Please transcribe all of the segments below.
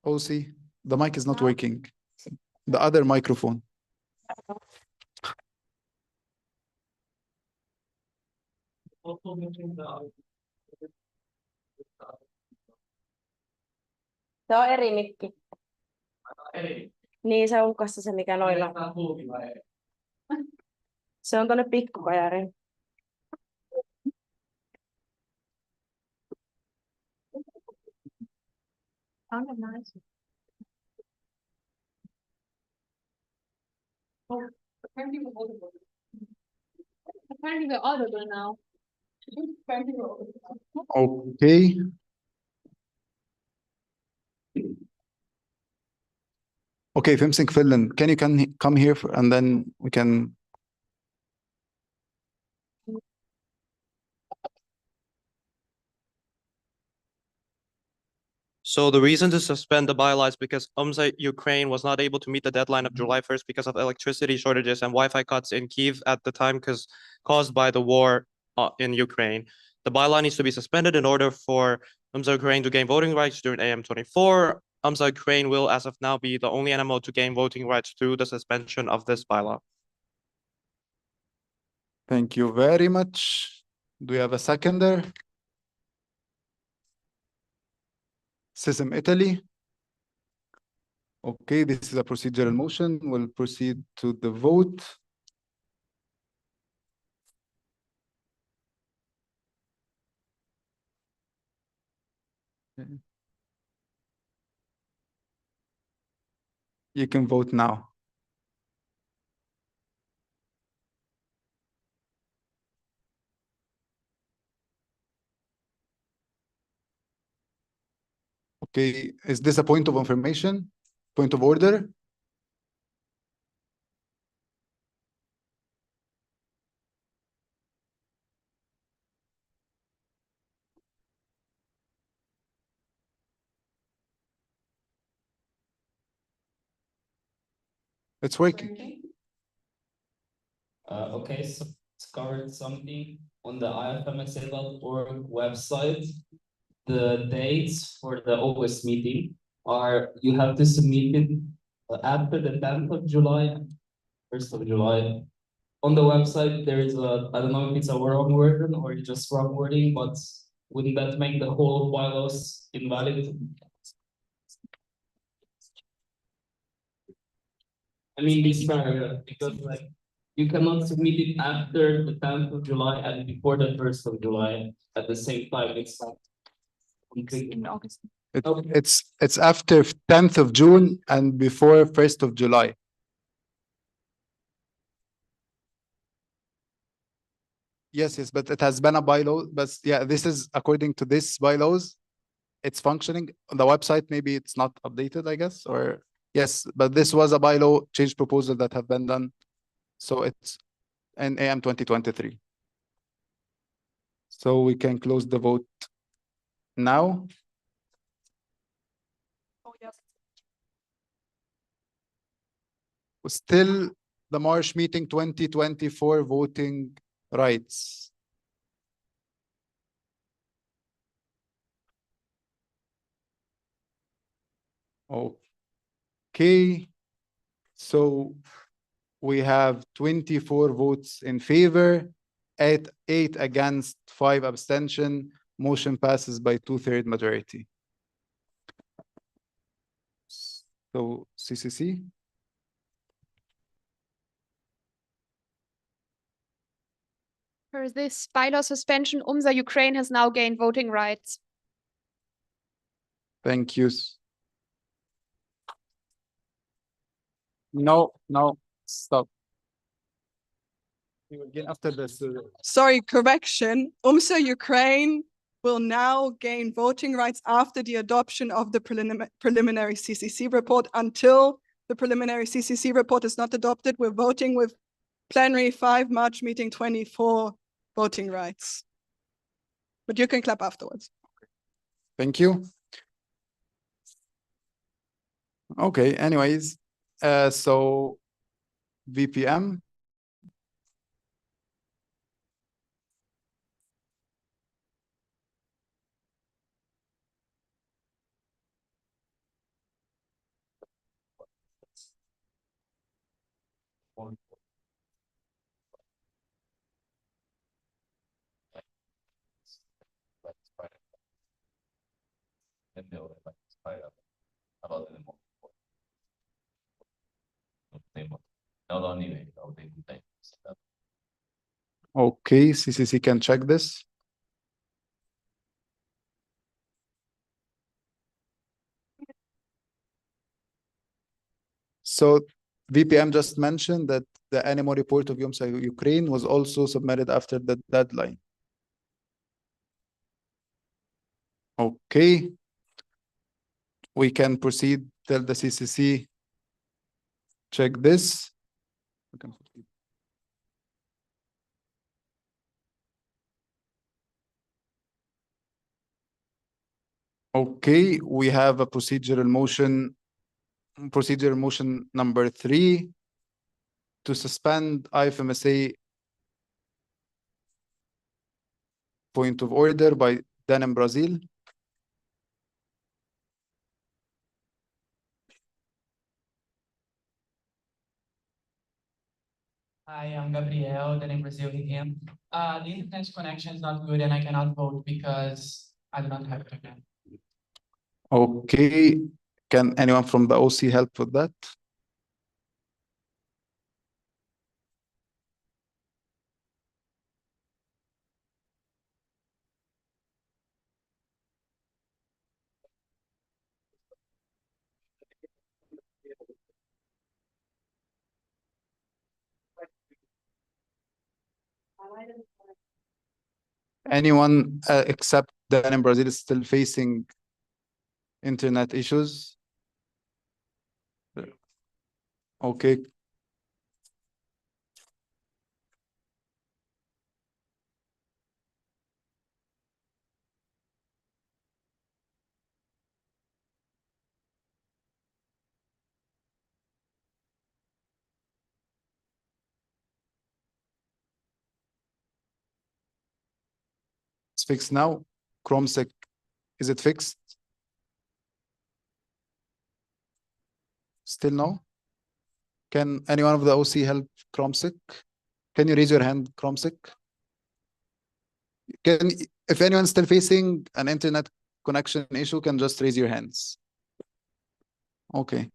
OC, the mic is not working. The other microphone. Se on eri mikki. Niin, se on hukassa se, mikä noilla on. Se on tuonne pikkukajariin. Apparently we're audible now. Okay. Okay, FMSync Finland, can you come here and then we can. So the reason to suspend the bylaw is because IFMSA Ukraine was not able to meet the deadline of July 1st because of electricity shortages and Wi-Fi cuts in Kyiv at the time caused by the war in Ukraine. The bylaw needs to be suspended in order for IFMSA Ukraine to gain voting rights during AM24. IFMSA Ukraine will, as of now, be the only NMO to gain voting rights through the suspension of this bylaw. Thank you very much. Do you have a seconder? System Italy. Okay, this is a procedural motion. We'll proceed to the vote. You can vote now. Okay, is this a point of information? Point of order? It's working. Okay, so discovered something on the IFMSA.org website. The dates for the August meeting are, you have to submit it after the 10th of July, 1st of July. On the website, there is a, I don't know if it's a wrong version or just wrong wording, but wouldn't that make the whole bylaws invalid? I mean, this paragraph, because like, you cannot submit it after the 10th of July and before the 1st of July at the same time. It's not In August. It's after 10th of June and before 1st of July. Yes, but it has been a bylaw. But yeah, this is according to this bylaws. It's functioning on the website. Maybe it's not updated, I guess, or yes, but this was a bylaw change proposal that have been done. So it's in AM 2023. So we can close the vote now. Oh, yes. Still the March meeting 2024 voting rights. Okay, so we have 24 votes in favor, 8 against, 5 abstention. Motion passes by 2/3 majority. So CCC. For this bylaw suspension, IFMSA Ukraine has now gained voting rights. Thank you. No, stop. We will get after this. Sorry, correction. IFMSA Ukraine will now gain voting rights after the adoption of the preliminary CCC report. Until the preliminary CCC report is not adopted, we're voting with plenary 5 March meeting 24 voting rights. But you can clap afterwards. Thank you. Okay, anyways, so VPM. not only medical, they can take that. Okay, CCC can check this. So VPM just mentioned that the animal report of IFMSA Ukraine was also submitted after the deadline. Okay. We can proceed, tell the CCC, check this. We can proceed. Okay, we have a procedural motion number 3 to suspend IFMSA point of order by Dan in Brazil. Hi, I'm Gabriel, then in Brazil again. The internet connection is not good and I cannot vote because I do not have it again. Okay, can anyone from the OC help with that? Anyone except Dan in Brazil is still facing internet issues? Okay. It's fixed now. ChromeSec, is it fixed? Still no? Can anyone of the OC help ChromeSec? Can you raise your hand, ChromeSec? If anyone's still facing an internet connection issue, can just raise your hands. Okay.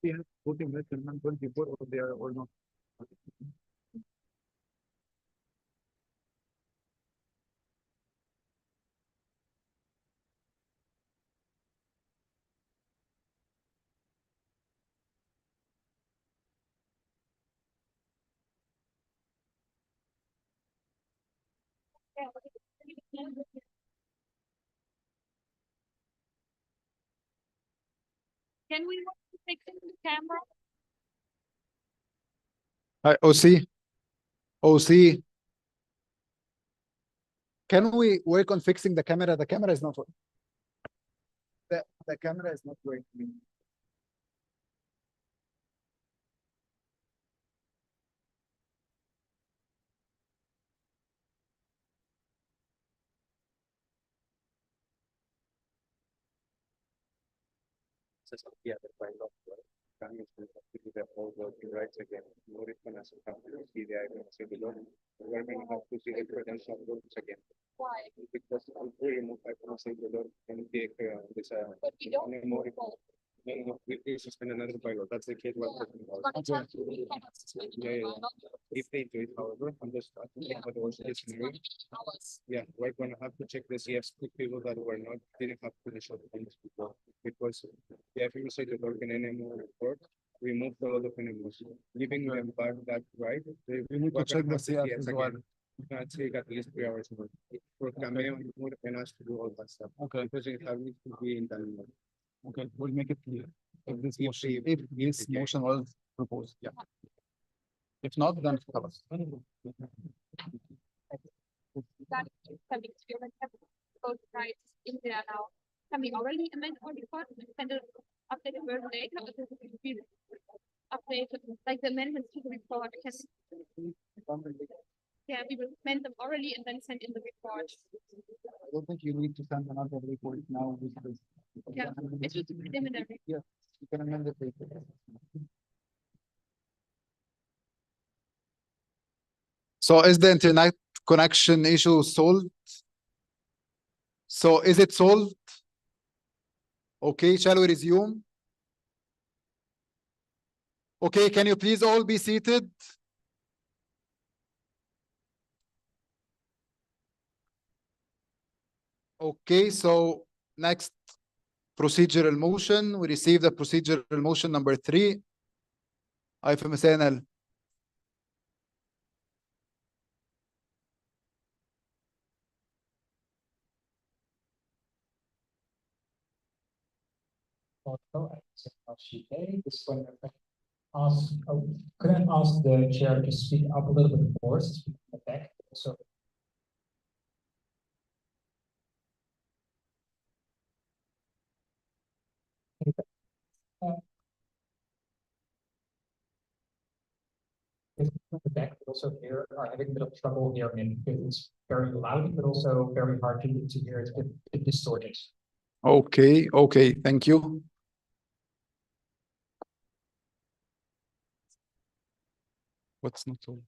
we have voting rights in 124 or they are or not? Can we fix the camera? Hi, OC. OC. Can we work on fixing the camera? The camera is not working. The camera is not working. Yeah, the kind of coming to the whole working rights again. More as a company, see the IFMSA below. We're going to have to see the credential rules again. Why? Because I'm very much IFMSA below and take this But we don't. more. No, we suspend another bylaw. That's the case. What we're talking about. But it's not true. We cannot suspend the Yeah, yeah, bylaw. If they do it, however, I'm just talking Yeah. about the worst case It's scenario. gonna be ours. Yeah, we're gonna have to check the CS people that were not, didn't have credential points before. Because the FMSA the organ NMO report, we moved a lot of NMOs, giving them back that right. We need to check the CS as well. I'd say at least 3 hours more. For Cameo, more than us to do all that stuff. Okay, Because it has to be in time. okay, we'll make it clear. If this If motion, they- if this okay. motion was proposed, yeah. If not, then خلاص. That having both rights in there now. Can we already amend our report and send an updated version later? Or does it be updated, like the amendments to the report? Yeah, we will amend them orally and then send in the report. I don't think you need to send another report now. Because Yeah, it's just preliminary. Yeah, you can amend it later. So is the internet connection issue solved? So is it solved? Okay, shall we resume? Okay, can you please all be seated? Okay, so next procedural motion, we received the procedural motion number 3. IFMSA NL. Could I ask the chair to speak up a little bit more, speak in the back, so. If the back also here are having a bit of trouble hearing it because it's very loud, but also very hard to hear. It's a bit distorted. Okay, okay, thank you. What's not all?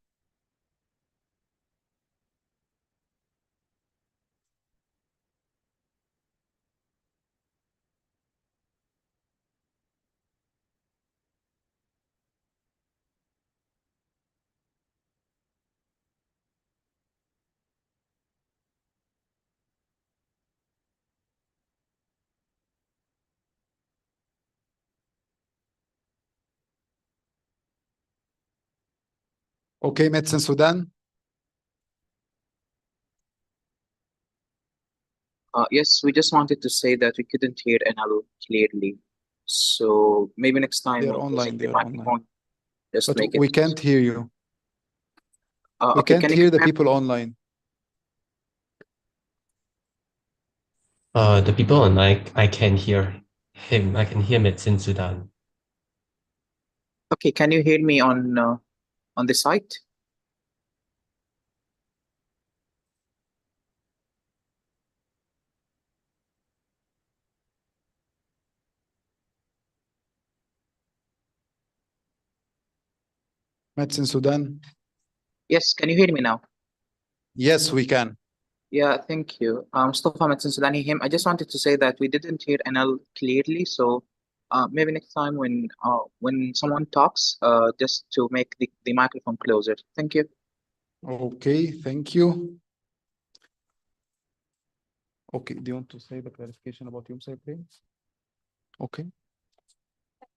Okay, Medicine Sudan. Yes, we just wanted to say that we couldn't hear NL clearly. So maybe next time They're when online, using the they're online. microphone, just But make it. we can't hear you. We Okay, can't can you hear the compare- people online. The people online, I can hear him. I can hear Medicine Sudan. Okay, can you hear me on the site? Medicine Sudan. Yes, can you hear me now? Yes, we can. Yeah, thank you. Mustafa Medicine Sudani him. I just wanted to say that we didn't hear NL clearly, so Maybe next time when someone talks, just to make the microphone closer. Thank you. Okay, thank you. Okay, do you want to say the clarification about IFMSA, please? Okay.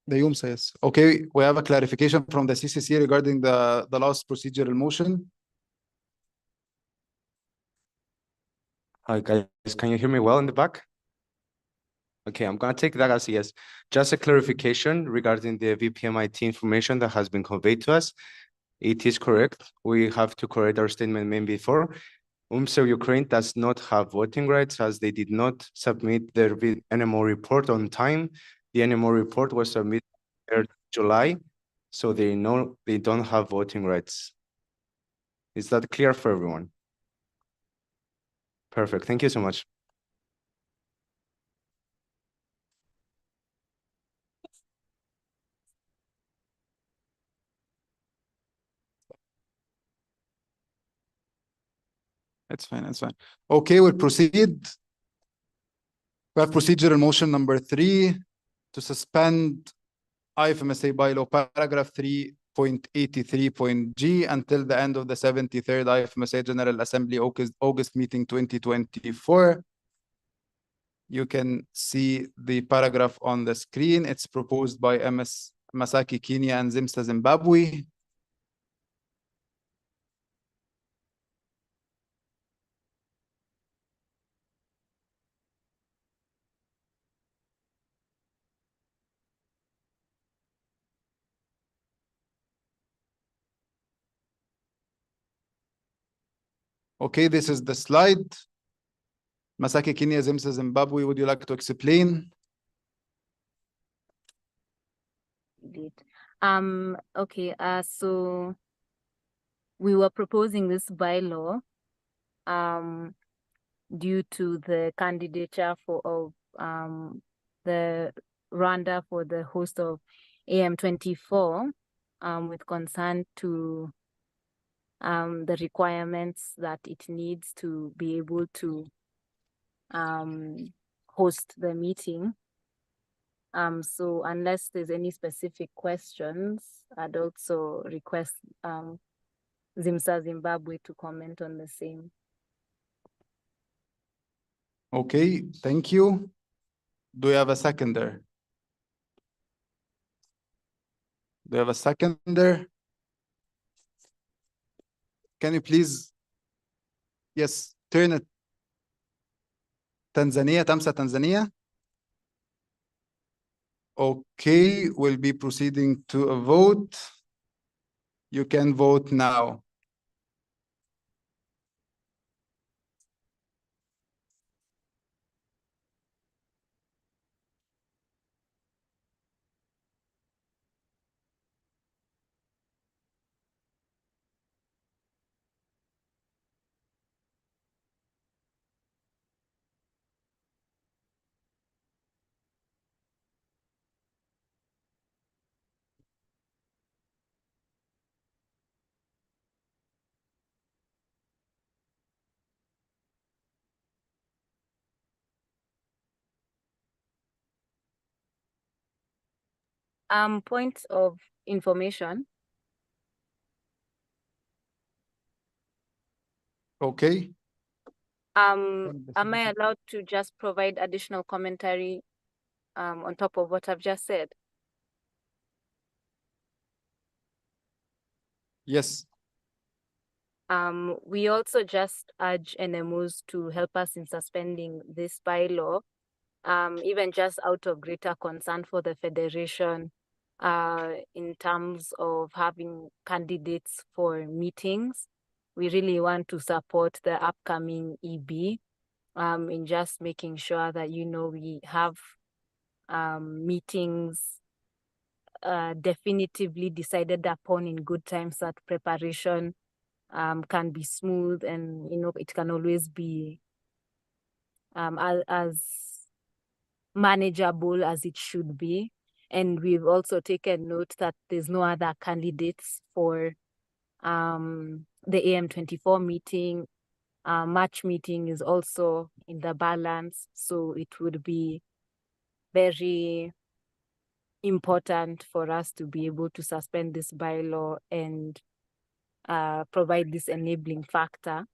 The IFMSA, yes. Okay, we have a clarification from the CCC regarding the last procedural motion. Hi guys, can you hear me well in the back? Okay, I'm gonna take that as a yes. Just a clarification regarding the VPMIT information that has been conveyed to us. It is correct. We have to correct our statement made before. UMSA Ukraine does not have voting rights as they did not submit their NMO report on time. The NMO report was submitted in July, so they don't have voting rights. Is that clear for everyone? Perfect. Thank you so much. It's fine, it's fine. Okay, we'll proceed. We have procedural motion number 3 to suspend IFMSA bylaw paragraph 3.83.g until the end of the 73rd IFMSA General Assembly August meeting 2024. You can see the paragraph on the screen. It's proposed by MS Masaki Kenya and Zimsa Zimbabwe. Okay, this is the slide. Masaki Kenya, Zimsa Zimbabwe, would you like to explain? Okay, so we were proposing this bylaw due to the candidature of the Rwanda for the host of AM24 with concern to the requirements that it needs to be able to host the meeting. So unless there's any specific questions, I'd also request Zimsa Zimbabwe to comment on the same. Okay, thank you. Do you have a seconder? Do you have a seconder? Can you please, yes, turn it. Tanzania, Tamsa Tanzania. Okay, we'll be proceeding to a vote. You can vote now. Point of information. Okay. Am I allowed to just provide additional commentary on top of what I've just said? Yes. We also just urge NMOs to help us in suspending this bylaw, even just out of greater concern for the Federation in terms of having candidates for meetings. We really want to support the upcoming EB in just making sure that, you know, we have meetings definitively decided upon in good time so that preparation can be smooth and, you know, it can always be as manageable as it should be. And we've also taken note that there's no other candidates for the AM24 meeting. March meeting is also in the balance, so it would be very important for us to be able to suspend this bylaw and provide this enabling factor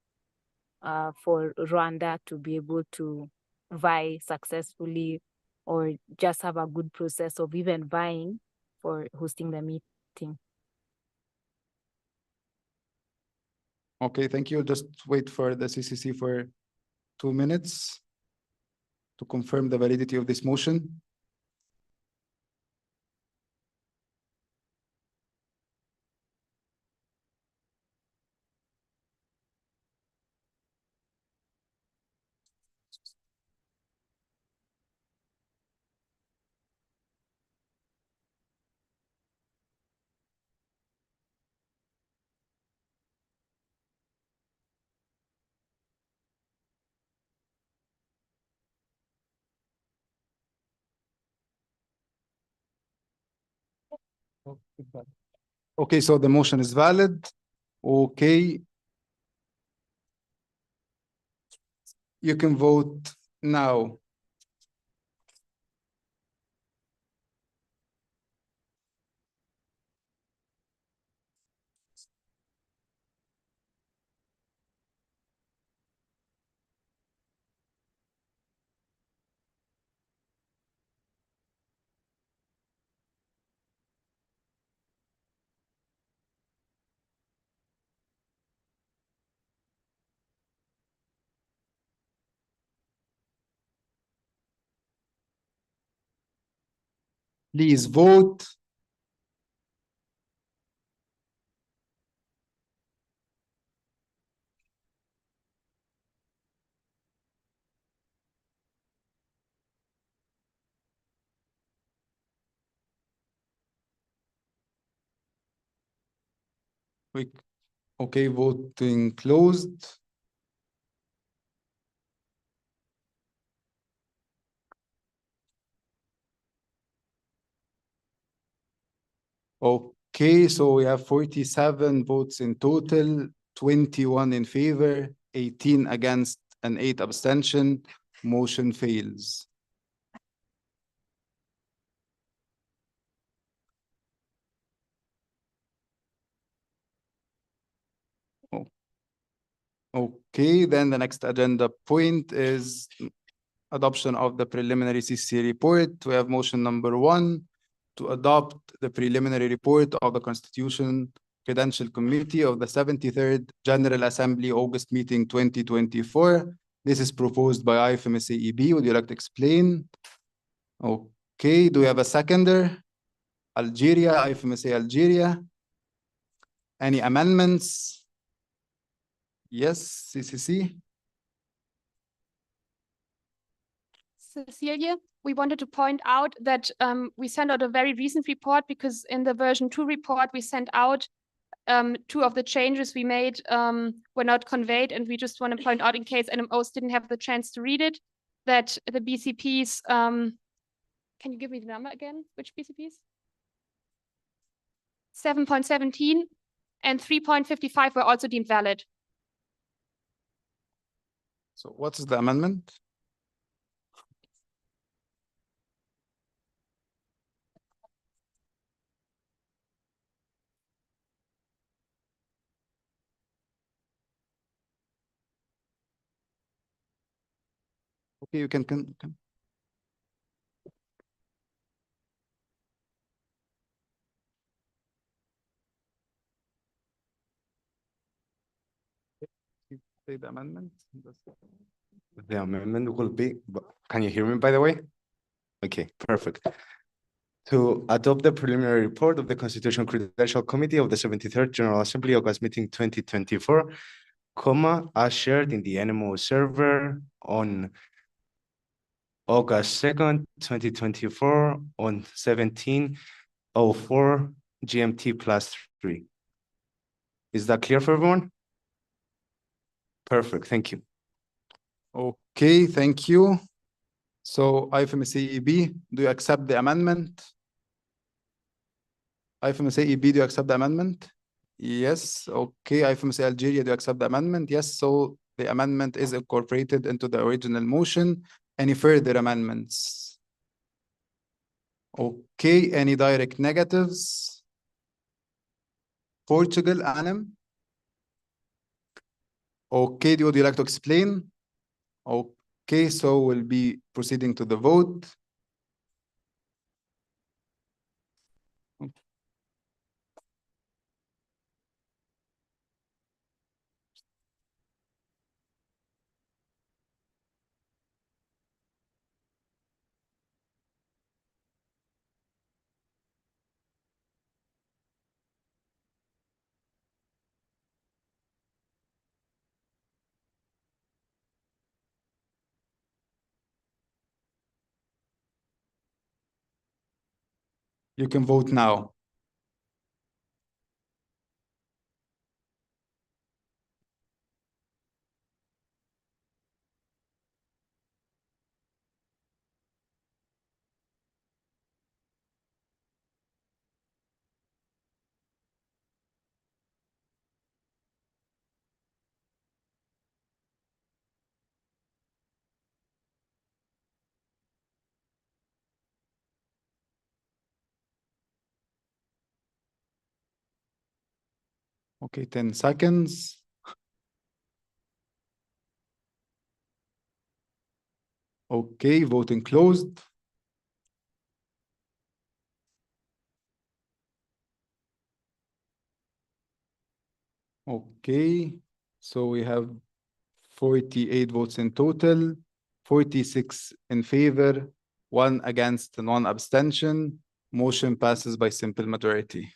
for Rwanda to be able to vie successfully or just have a good process of even vying for hosting the meeting. Okay, thank you. Just wait for the CCC for 2 minutes to confirm the validity of this motion. Okay, so the motion is valid. Okay. You can vote now. Please vote. Okay, voting closed. Okay, so we have 47 votes in total, 21 in favor, 18 against, and 8 abstention. Motion fails. Oh. Okay, then the next agenda point is adoption of the preliminary CC report. We have motion number 1 to adopt the preliminary report of the Constitution Credential Committee of the 73rd General Assembly August meeting 2024. This is proposed by IFMSA EB. Would you like to explain? Okay, do we have a seconder? Algeria, IFMSA Algeria. Any amendments? Yes, CCC. Cecilia, we wanted to point out that we sent out a very recent report because in the version 2 report we sent out 2 of the changes we made were not conveyed, and we just want to point out in case NMOs didn't have the chance to read it, that the BCPs, can you give me the number again? Which BCPs? 7.17 and 3.55 were also deemed valid. So what is the amendment? Okay, you can. Say the amendment. The amendment will be, can you hear me, by the way? Okay, perfect. To adopt the preliminary report of the Constitutional Credential Committee of the 73rd General Assembly August meeting 2024, as shared in the NMO server on August 2nd, 2024 on 17:04 GMT+3. Is that clear for everyone? Perfect, thank you. Okay, thank you. So IFMSA EB, do you accept the amendment? IFMSA EB, do you accept the amendment? Yes, okay. IFMSA Algeria, do you accept the amendment? Yes, so the amendment is incorporated into the original motion. Any further amendments? Okay, any direct negatives? Portugal, Anim? Okay, would you like to explain? Okay, so we'll be proceeding to the vote. You can vote now. Okay, 10 seconds. Okay, voting closed. Okay, so we have 48 votes in total, 46 in favor, 1 against and 1 abstention. Motion passes by simple majority.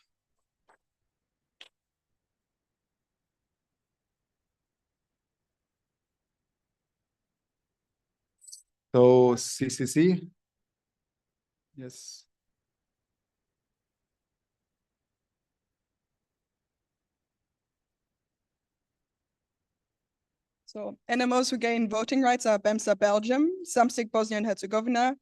So CCC? Yes. So NMOs who gain voting rights are BEMSA Belgium, SAMSIC Bosnia and Herzegovina,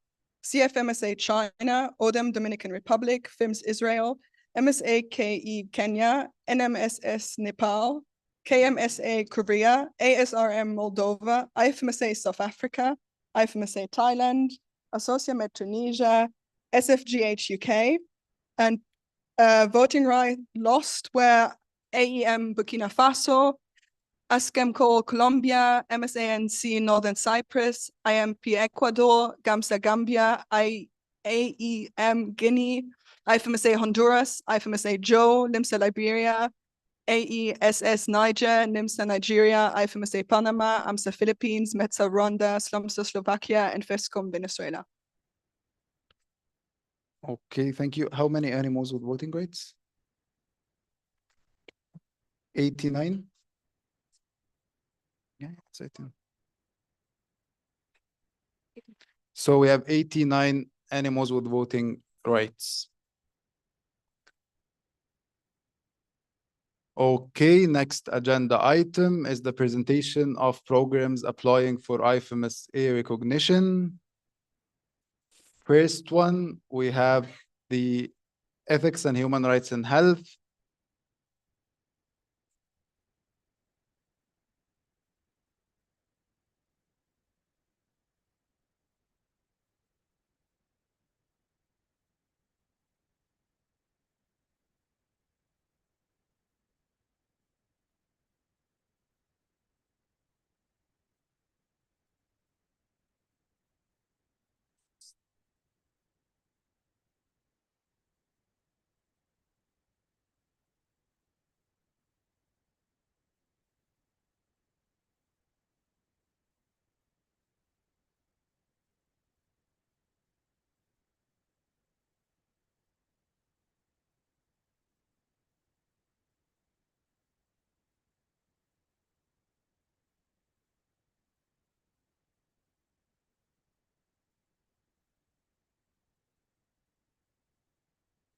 CFMSA China, ODEM Dominican Republic, FIMS Israel, MSA-KE Kenya, NMSS Nepal, KMSA Korea, ASRM Moldova, IFMSA South Africa, IFMSA Thailand, Associamed Tunisia, SFGH UK, and voting right lost were AEM Burkina Faso, ASCEMCO Colombia, MSANC Northern Cyprus, IMP Ecuador, GAMSA Gambia, AEM Guinea, IFMSA Honduras, IFMSA Joe, LIMSA Liberia, AESS Niger, NIMSA Nigeria, IFMSA Panama, AMSA Philippines, METSA Rwanda, SLUMSA Slovakia, and FESCOM Venezuela. Okay, thank you. How many animals with voting rights? 89? Yeah, it's 18. So we have 89 animals with voting rights. Okay, next agenda item is the presentation of programs applying for IFMSA recognition. First one, we have the Ethics and Human Rights in Health.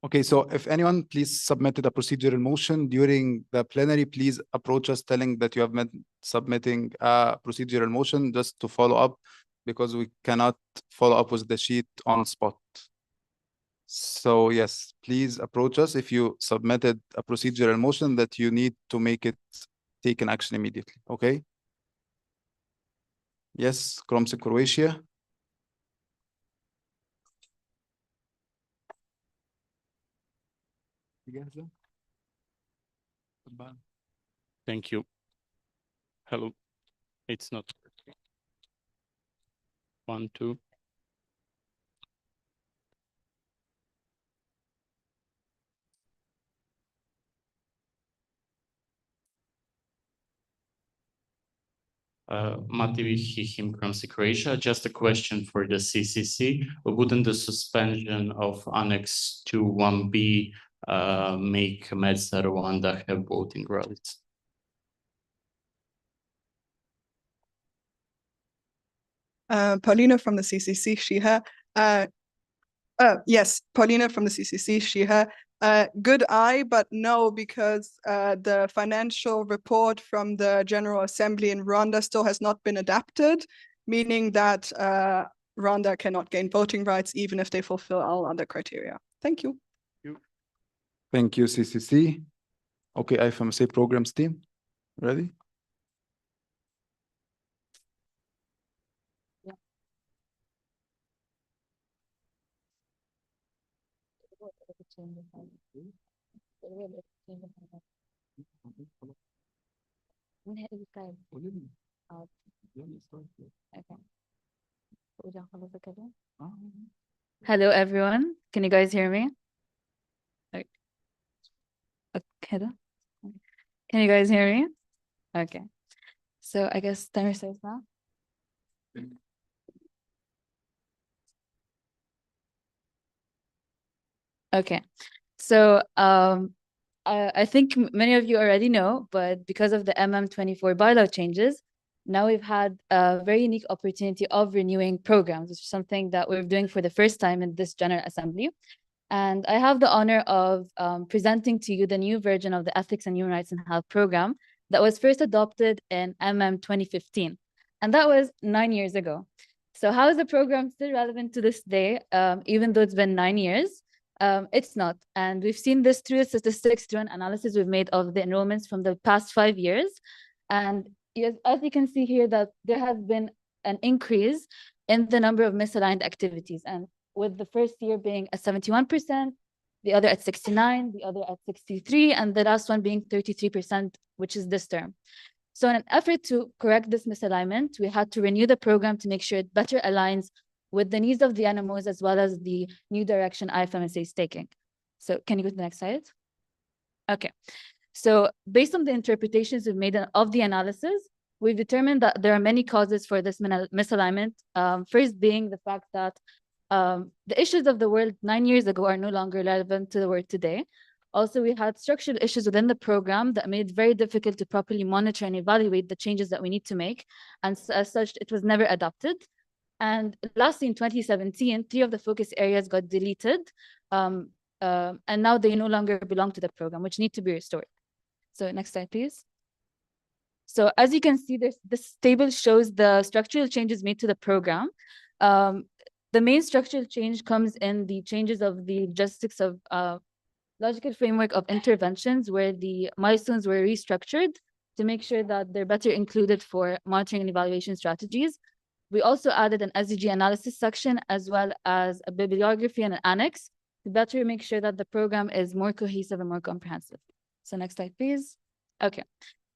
Okay, so if anyone please submitted a procedural motion during the plenary, please approach us telling that you have met submitting a procedural motion just to follow up because we cannot follow up with the sheet on spot. So yes, please approach us if you submitted a procedural motion that you need to make it take an action immediately, okay? Yes, Kromsik, Croatia. Thank you. Hello. It's not working. 1, 2. Mati Him from Croatia. Just a question for the CCC. Wouldn't the suspension of Annex 2(1)(b) make Medsa Rwanda have voting rights? Paulina from the CCC, Shiha. Yes, Paulina from the CCC, Shiha. Good eye, but no, because the financial report from the General Assembly in Rwanda still has not been adapted, meaning that Rwanda cannot gain voting rights even if they fulfill all other criteria. Thank you. Thank you, CCC. Okay, IFMSA programs team, ready? Hello, everyone. Can you guys hear me? Okay. Can you guys hear me? Okay. So I guess timer starts now. Okay. So I think many of you already know, but because of the MM24 bylaw changes, now we've had a very unique opportunity of renewing programs, which is something that we're doing for the first time in this General Assembly. And I have the honor of presenting to you the new version of the Ethics and Human Rights in Health program that was first adopted in MM 2015. And that was 9 years ago. So how is the program still relevant to this day, even though it's been 9 years? It's not. And we've seen this through the statistics, through an analysis we've made of the enrollments from the past 5 years. And yes, as you can see here, that there has been an increase in the number of misaligned activities. And with the first year being at 71%, the other at 69%, the other at 63%, and the last one being 33%, which is this term. So in an effort to correct this misalignment, we had to renew the program to make sure it better aligns with the needs of the NMOs as well as the new direction IFMSA is taking. So can you go to the next slide? Okay. So based on the interpretations we've made of the analysis, we've determined that there are many causes for this misalignment. First being the fact that the issues of the world 9 years ago are no longer relevant to the world today. Also, we had structural issues within the program that made it very difficult to properly monitor and evaluate the changes that we need to make. And as such, it was never adopted. And lastly, in 2017, 3 of the focus areas got deleted. And now they no longer belong to the program, which need to be restored. So next slide, please. So as you can see, this table shows the structural changes made to the program. The main structural change comes in the changes of the logistics of logical framework of interventions, where the milestones were restructured to make sure that they're better included for monitoring and evaluation strategies. We also added an SDG analysis section, as well as a bibliography and an annex to better make sure that the program is more cohesive and more comprehensive. So next slide, please. Okay.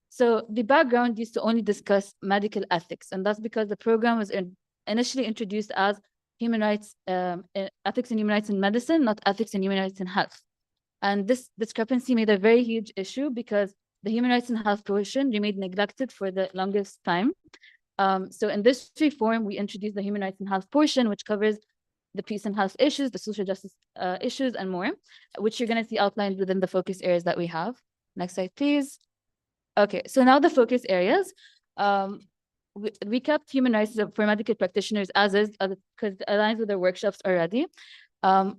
So the background used to only discuss medical ethics, and that's because the program was initially introduced as human rights, ethics and human rights in medicine, not ethics and human rights in health. And this discrepancy made a very huge issue because the human rights and health portion remained neglected for the longest time. So in this reform, we introduced the human rights and health portion, which covers the peace and health issues, the social justice issues, and more, which you're going to see outlined within the focus areas that we have. Next slide, please. Okay, so now the focus areas. We kept human rights for medical practitioners as is, because it aligns with their workshops already.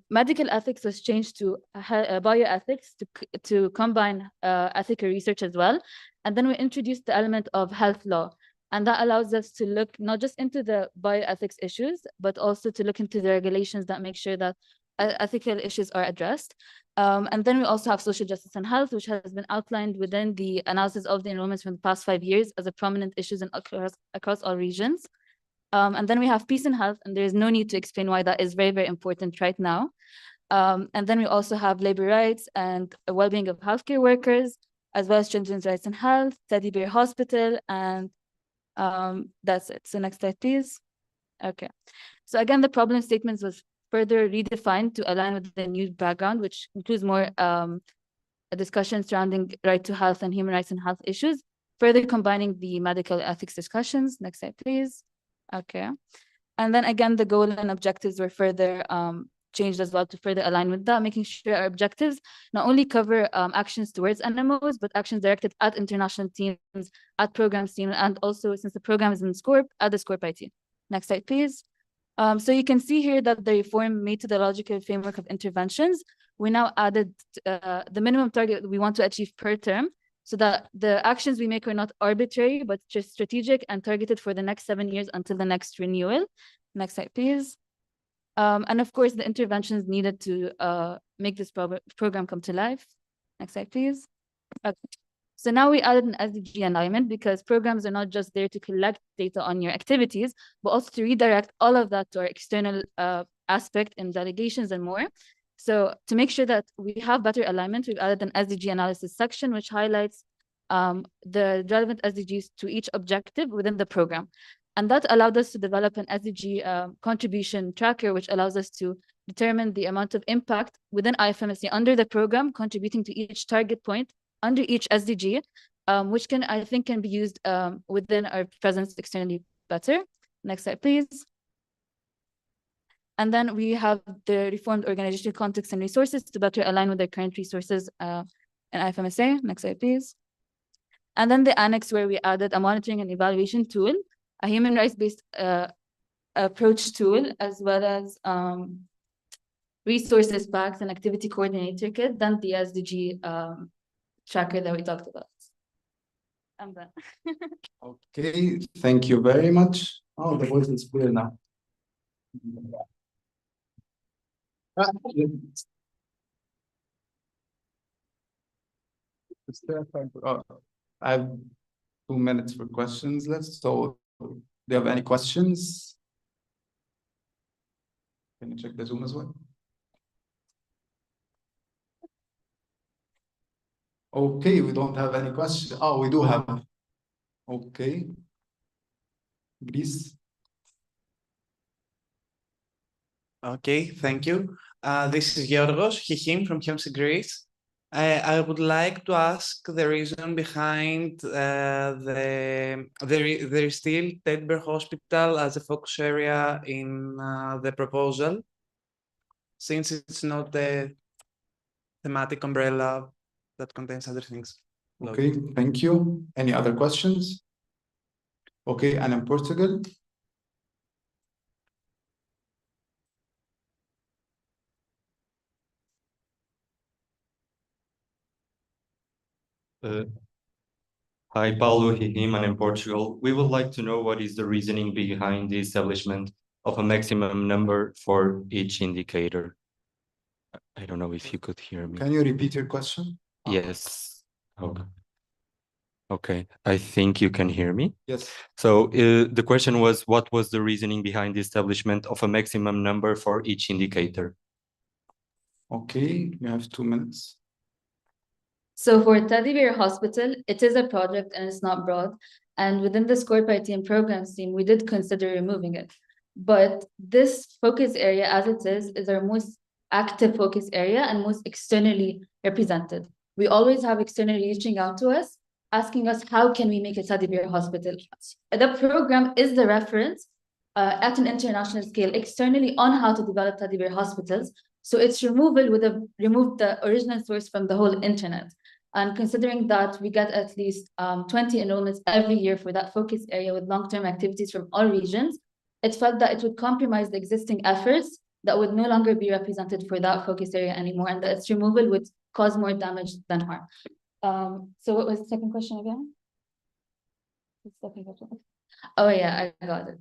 Medical ethics was changed to bioethics to combine ethical research as well. And then we introduced the element of health law. And that allows us to look not just into the bioethics issues, but also to look into the regulations that make sure that ethical issues are addressed. And then we also have social justice and health, which has been outlined within the analysis of the enrollments from the past 5 years as a prominent issue across all regions. And then we have peace and health, and there is no need to explain why that is very, very important right now. And then we also have labor rights and well-being of healthcare workers, as well as children's rights and health, Teddy Bear Hospital, and that's it. So next slide, please. Okay. So again, the problem statements was further redefined to align with the new background, which includes more a discussion surrounding right to health and human rights and health issues, further combining the medical ethics discussions. Next slide, please. Okay. And then again, the goal and objectives were further changed as well to further align with that, making sure our objectives not only cover actions towards NMOs, but actions directed at international teams, at programs team, and also, since the program is in SCORP, at the SCORP IT. Next slide, please. So you can see here that the reform methodological framework of interventions, we now added the minimum target we want to achieve per term, so that the actions we make are not arbitrary, but just strategic and targeted for the next 7 years until the next renewal. Next slide, please. And of course, the interventions needed to make this program come to life. Next slide, please. Okay. So now we added an SDG alignment because programs are not just there to collect data on your activities, but also to redirect all of that to our external aspect in delegations and more. So to make sure that we have better alignment, we've added an SDG analysis section, which highlights the relevant SDGs to each objective within the program. And that allowed us to develop an SDG contribution tracker, which allows us to determine the amount of impact within IFMSA under the program, contributing to each target point under each SDG, which I think can be used within our presence externally better. Next slide, please. And then we have the reformed organizational context and resources to better align with their current resources in IFMSA. Next slide, please. And then the annex where we added a monitoring and evaluation tool, a human rights-based approach tool, as well as resources packs and activity coordinator kit, then the SDG tracker that we talked about. I'm done. Okay, thank you very much. Oh, the voice is clear now. Is there time for, I have 2 minutes for questions left. So do you have any questions? Can you check the Zoom as well? Okay, we don't have any questions. Oh, we do have. Okay. Please. Okay, thank you. This is Georgos Chichim from IFMSA Greece. I would like to ask the reason behind there is still Teddy Bear Hospital as a focus area in the proposal, since it's not the thematic umbrella that contains other things. Okay, thank you. Any other questions? Okay, and in Portugal? Hi, Paulo Hihim, and in Portugal. We would like to know what is the reasoning behind the establishment of a maximum number for each indicator. I don't know if you could hear me. Can you repeat your question? Yes. Okay. Okay, I think you can hear me. Yes. So the question was, what was the reasoning behind the establishment of a maximum number for each indicator? Okay, you have 2 minutes. So for Teddy Bear Hospital, it is a project and it's not broad. And within the SCORP IT and programs team, we did consider removing it. But this focus area, as it is our most active focus area and most externally represented. We always have externally reaching out to us, asking us, how can we make a Teddy Bear Hospital? The program is the reference at an international scale externally on how to develop Teddy Bear hospitals. So its removal would have removed the original source from the whole internet. And considering that we get at least 20 enrollments every year for that focus area with long-term activities from all regions, it felt that it would compromise the existing efforts that would no longer be represented for that focus area anymore, and that its removal would cause more damage than harm. So what was the second question again? Oh yeah, I got it.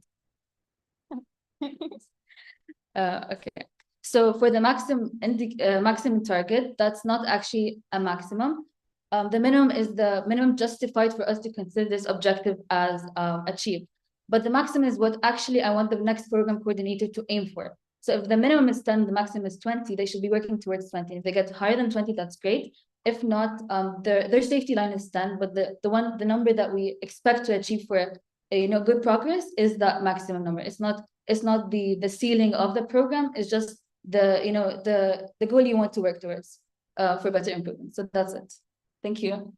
Okay. So for the maximum target, that's not actually a maximum. The minimum is the minimum justified for us to consider this objective as achieved. But the maximum is what actually I want the next program coordinator to aim for. So if the minimum is 10, the maximum is 20, they should be working towards 20. If they get higher than 20, that's great. If not, their safety line is 10, but the number that we expect to achieve for good progress is that maximum number. It's not the ceiling of the program. It's just the goal you want to work towards for better improvement. So that's it. Thank you.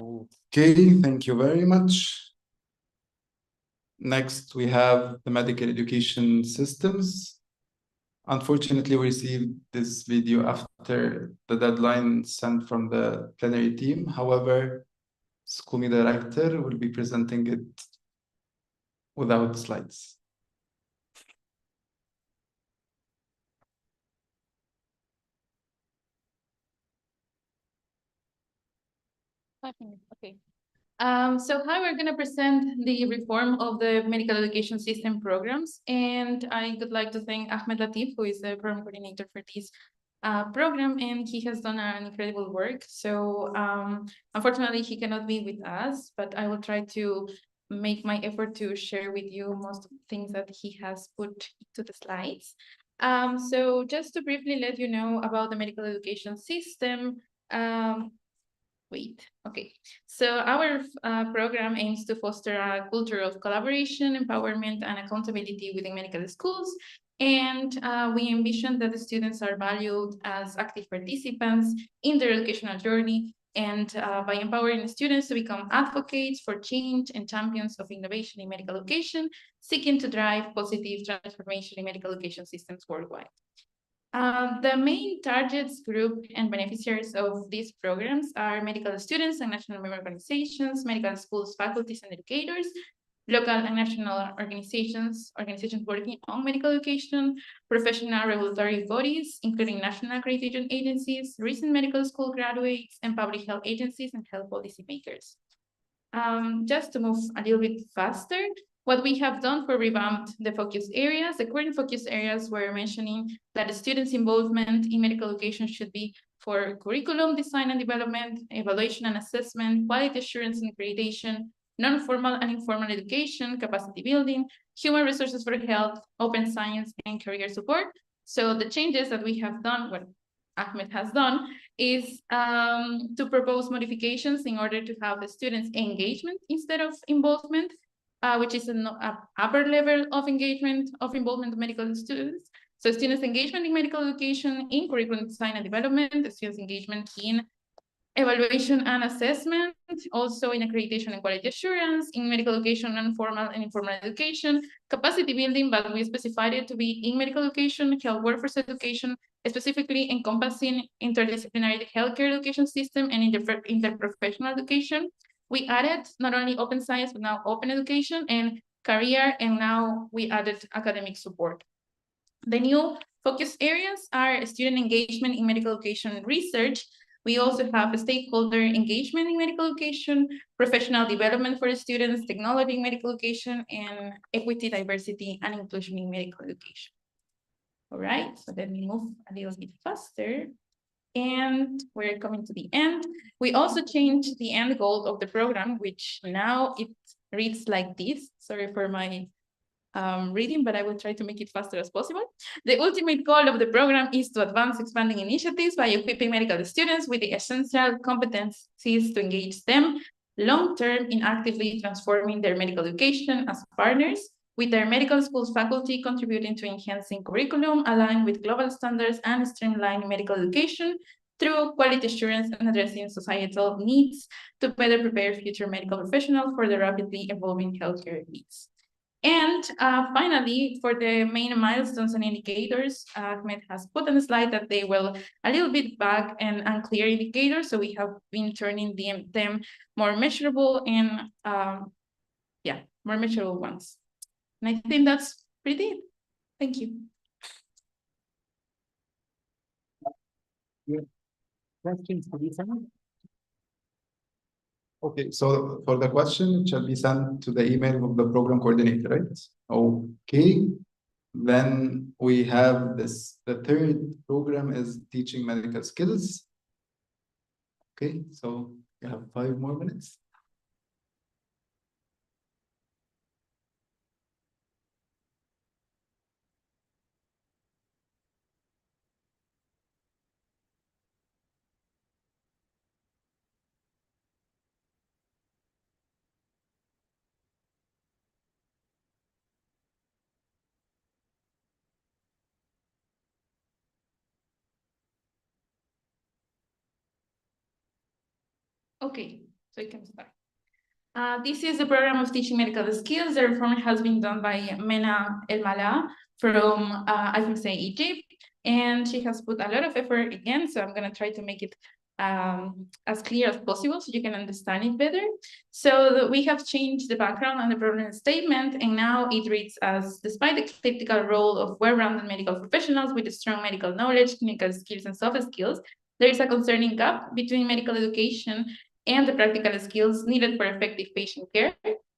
Okay, thank you very much. Next, we have the medical education systems. Unfortunately, we received this video after the deadline sent from the plenary team. However, school media director will be presenting it without slides. Okay. So how we're going to present the reform of the medical education system programs. And I would like to thank Ahmed Latif, who is the program coordinator for this program, and he has done an incredible work. So unfortunately, he cannot be with us, but I will try to make my effort to share with you most of the things that he has put into the slides. So just to briefly let you know about the medical education system, okay. So our program aims to foster a culture of collaboration, empowerment, and accountability within medical schools. And we envision that the students are valued as active participants in their educational journey, and by empowering students to become advocates for change and champions of innovation in medical education, seeking to drive positive transformation in medical education systems worldwide. The main targets, group, and beneficiaries of these programs are medical students and national member organizations, medical schools, faculties, and educators, local and national organizations working on medical education, professional regulatory bodies, including national accreditation agencies, recent medical school graduates, and public health agencies and health policy makers. Just to move a little bit faster, what we have done for revamped the focus areas, the current focus areas were mentioning that the students' involvement in medical education should be for curriculum design and development, evaluation and assessment, quality assurance and accreditation, non-formal and informal education, capacity building, human resources for health, open science, and career support. So the changes that we have done, what Ahmed has done, is to propose modifications in order to have the students' engagement instead of involvement, which is an upper level of engagement, of involvement of medical students. So students' engagement in medical education, in curriculum design and development, the students' engagement in evaluation and assessment, also in accreditation and quality assurance, in medical education, non-formal and informal education, capacity building, but we specified it to be in medical education, health workforce education, specifically encompassing interdisciplinary healthcare education system and interprofessional education. We added not only open science, but now open education and career, and now we added academic support. The new focus areas are student engagement in medical education research. We also have a stakeholder engagement in medical education, professional development for students, technology in medical education, and equity, diversity, and inclusion in medical education. All right, so let me move a little bit faster. And we're coming to the end. We also changed the end goal of the program, which now it reads like this. Sorry for my reading, but I will try to make it faster as possible. The ultimate goal of the program is to advance expanding initiatives by equipping medical students with the essential competencies to engage them long-term in actively transforming their medical education as partners with their medical schools faculty, contributing to enhancing curriculum aligned with global standards and streamlining medical education through quality assurance and addressing societal needs to better prepare future medical professionals for the rapidly evolving healthcare needs. And finally, for the main milestones and indicators, Ahmed has put on the slide that they will a little bit vague and unclear indicators. So we have been turning them more measurable and more measurable ones. And I think that's pretty it. Thank you. Questions for Lisa? Okay, so for the question, it shall be sent to the email of the program coordinator, right? Okay. Then we have this, the third program is teaching medical skills. Okay, so you have 5 more minutes. Okay, so you can start. This is the program of teaching medical skills. The reform has been done by Mena El Mala from IFMSA Egypt, and she has put a lot of effort again. So I'm going to try to make it as clear as possible so you can understand it better. So we have changed the background and the problem statement, and now it reads as: despite the critical role of well-rounded medical professionals with strong medical knowledge, clinical skills, and soft skills, there is a concerning gap between medical education and the practical skills needed for effective patient care.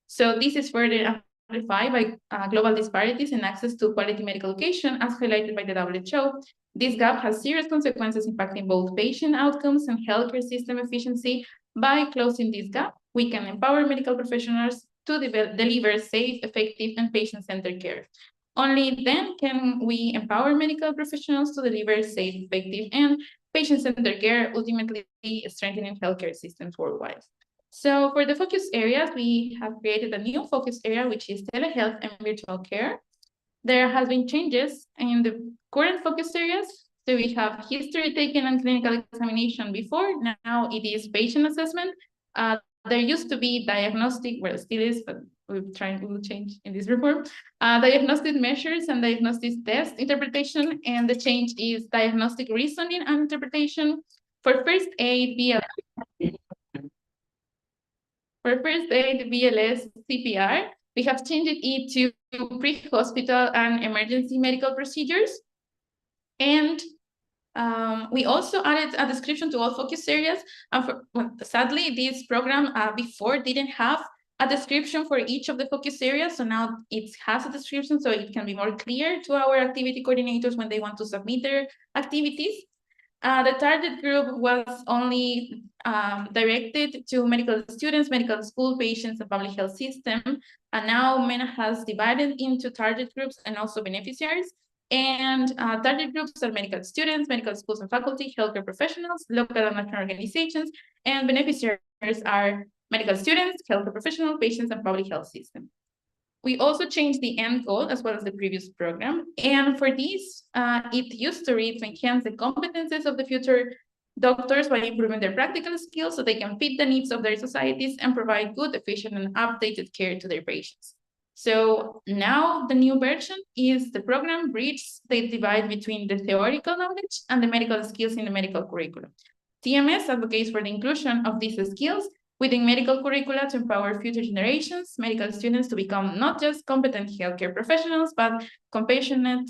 So this is further amplified by global disparities in access to quality medical education, as highlighted by the WHO. This gap has serious consequences impacting both patient outcomes and healthcare system efficiency. By closing this gap, we can empower medical professionals to deliver safe, effective, and patient-centered care. Only then can we empower medical professionals to deliver safe, effective, and patient-centered care, ultimately strengthening healthcare systems worldwide. So for the focus areas, we have created a new focus area, which is telehealth and virtual care. There has been changes in the current focus areas. So we have history taken and clinical examination before. Now it is patient assessment. There used to be diagnostic, well, still is, but we will change in this reform. Diagnostic measures and diagnostic test interpretation, and the change is diagnostic reasoning and interpretation. For first aid, BLS, CPR, we have changed it to pre-hospital and emergency medical procedures. And we also added a description to all focus areas. Sadly, this program before didn't have a description for each of the focus areas. So now it has a description so it can be more clear to our activity coordinators when they want to submit their activities. The target group was only directed to medical students, medical school patients, and public health system. And now MENA has divided into target groups and also beneficiaries. And target groups are medical students, medical schools and faculty, healthcare professionals, local and national organizations, and beneficiaries are medical students, healthcare professionals, patients, and public health system. We also changed the end goal as well as the previous program. And for this, it used to read to enhance the competences of the future doctors by improving their practical skills so they can fit the needs of their societies and provide good, efficient, and updated care to their patients. So now the new version is the program bridges the divide between the theoretical knowledge and the medical skills in the medical curriculum. TMS advocates for the inclusion of these skills within medical curricula to empower future generations, medical students to become not just competent healthcare professionals, but compassionate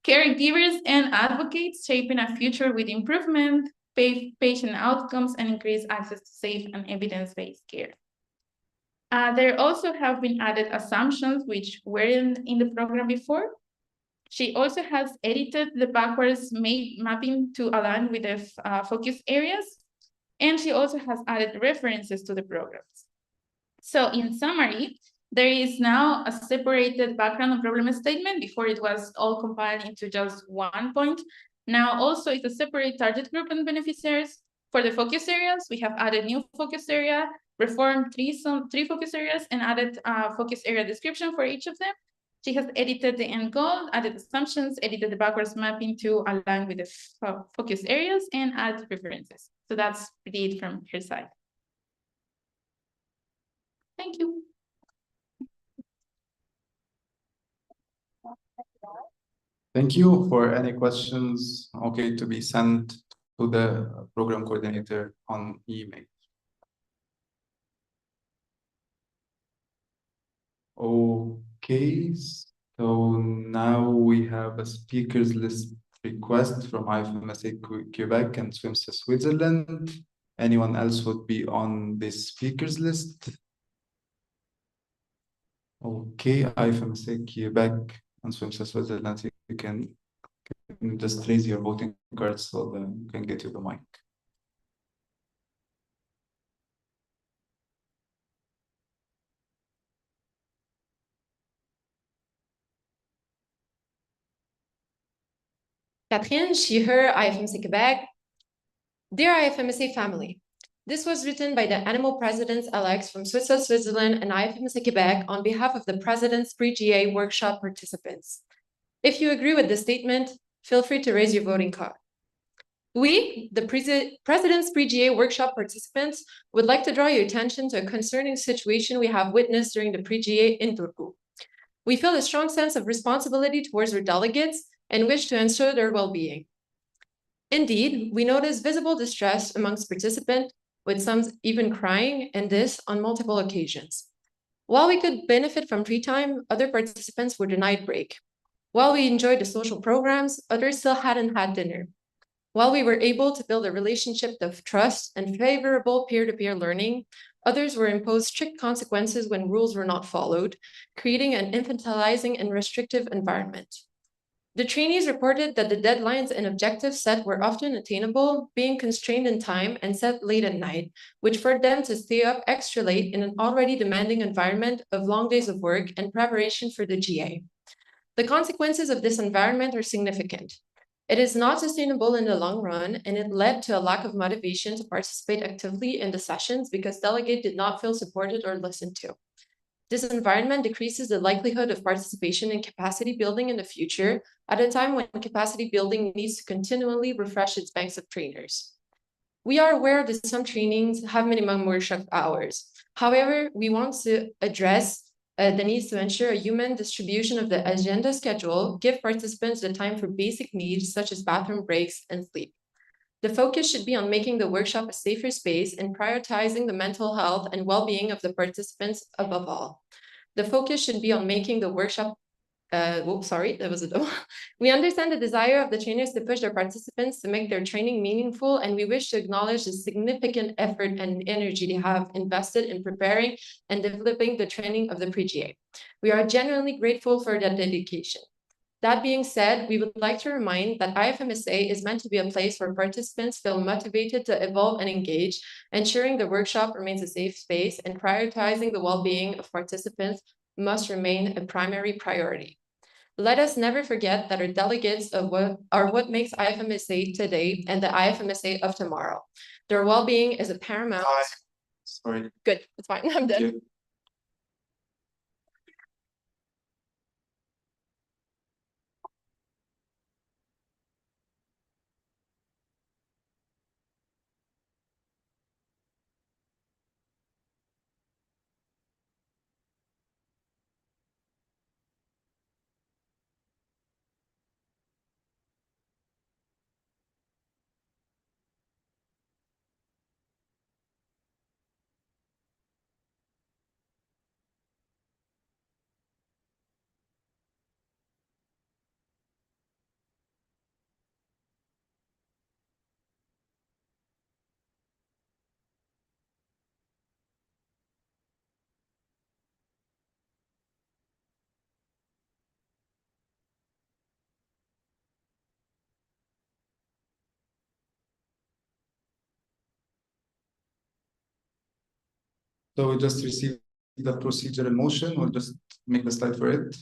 caregivers and advocates, shaping a future with improvement, patient outcomes, and increased access to safe and evidence-based care. There also have been added assumptions which weren't in the program before. She also has edited the backwards mapping to align with the focus areas. And she also has added references to the programs. So in summary, there is now a separated background and problem statement. Before it was all compiled into just one point. Now also it's a separate target group and beneficiaries. For the focus areas, we have added new focus area, reformed three focus areas, and added a focus area description for each of them. She has edited the end goal, added assumptions, edited the backwards mapping to align with the focus areas, and add references. So that's it from her side. Thank you. Thank you. For any questions, okay, to be sent to the program coordinator on email. Okay, so now we have a speakers list request from IFMSA Quebec and SWIMSA Switzerland. Anyone else would be on this speakers list? Okay, IFMSA Quebec and SWIMSA Switzerland, you can just raise your voting card so that we can get you the mic. Catherine Sheher, IFMSA Quebec. Dear IFMSA family, this was written by the animal presidents-elects from Switzerland and IFMSA Quebec on behalf of the president's pre-GA workshop participants. If you agree with the statement, feel free to raise your voting card. We, the President's Pre-GA workshop participants, would like to draw your attention to a concerning situation we have witnessed during the Pre-GA in Turku. We feel a strong sense of responsibility towards our delegates and wish to ensure their well-being. Indeed, we notice visible distress amongst participants, with some even crying, and this on multiple occasions. While we could benefit from free time, other participants were denied break. While we enjoyed the social programs, others still hadn't had dinner. While we were able to build a relationship of trust and favorable peer-to-peer learning, others were imposed strict consequences when rules were not followed, creating an infantilizing and restrictive environment. The trainees reported that the deadlines and objectives set were often attainable, being constrained in time and set late at night, which forced them to stay up extra late in an already demanding environment of long days of work and preparation for the GA. The consequences of this environment are significant. It is not sustainable in the long run, and it led to a lack of motivation to participate actively in the sessions because delegates did not feel supported or listened to. This environment decreases the likelihood of participation in capacity building in the future at a time when capacity building needs to continually refresh its banks of trainers. We are aware that some trainings have minimum workshop hours. However, we want to address the needs to ensure a human distribution of the agenda schedule, give participants the time for basic needs such as bathroom breaks and sleep. The focus should be on making the workshop a safer space and prioritizing the mental health and well-being of the participants above all. The focus should be on making the workshop We understand the desire of the trainers to push their participants to make their training meaningful, and we wish to acknowledge the significant effort and energy they have invested in preparing and developing the training of the pre-GA. We are genuinely grateful for their dedication. That being said, we would like to remind that IFMSA is meant to be a place where participants feel motivated to evolve and engage, ensuring the workshop remains a safe space, and prioritizing the well-being of participants must remain a primary priority. Let us never forget that our delegates are what makes IFMSA today and the IFMSA of tomorrow. Their well-being is a paramount. Sorry. Good, it's fine, I'm done. So we just receive the procedure in motion, we'll just make the slide for it.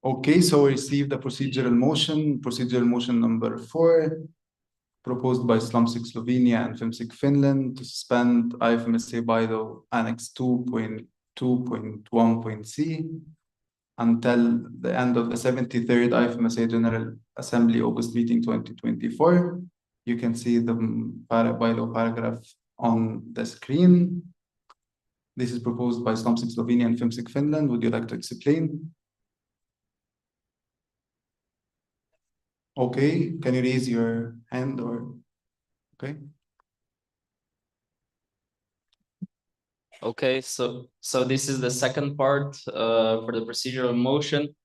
Okay, so we received the procedural motion number 4, proposed by SLUMSIC Slovenia and FIMSIC Finland to suspend IFMSA bylaw Annex 2.2.1.c until the end of the 73rd IFMSA General Assembly August meeting 2024. You can see the bylaw paragraph on the screen. This is proposed by SLUMSIC Slovenia and FIMSIC Finland. Would you like to explain? Okay, can you raise your hand or, okay? Okay, so this is the second part for the procedural motion.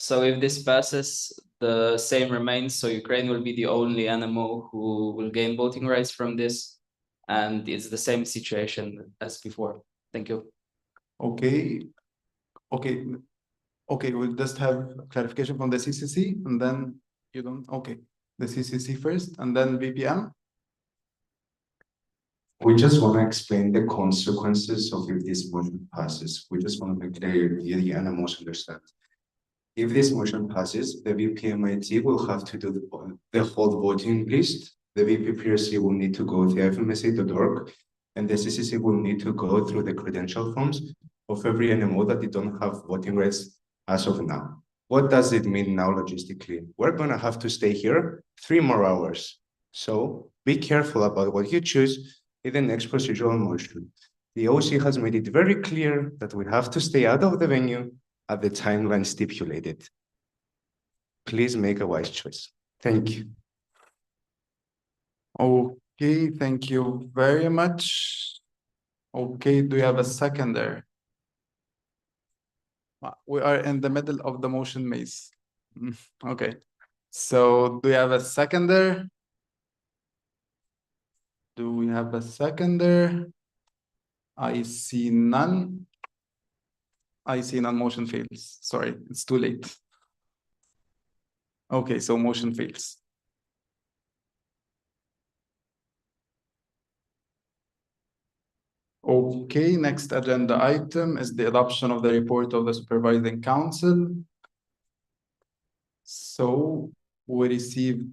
So if this passes, the same remains. So Ukraine will be the only NMO who will gain voting rights from this, and it's the same situation as before. Thank you. Okay, we'll just have clarification from the CCC and then you don't, okay. The CCC first and then VPM. We just want to explain the consequences of if this motion passes. We just want to make clear the animals understand. If this motion passes, the VPMIT will have to do the whole voting list. The VPPRC will need to go to ifmsa.org, and the CCC will need to go through the credential forms of every NMO that they don't have voting rights as of now. What does it mean now logistically? We're going to have to stay here 3 more hours. So be careful about what you choose in the next procedural motion. The OC has made it very clear that we have to stay out of the venue at the timeline stipulated. Please make a wise choice. Thank you. Okay, thank you very much. Okay, do you have a seconder? We are in the middle of the motion maze. Okay, so do you have a seconder? Do we have a seconder? I see none. I see none, motion fails. Sorry, it's too late. Okay, so motion fails. Okay, next agenda item is the adoption of the report of the Supervising Council. So we received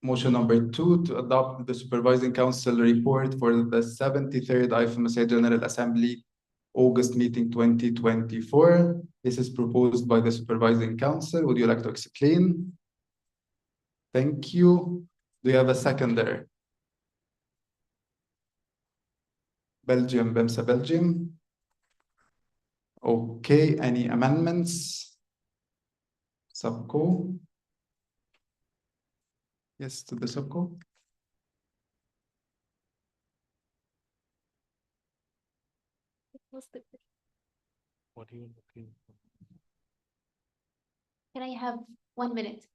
motion number 2 to adopt the Supervising Council report for the 73rd IFMSA General Assembly August meeting 2024. This is proposed by the Supervising Council. Would you like to explain? Thank you. Do you have a seconder? Belgium, BEMSA Belgium. Okay, any amendments? Subco? Yes, to the subco. What are you looking for? Can I have 1 minute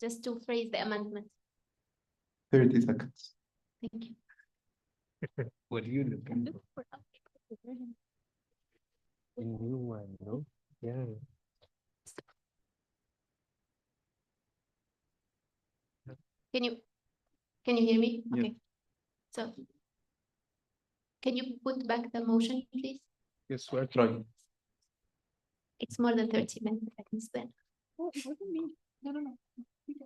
just to phrase the amendment? 30 seconds. Thank you. What are you looking for? A new one, no? Yeah. Can you hear me? Yeah. Okay. So can you put back the motion, please? Yes, we're trying. It's more than 30 minutes. I can spend. Oh, it wasn't me. No. It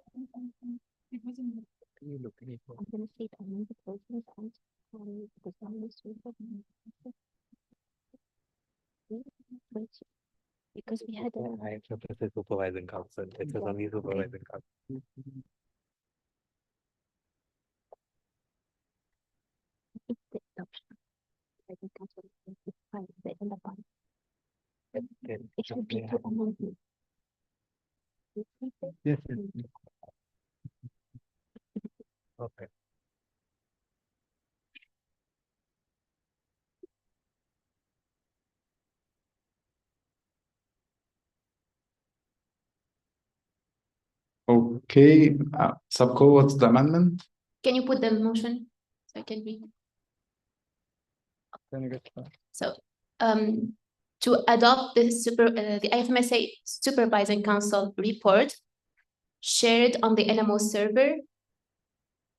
wasn't me. Can you look at it? I'm gonna say I need the person and because I'm this because we had a I have to supervising council. It was only supervising council. it's the adoption. I think that's what it's fine. The agenda point. It should be to amendment. Yes. Okay. Okay, subco, what's the amendment? Can you put the motion so I can read? So to adopt the IFMSA Supervising Council report shared on the NMO server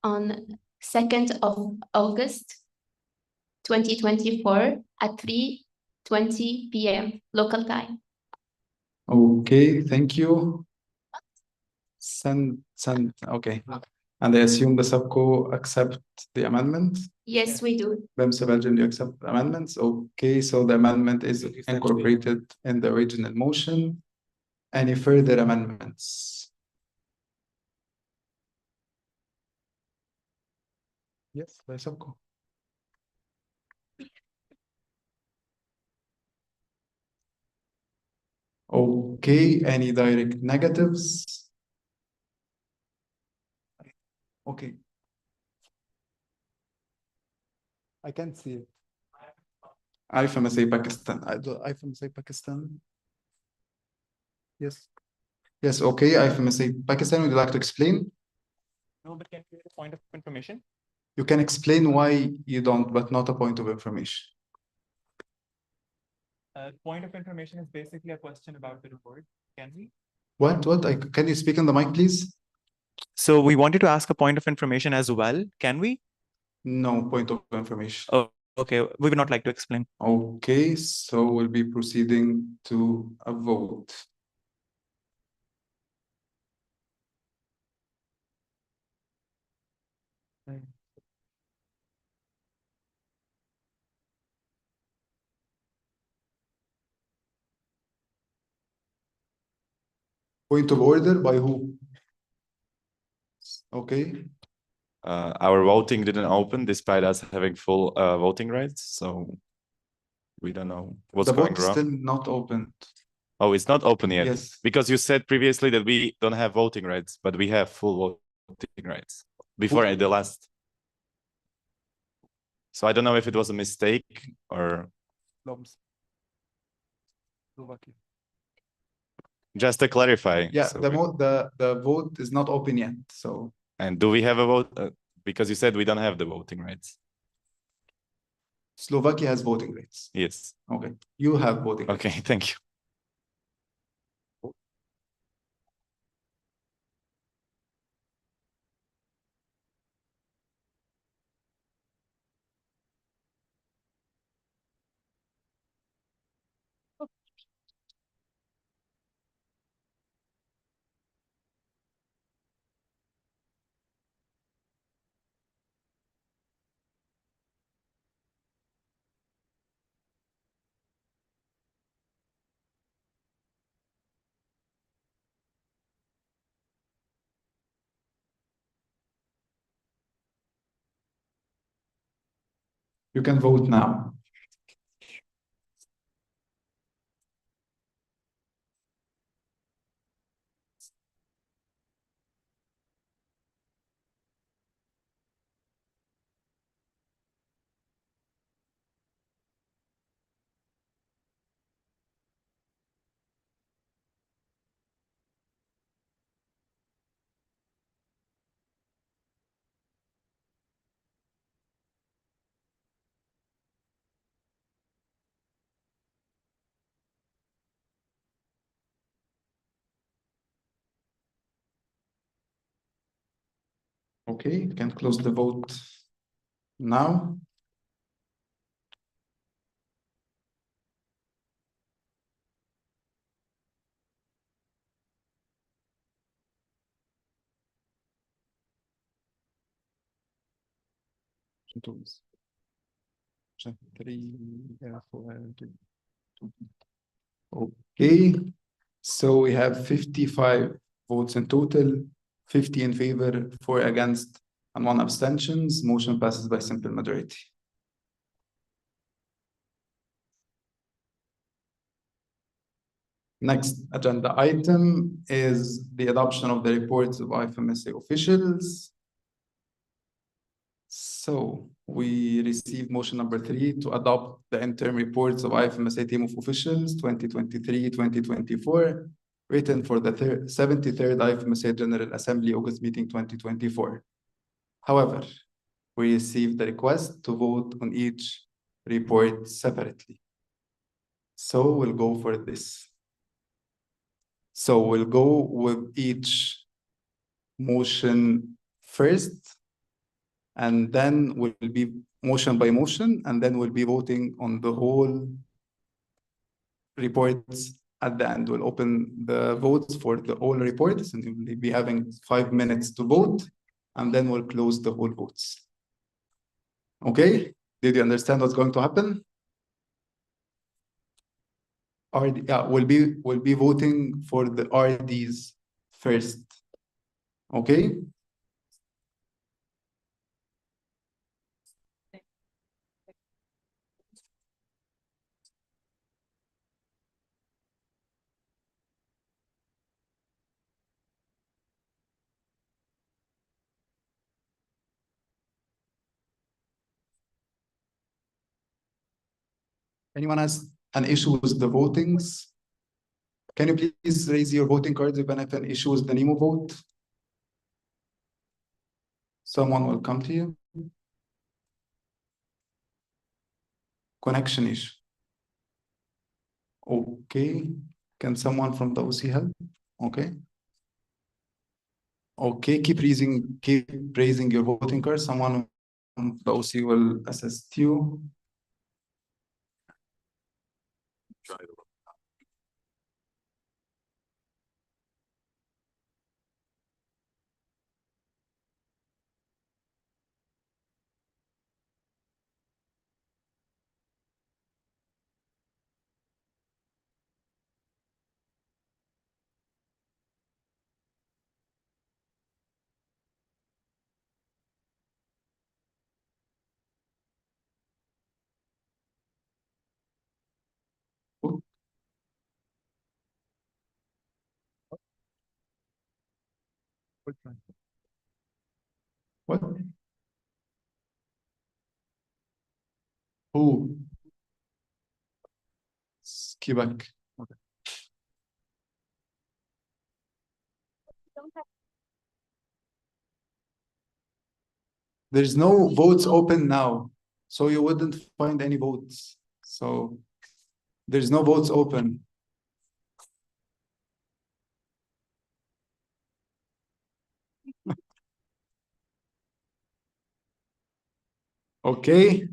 on 2nd of August 2024 at 3:20 p.m. local time. Okay, thank you. Send, okay. And I assume the subco accept the amendment? Yes, we do. BEMSA Belgium, you accept the amendments? Okay, so the amendment is incorporated in the original motion. Any further amendments? Yes, by subco. Okay, any direct negatives? Okay. I can't see it. IFMSA Pakistan. IFMSA Pakistan. Yes. Yes, okay. IFMSA Pakistan, would you like to explain? No, but can you create a point of information? You can explain why you don't, but not a point of information. Point of information is basically a question about the report. Can we? What? Can you speak on the mic, please? So we wanted to ask a point of information as well. Can we? No point of information. Oh, okay. We would not like to explain. Okay, so we'll be proceeding to a vote. Point of order by who? Okay. Our voting didn't open despite us having full voting rights, so we don't know what's The going vote is wrong. still not open. Oh, it's not open yet. Yes. Because you said previously that we don't have voting rights, but we have full voting rights before the last. So I don't know if it was a mistake or just to clarify. Yeah, so the vote is not open yet. So. And do we have a vote? Because you said we don't have the voting rights. Slovakia has voting rights. Yes. Okay. You have voting rights. Okay, thank you. You can vote now. Okay, you can close the vote now. Okay, so we have 55 votes in total, 50 in favor, 4 against, and 1 abstentions. Motion passes by simple majority. Next agenda item is the adoption of the reports of IFMSA officials. So we received motion number 3 to adopt the interim reports of IFMSA team of officials 2023-2024, written for the 73rd IFMSA General Assembly August meeting 2024. However, we received the request to vote on each report separately. So we'll go for this. So we'll go with each motion first, and then we'll be motion by motion, and then we'll be voting on the whole reports at the end, we'll open the votes for the all reports, and we'll be having 5 minutes to vote, and then we'll close the whole votes. Okay, did you understand what's going to happen? Yeah, we'll be voting for the RDs first. Okay. Anyone has an issue with the votings? Can you please raise your voting cards if you have an issue with the NEMO vote? Someone will come to you. Connection issue. Okay. Can someone from the OC help? Okay. Okay, keep raising your voting card. Someone from the OC will assist you. What? Who? Quebec. Okay. There's no votes open now, so you wouldn't find any votes. So there's no votes open. Okay,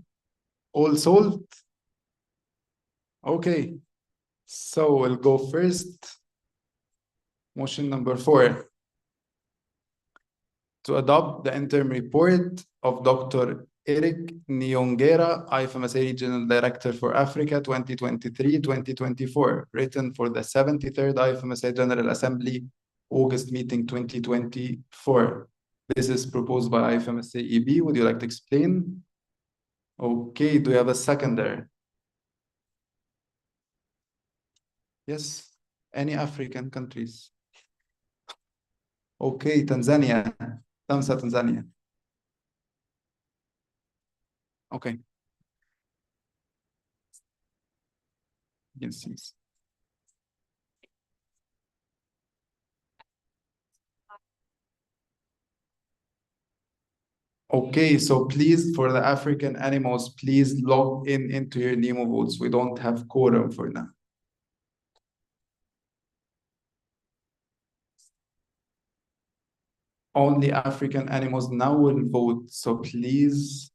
all sold. Okay, so we'll go first. Motion number 4. To adopt the interim report of Dr. Eric Nyongera, IFMSA Regional Director for Africa 2023-2024, written for the 73rd IFMSA General Assembly, August meeting 2024. This is proposed by IFMSA EB. Would you like to explain? Okay, do you have a seconder? Yes, any African countries? Okay, Tanzania. Tamsa, Tanzania. Okay. Yes. Okay, so please, for the African animals, please log in into your NEMO votes. We don't have quorum for now. Only African animals now will vote, so please,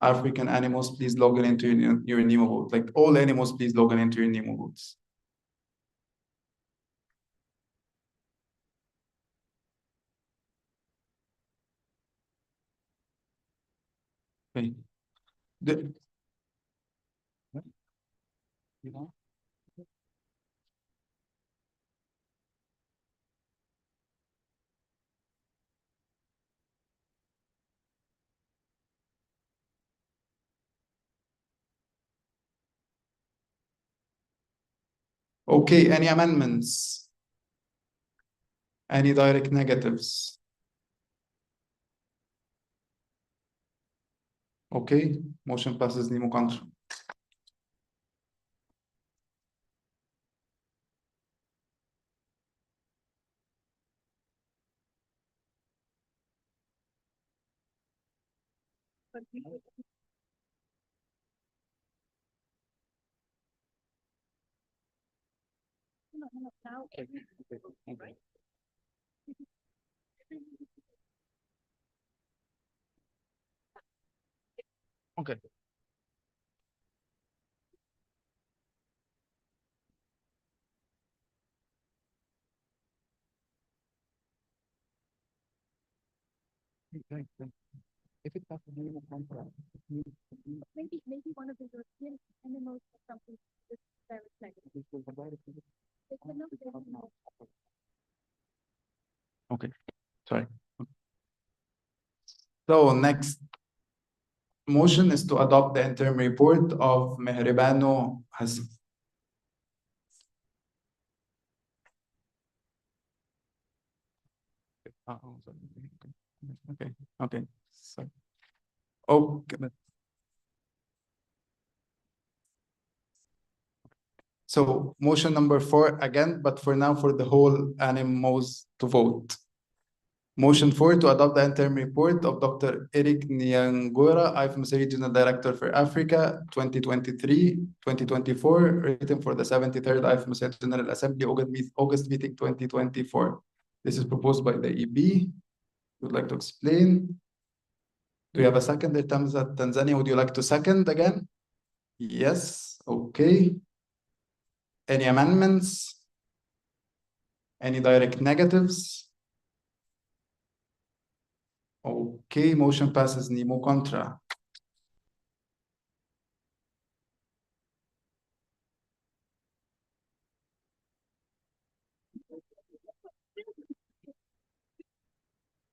African animals, please log in into your NEMO vote. Like all animals, please log in into your NEMO votes. Okay. Okay, any amendments? Any direct negatives? Okay, motion passes NEMO country. Okay. If it has a minimum contract, maybe one of the European animals or something is very negative. They cannot get okay, sorry. So next motion is to adopt the interim report of Mehribano Hassan. Okay. So motion number 4 again, but for now for the whole animals to vote. Motion 4 to adopt the interim report of Dr. Eric Nyangura, IFMSA Regional Director for Africa, 2023-2024, written for the 73rd IFMSA General Assembly, August meeting 2024. This is proposed by the EB. Would like to explain? Do you have a second? Tanzania, would you like to second again? Yes, okay. Any amendments? Any direct negatives? Okay, motion passes nemo contra.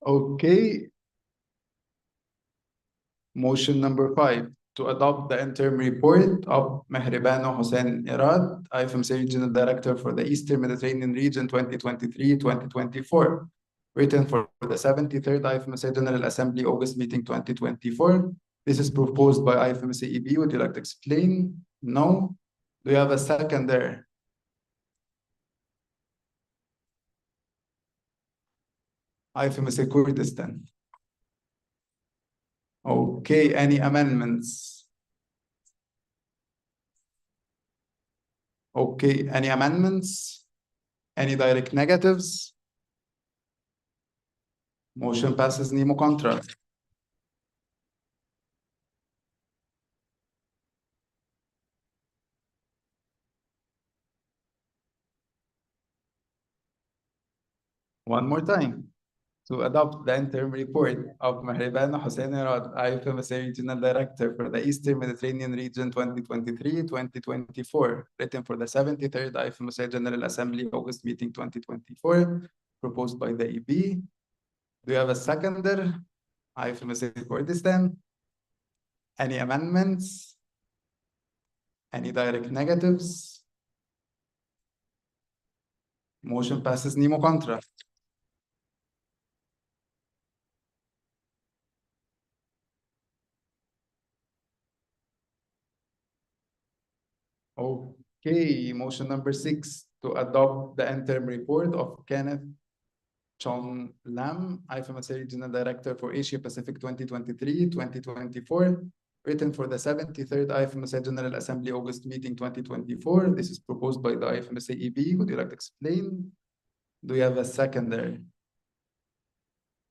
Okay. Motion number 5 to adopt the interim report of Mehribano Hossein Irad, IFMSA Regional Director for the Eastern Mediterranean Region 2023-2024, written for the 73rd IFMSA General Assembly August meeting 2024. This is proposed by IFMSA EB. Would you like to explain? No. Do you have a second there? IFMSA Kurdistan. Okay, any amendments? Okay, any amendments? Any direct negatives? Motion passes nemo contra. One more time. To adopt the interim report of Mehribano Hossein Irad, IFMSA Regional Director for the Eastern Mediterranean Region 2023-2024, written for the 73rd IFMSA General Assembly August meeting 2024, proposed by the EB. Do you have a seconder? IFMSA Kurdistan. Any amendments? Any direct negatives? Motion passes nemo contra. Okay, motion number 6 to adopt the interim report of Kenneth Chong Lam, IFMSA Regional Director for Asia Pacific 2023-2024, written for the 73rd IFMSA General Assembly August meeting 2024. This is proposed by the IFMSA EB. Would you like to explain? Do you have a second there?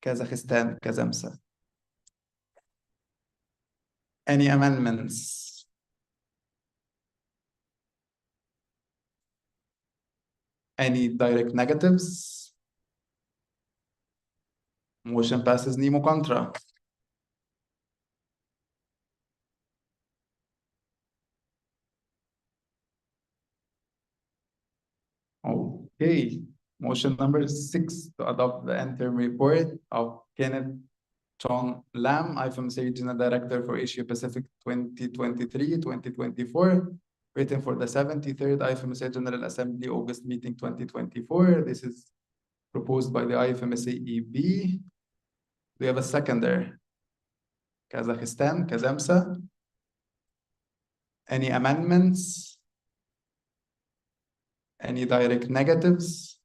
Kazakhstan, Kazamsa. Any amendments? Any direct negatives? Motion passes nemo contra. Okay, motion number 6 to adopt the interim report of Kenneth Chong Lam, IFMSA Regional Director for Asia Pacific 2023-2024, written for the 73rd IFMSA General Assembly August meeting 2024. This is proposed by the IFMSA EB. We have a second there. Kazakhstan, Kazamsa. Any amendments? Any direct negatives?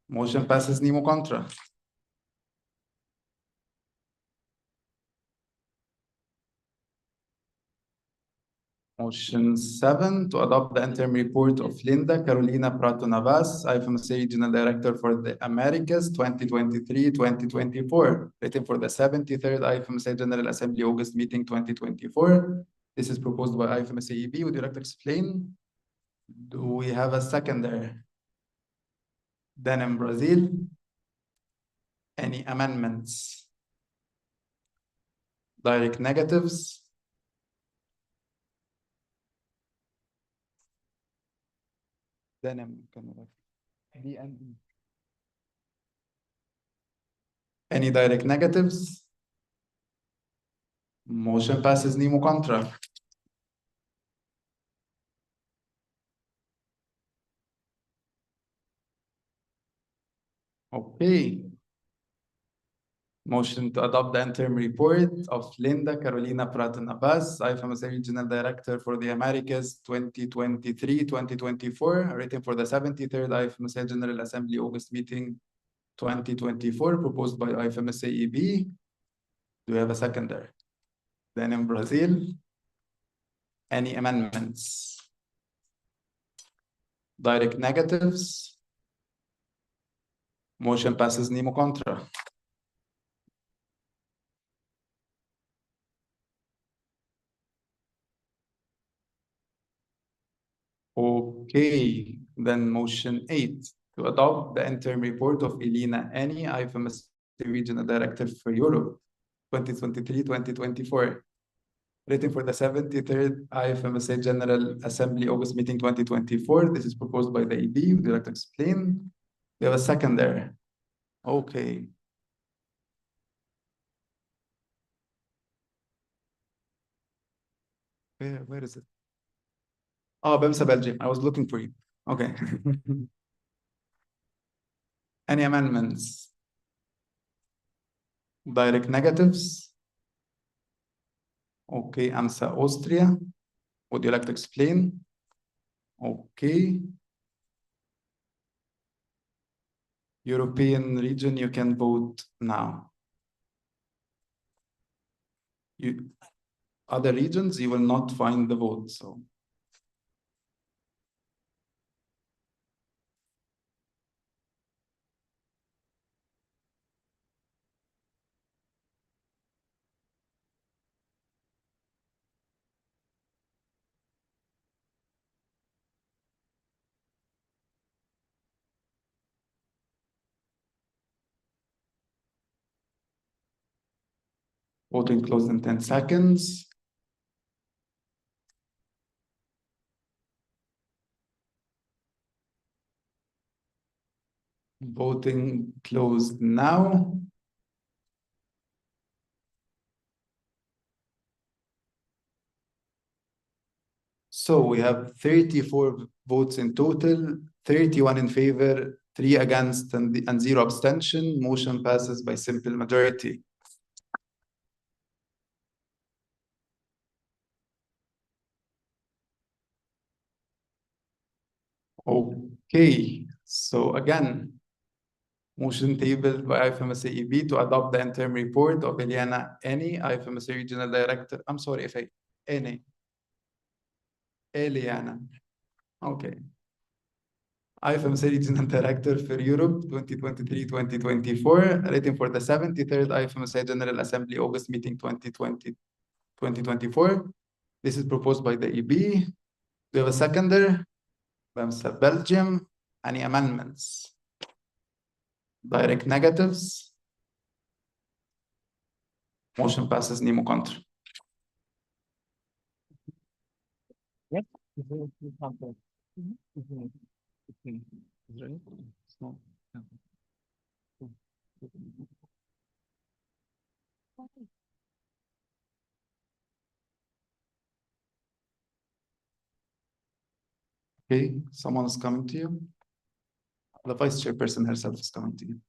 Motion passes nemo contra. Motion 7 to adopt the interim report of Linda Carolina Prato Navas, IFMSA Regional Director for the Americas 2023-2024, written for the 73rd IFMSA General Assembly August meeting 2024. This is proposed by IFMSA EB. Would you like to explain? Do we have a second there? Then in Brazil. Any amendments? Direct negatives? Any direct negatives? Motion passes nemo contra. Okay. Motion to adopt the interim report of Linda Carolina Pratton Abbas, IFMSA Regional Director for the Americas 2023-2024, written for the 73rd IFMSA General Assembly August meeting 2024, proposed by IFMSA EB. Do we have a seconder? Then in Brazil, any amendments? Direct negatives? Motion passes nemo contra. Okay, then motion 8 to adopt the interim report of Elena Any, IFMSA Regional Director for Europe 2023-2024, written for the 73rd IFMSA General Assembly August meeting 2024. This is proposed by the EB. Would you like to explain? We have a second there. Okay. Where is it? Oh, IFMSA Belgium. I was looking for you. Okay. Any amendments? Direct negatives? Okay, IFMSA Austria. Would you like to explain? Okay. European region, you can vote now. Other regions, you will not find the vote, so. Voting closed in 10 seconds. Voting closed now. So we have 34 votes in total, 31 in favor, 3 against, and 0 abstention. Motion passes by simple majority. Okay, so again, motion tabled by IFMSA EB to adopt the interim report of Eliana Any, IFMSA Regional Director. I'm sorry if I, Any. Eliana. Okay. IFMSA Regional Director for Europe 2023-2024, written for the 73rd IFMSA General Assembly August meeting 2024. This is proposed by the EB. Do you have a seconder? IFMSA Belgium. Any amendments? Direct negatives? Motion passes nemo contra. Yep. Okay, someone is coming to you. The vice chairperson herself is coming to you.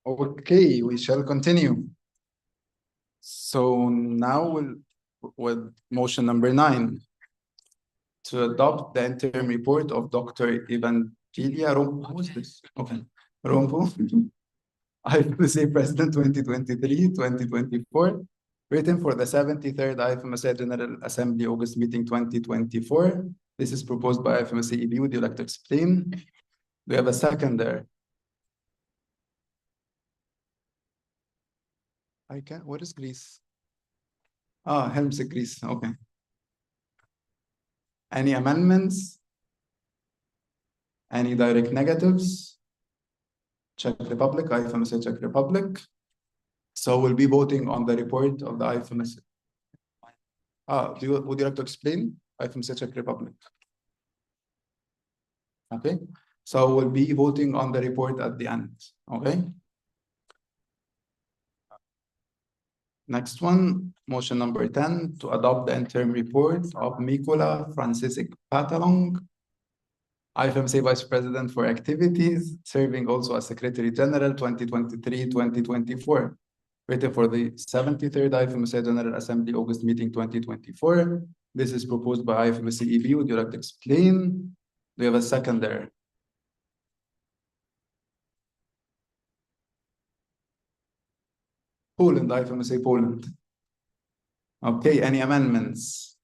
Okay, we shall continue. So now with motion number 9 to adopt the interim report of Dr. Evangelia Rompo. Who is this? Okay, Rompo, IFMSA President 2023-2024, written for the 73rd IFMSA General Assembly August meeting 2024. This is proposed by IFMSA EB. Would you like to explain? We have a second there. I can. What is Greece? Ah, Helms Greece. Okay. Any amendments? Any direct negatives? Czech Republic, IFMSA Czech Republic. So we'll be voting on the report of the IFMSA. Would you like to explain? IFMSA Czech Republic. Okay. So we'll be voting on the report at the end. Okay. Next one, motion number 10 to adopt the interim report of Mikola Francisek Patalong, IFMSA Vice President for Activities, serving also as Secretary General 2023-2024, written for the 73rd IFMSA General Assembly August meeting 2024. This is proposed by IFMSA EB. Would you like to explain? Do you have a second there? Poland, IFMSA Poland. Okay, any amendments?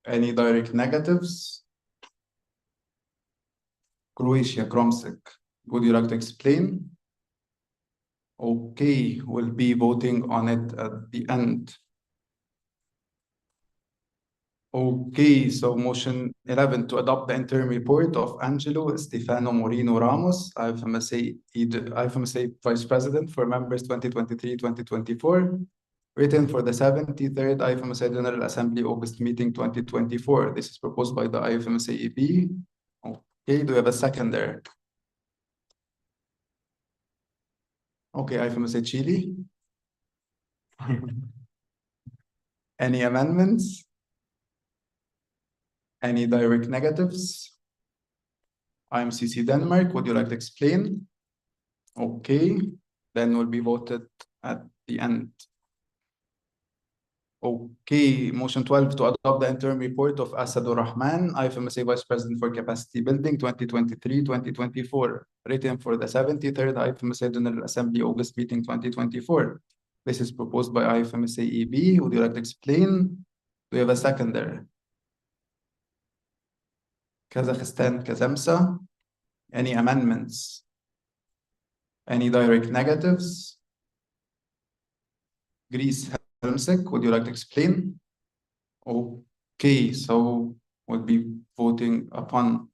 Any direct negatives? Croatia, Kromsek. Would you like to explain? Okay, we'll be voting on it at the end. Okay, so motion 11 to adopt the interim report of Angelo Stefano Moreno Ramos, IFMSA Vice President for members 2023-2024, written for the 73rd IFMSA General Assembly August meeting 2024. This is proposed by the IFMSA EP. Okay, do we have a second there? Okay, IFMSA Chile. Any amendments? Any direct negatives? IMCC Denmark, would you like to explain? Okay, then will be voted at the end. Okay, motion 12 to adopt the interim report of Asadur Rahman, IFMSA Vice President for Capacity Building 2023-2024, written for the 73rd IFMSA General Assembly August meeting 2024. This is proposed by IFMSA EB. Would you like to explain? Do you have a second there? Kazakhstan, Kazemsa. Any amendments? Any direct negatives? Greece, Helmsek, would you like to explain? Okay, so we'll be voting upon.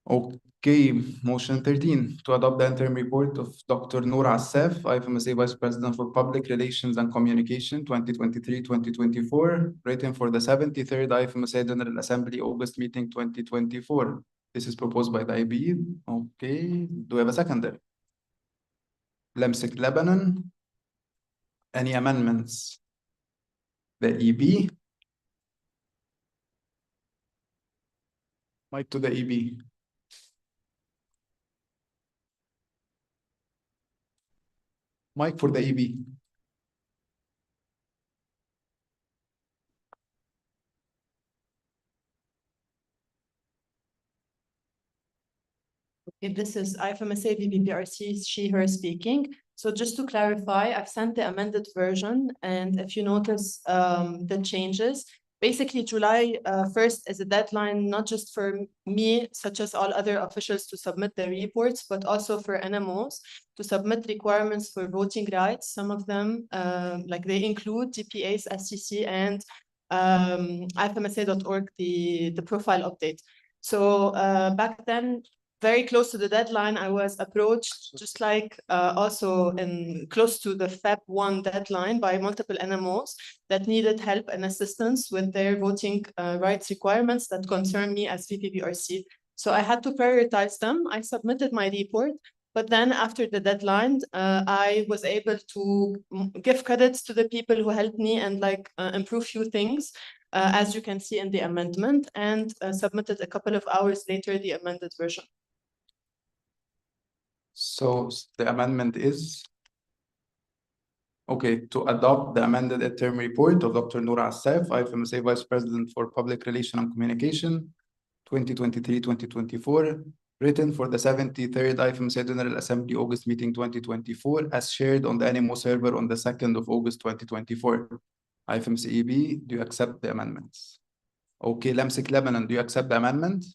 Okay, motion 13 to adopt the interim report of Dr. Noor Assaf, IFMSA Vice President for Public Relations and Communication 2023-2024, written for the 73rd IFMSA General Assembly August meeting 2024. This is proposed by the IB. Okay, do we have a second there? Lemsek, Lebanon. Any amendments? The EB. Mic to the EB. Mic for the EB. If this is IFMSA VPPRC, she, her speaking. So just to clarify, I've sent the amended version, and if you notice the changes, basically July 1st is a deadline, not just for me, such as all other officials to submit their reports, but also for NMOs to submit requirements for voting rights. Some of them, like they include GPA's SCC and IFMSA.org, the profile update. So back then, very close to the deadline, I was approached, just like also in close to the Feb 1 deadline, by multiple NMOs that needed help and assistance with their voting rights requirements that concern me as VPPRC. So I had to prioritize them. I submitted my report, but then after the deadline, I was able to give credits to the people who helped me and like improve few things, as you can see in the amendment, and submitted a couple of hours later the amended version. So the amendment is, okay, to adopt the amended interim report of Dr. Noor Assaf, IFMSA Vice President for Public Relations and Communication, 2023-2024, written for the 73rd IFMSA General Assembly August meeting 2024, as shared on the NMO server on the 2nd of August 2024. IFMSA EB, do you accept the amendments? Okay, Lemsik Lebanon, do you accept the amendment?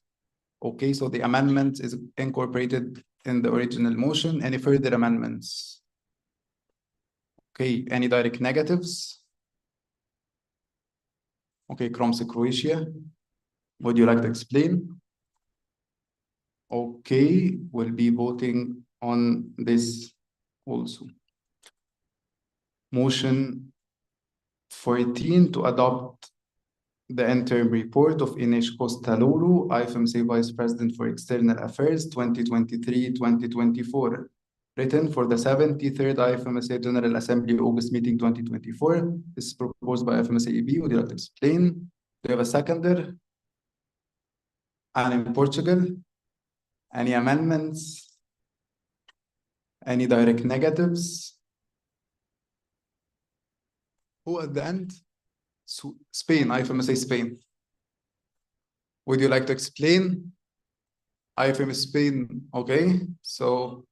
Okay, so the amendment is incorporated in the original motion. Any further amendments? Okay, any direct negatives? Okay, Kromse Croatia, would you like to explain? Okay, we'll be voting on this also. Motion 14 to adopt the interim report of Ines Costaloro, IFMSA Vice President for External Affairs, 2023-2024, written for the 73rd IFMSA General Assembly August meeting 2024. This is proposed by IFMSA EB. Would you like to explain? Do you have a seconder? And in Portugal, any amendments? Any direct negatives? Who at the end? Spain, IFMSA Spain. Would you like to explain? IFMSA Spain, okay. So,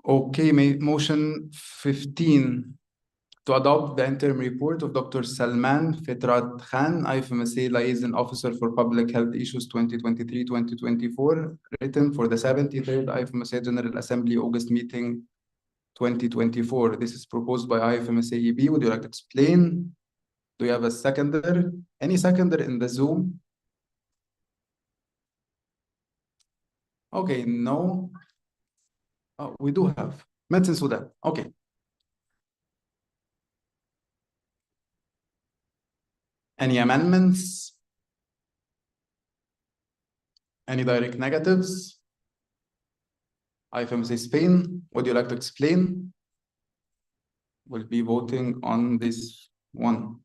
okay, motion 15 to adopt the interim report of Dr. Salman Fitrat Khan, IFMSA Liaison Officer for Public Health Issues 2023-2024, written for the 73rd IFMSA General Assembly August meeting 2024. This is proposed by IFMSA EB. Would you like to explain? Do you have a seconder? Any seconder in the Zoom? Okay, no. Oh, we do have. Medicine Sudan. Okay. Any amendments? Any direct negatives? IFMSA Spain, would you like to explain? We'll be voting on this one.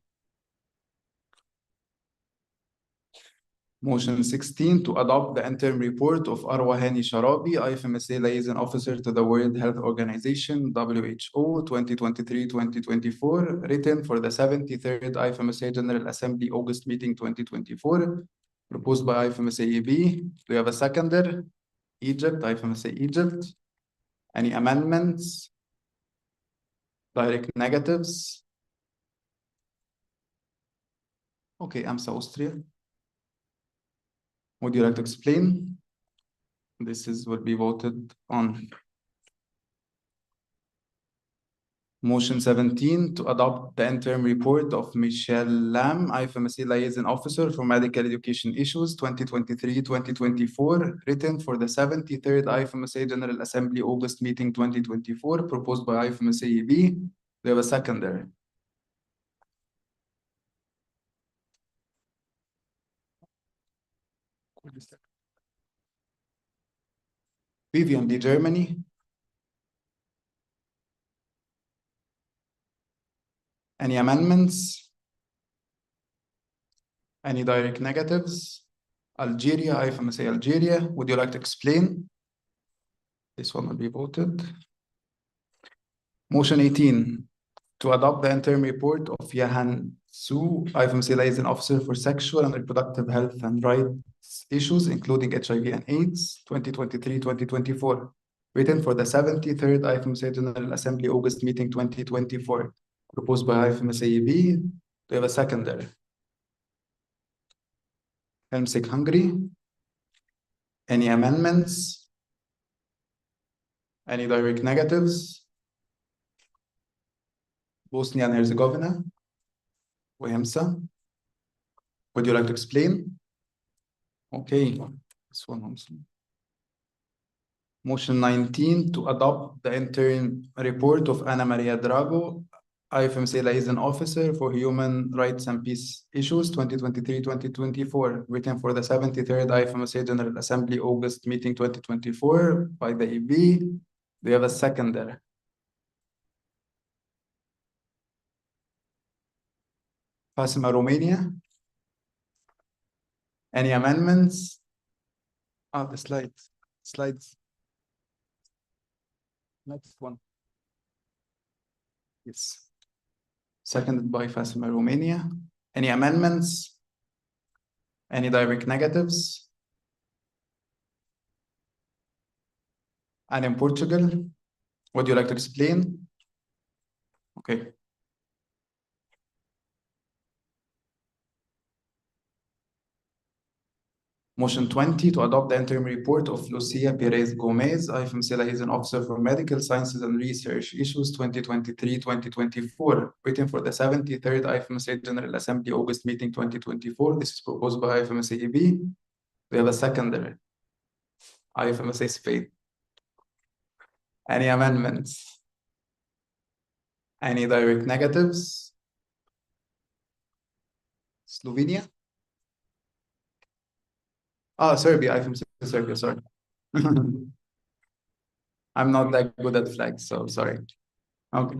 Motion 16 to adopt the interim report of Arwa Hani Sharabi, IFMSA Liaison Officer to the World Health Organization, WHO, 2023-2024, written for the 73rd IFMSA General Assembly August meeting 2024, proposed by IFMSA EB. Do you have a seconder? Egypt, IFMSA Egypt. Any amendments? Direct negatives? Okay, AMSA Austria. Would you like to explain? This is will be voted on. Motion 17 to adopt the interim report of Michelle Lam, IFMSA Liaison Officer for Medical Education Issues 2023-2024, written for the 73rd IFMSA General Assembly August meeting 2024, proposed by IFMSA EB. They have a seconder. BVMD Germany. Any amendments? Any direct negatives? Algeria, IFMSA Algeria. Would you like to explain? This one will be voted. Motion 18 to adopt the interim report of Yahan Su, IFMSA liaison officer for sexual and reproductive health and rights issues, including HIV and AIDS, 2023-2024, written for the 73rd IFMSA General Assembly August meeting 2024, proposed by IFMSA EB. Do you have a seconder? Helmsick Hungary. Any amendments? Any direct negatives? Bosnia and Herzegovina. IFMSA. Would you like to explain? Okay, this one also. Motion 19 to adopt the interim report of Ana Maria Drago, IFMSA liaison officer for human rights and peace issues 2023-2024, written for the 73rd IFMSA General Assembly August meeting 2024 by the EB. Do you have a seconder? Fatima, Romania. Any amendments? Oh, the slides. Next one. Yes. Seconded by Fatima, Romania. Any amendments? Any direct negatives? And in Portugal, would you like to explain? Okay. Motion 20 to adopt the interim report of Lucia Perez Gomez, IFMSA liaison officer for medical sciences and research issues 2023-2024, written for the 73rd IFMSA General Assembly August meeting 2024. This is proposed by IFMSA EB. We have a seconder. IFMSA Spain. Any amendments? Any direct negatives? Slovenia? Oh, Serbia, IFMSA Serbia, sorry. I'm not that good at flags, so sorry. Okay.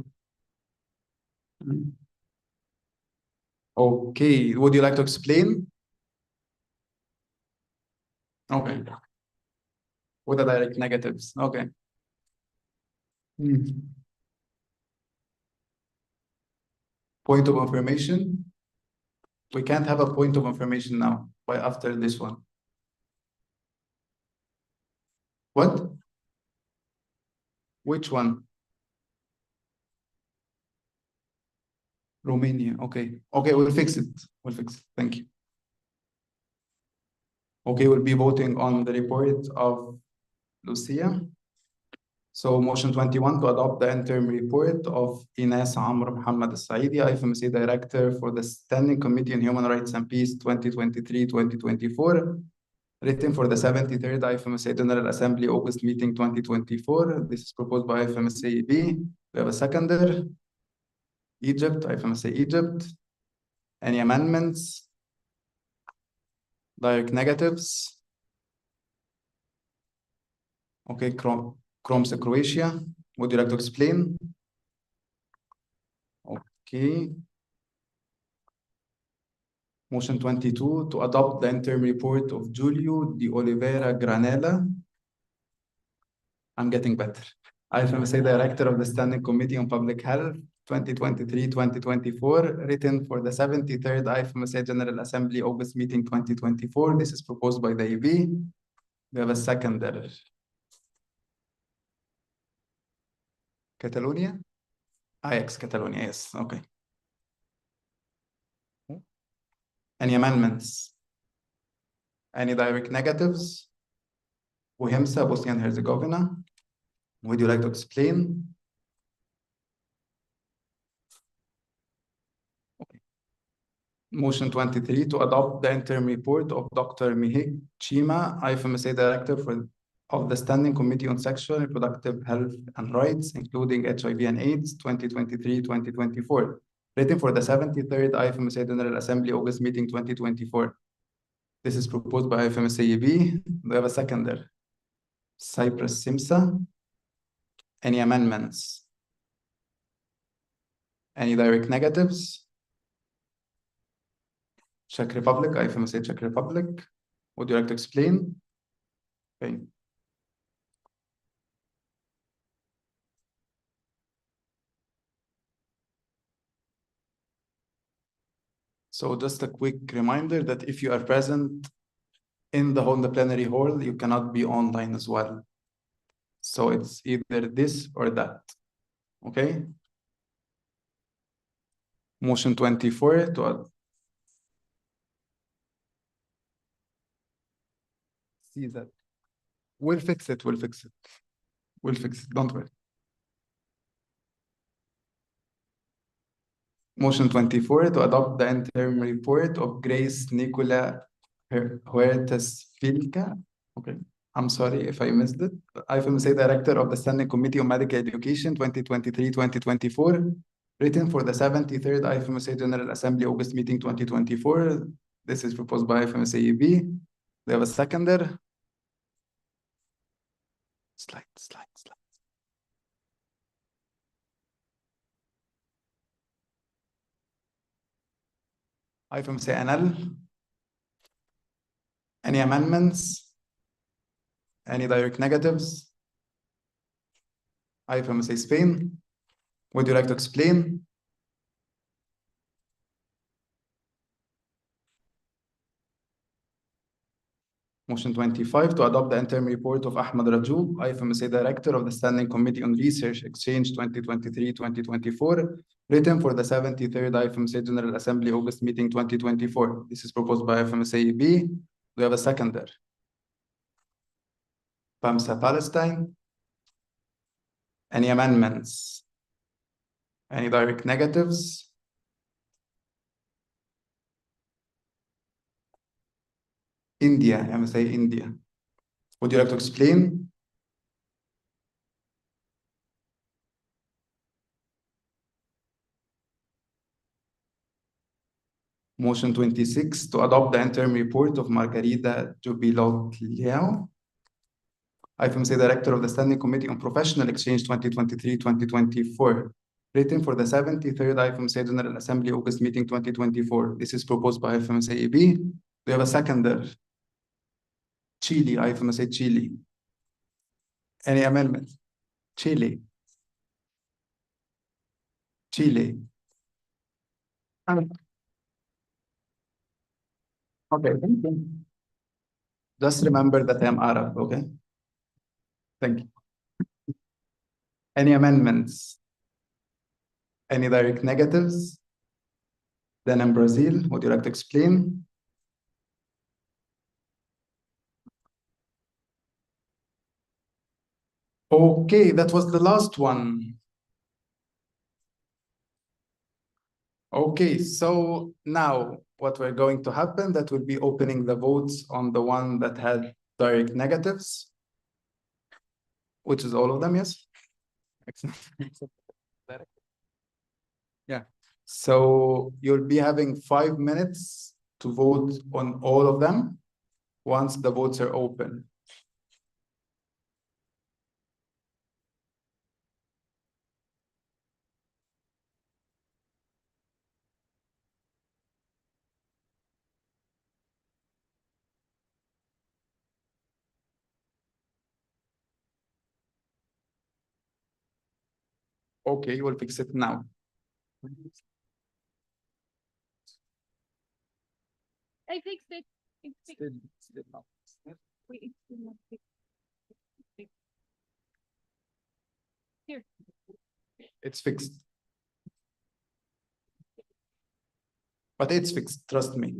Okay, would you like to explain? Okay. What are direct negatives? Okay. Point of information. We can't have a point of information now, but after this one. What? Which one? Romania. Okay. Okay, we'll fix it. We'll fix it. Thank you. Okay, we'll be voting on the report of Lucia. So motion 21 to adopt the interim report of Ines Amr Mohammed Al-Saidi, IFMSA Director for the Standing Committee on Human Rights and Peace 2023-2024, written for the 73rd IFMSA General Assembly August meeting 2024. This is proposed by IFMSA EB. We have a seconder. Egypt, IFMSA Egypt. Any amendments? Direct negatives? Okay, Kromsa, Croatia. Would you like to explain? Okay. Motion 22 to adopt the interim report of Julio de Oliveira Granella. I'm getting better. IFMSA Director of the Standing Committee on Public Health 2023-2024, written for the 73rd IFMSA General Assembly August meeting 2024. This is proposed by the EB. We have a seconder. Catalonia? Catalonia, yes, okay. Any amendments? Any direct negatives? IFMSA, Bosnia and Herzegovina. Would you like to explain? Okay. Motion 23 to adopt the interim report of Dr. Mihik Chima, IFMSA Director of the Standing Committee on Sexual and Reproductive Health and Rights, including HIV and AIDS 2023-2024, written for the 73rd IFMSA General Assembly August meeting 2024. This is proposed by IFMSA EB. We have a seconder. Cyprus SIMSA. Any amendments? Any direct negatives? Czech Republic, IFMSA Czech Republic. Would you like to explain? Okay. So just a quick reminder that if you are present in the plenary hall, you cannot be online as well. So it's either this or that. Okay? Motion 24 to see that. We'll fix it. We'll fix it. We'll fix it. Don't worry. Motion 24 to adopt the interim report of Grace Nicola Huertas Filca. Okay. I'm sorry if I missed it. IFMSA Director of the Standing Committee on Medical Education 2023-2024, written for the 73rd IFMSA General Assembly August meeting 2024. This is proposed by IFMSA EB. We have a seconder. Slide. IFMSA NL. Any amendments? Any direct negatives? IFMSA Spain. Would you like to explain? Motion 25 to adopt the interim report of Ahmed Rajoub, IFMSA Director of the Standing Committee on Research Exchange 2023-2024, written for the 73rd IFMSA General Assembly August meeting 2024. This is proposed by IFMSA EB. We have a seconder. FAMSA Palestine. Any amendments? Any direct negatives? India, MSA India. Would you like to explain? Motion 26 to adopt the interim report of Margarida Jubilot Liao, IFMSA Director of the Standing Committee on Professional Exchange 2023-2024, written for the 73rd IFMSA General Assembly August meeting 2024. This is proposed by IFMSA EB. We have a seconder. Chile, IFMSA Chile. Any amendments? Chile. Okay, thank you. Just remember that I am Arab, okay? Thank you. Any amendments? Any direct negatives? Then in Brazil, would you like to explain? Okay, that was the last one. Okay, so now what we're going to happen, that will be opening the votes on the one that had direct negatives, which is all of them, yes? Yeah. So you'll be having 5 minutes to vote on all of them once the votes are open. Okay, we'll fix it now. I fixed it. Still not. Wait, it's still not fixed. Here. It's fixed. But it's fixed, trust me.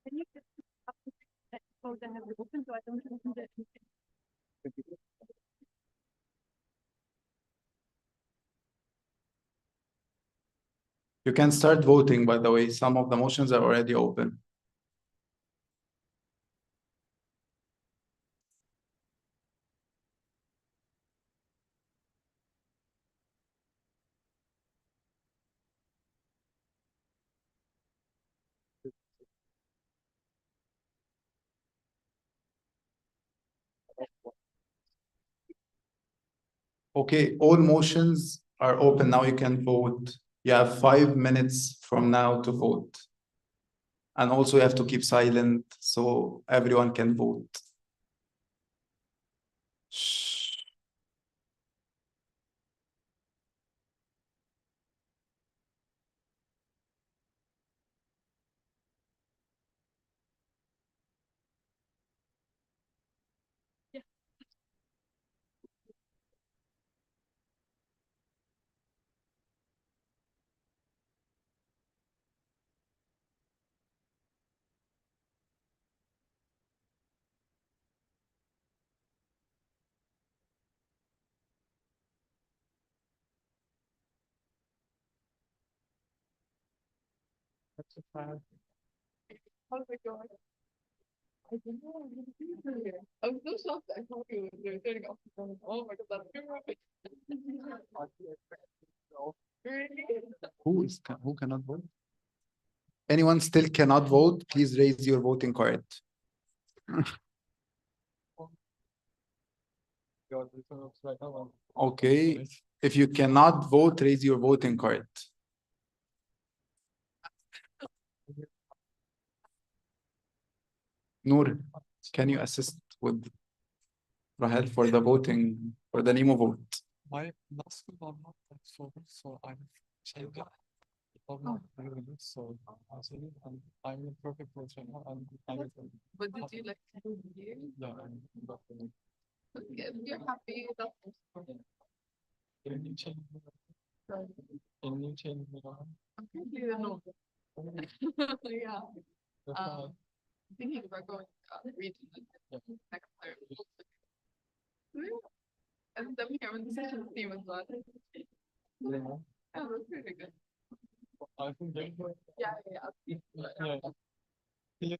Can you just that close and have it open so I don't open that? You can start voting, by the way. Some of the motions are already open. Okay, all motions are open. Now you can vote. You have 5 minutes from now to vote. And also you have to keep silent so everyone can vote. Shh. Oh my God. I didn't know. I was so shocked. I thought you were turning off the phone. Oh my God, that's Who cannot vote? Anyone still cannot vote, please raise your voting card. Okay, if you cannot vote, raise your voting card. Noor, can you assist with Rahel for the voting, for the Nemo vote? My last school are not that so I'm changing. I'm not doing it, so and I'm in perfect position and I'm But did you like to do here? yeah, I'm definitely. Okay, you're happy, that's Can you change me? Can you change me around? completely no. Yeah. Thinking about going region next term. And then we have a decision team as well. Yeah. Oh, that's really good. I think Yeah. yeah. Yeah.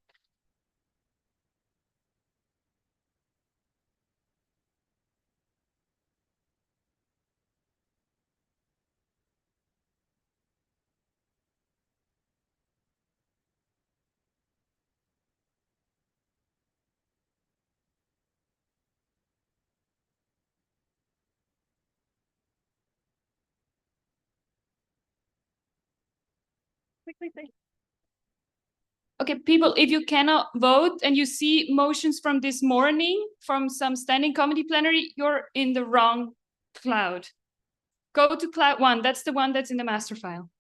Okay, people, if you cannot vote and you see motions from this morning from some standing committee plenary, you're in the wrong cloud. Go to cloud 1. That's the one that's in the master file.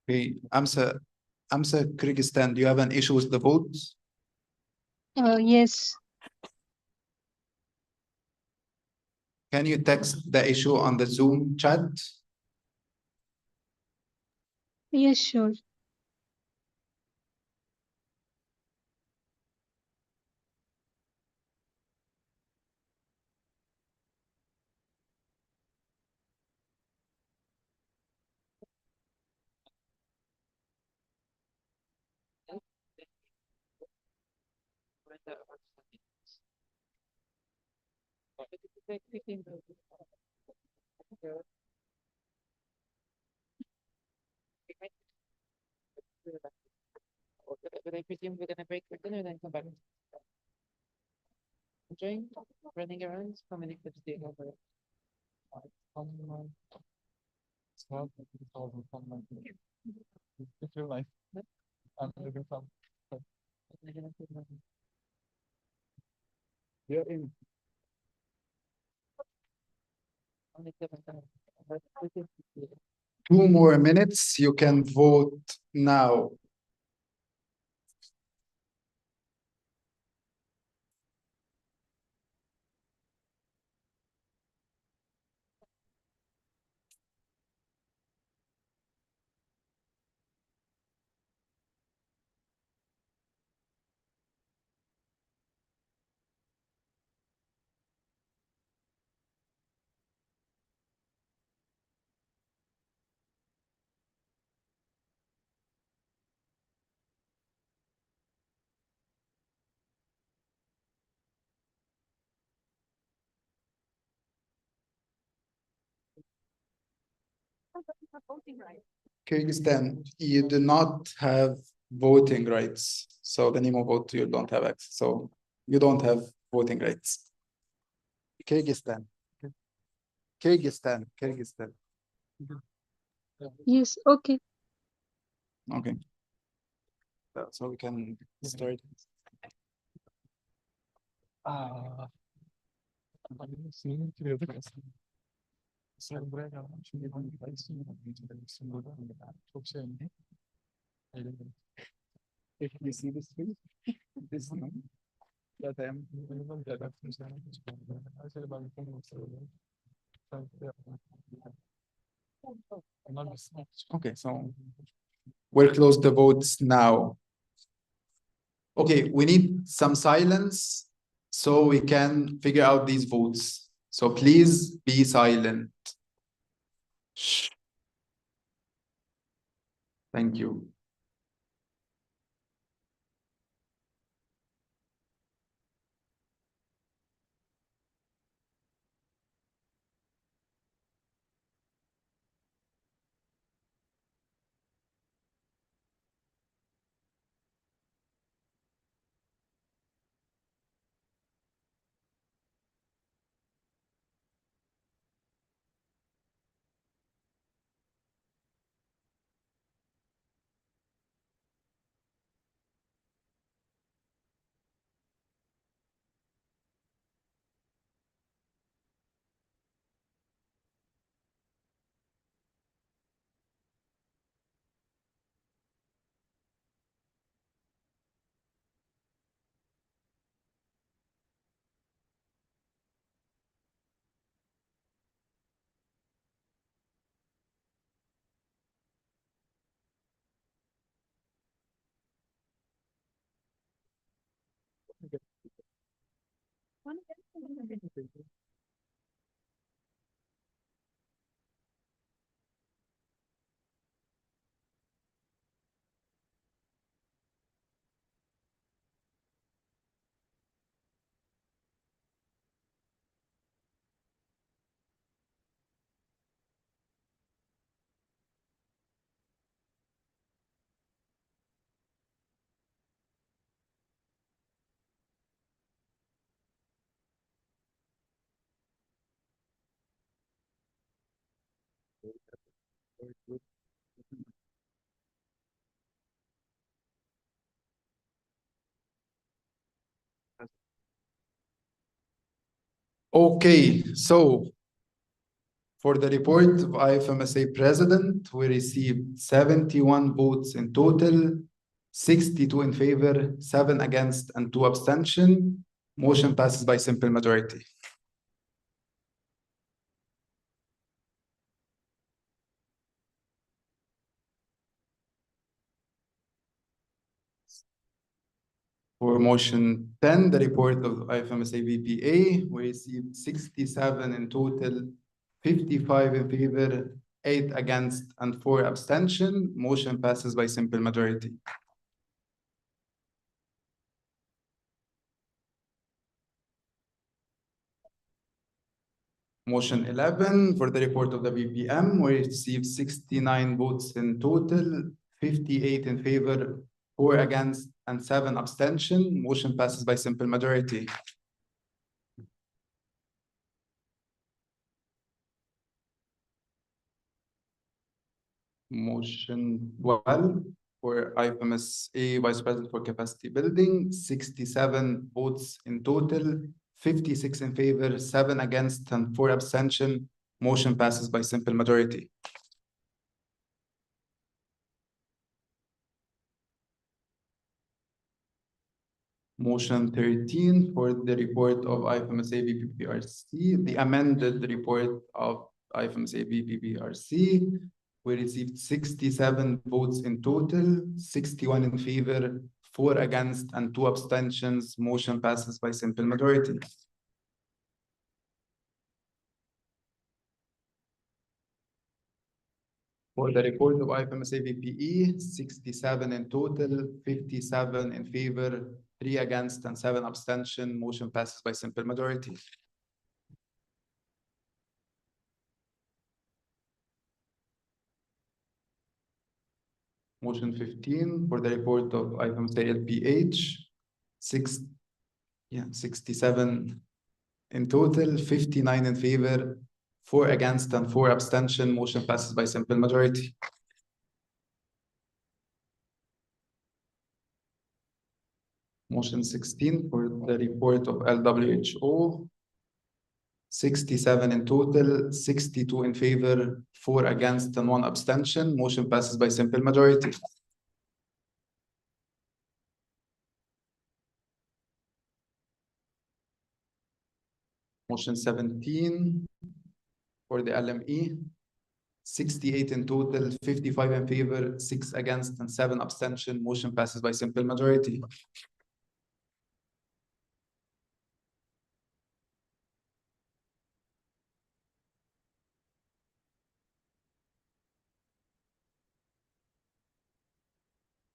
Okay, AMSA Kyrgyzstan, do you have an issue with the votes? Yes. Can you text the issue on the Zoom chat? Yes, sure. But I presume we're gonna break for dinner then come back. Enjoying running around, how many clips do you have? If you like. I'm living from. You're in. Only 7 times. 2 more minutes, you can vote now. Kyrgyzstan, you do not have voting rights. So the name of vote, you don't have access. So you don't have voting rights. Kyrgyzstan. Kyrgyzstan. Yes, okay. Okay. So we can start. I'm seeing to the rest. So where I'm actually going to place you if you see this tree, this one, that I'm Okay, so we'll close the votes now. Okay, we need some silence so we can figure out these votes. So please be silent. Shh. Thank you. Okay, so for the report of IFMSA president, we received 71 votes in total, 62 in favor, 7 against, and 2 abstention. Motion passes by simple majority. For motion 10, the report of IFMSA VPA, we received 67 in total, 55 in favor, 8 against, and 4 abstention. Motion passes by simple majority. Motion 11, for the report of the VPM, we received 69 votes in total, 58 in favor, 4 against, and 7 abstention. Motion passes by simple majority. Motion 12, for IFMSA Vice President for Capacity Building, 67 votes in total, 56 in favor, 7 against, and 4 abstention. Motion passes by simple majority. Motion 13 for the report of IFMSA VPPRC, the amended report of IFMSA VPPRC. We received 67 votes in total, 61 in favor, 4 against, and 2 abstentions. Motion passes by simple majority. For the report of IFMSA VPE, 67 in total, 57 in favor, 3 against, and 7 abstention. Motion passes by simple majority. Motion 15 for the report of IFMSA LPH, 67 in total, 59 in favor, 4 against, and 4 abstention. Motion passes by simple majority. Motion 16 for the report of LWHO, 67 in total, 62 in favor, 4 against, and 1 abstention. Motion passes by simple majority. Motion 17 for the LME, 68 in total, 55 in favor, 6 against, and 7 abstention. Motion passes by simple majority.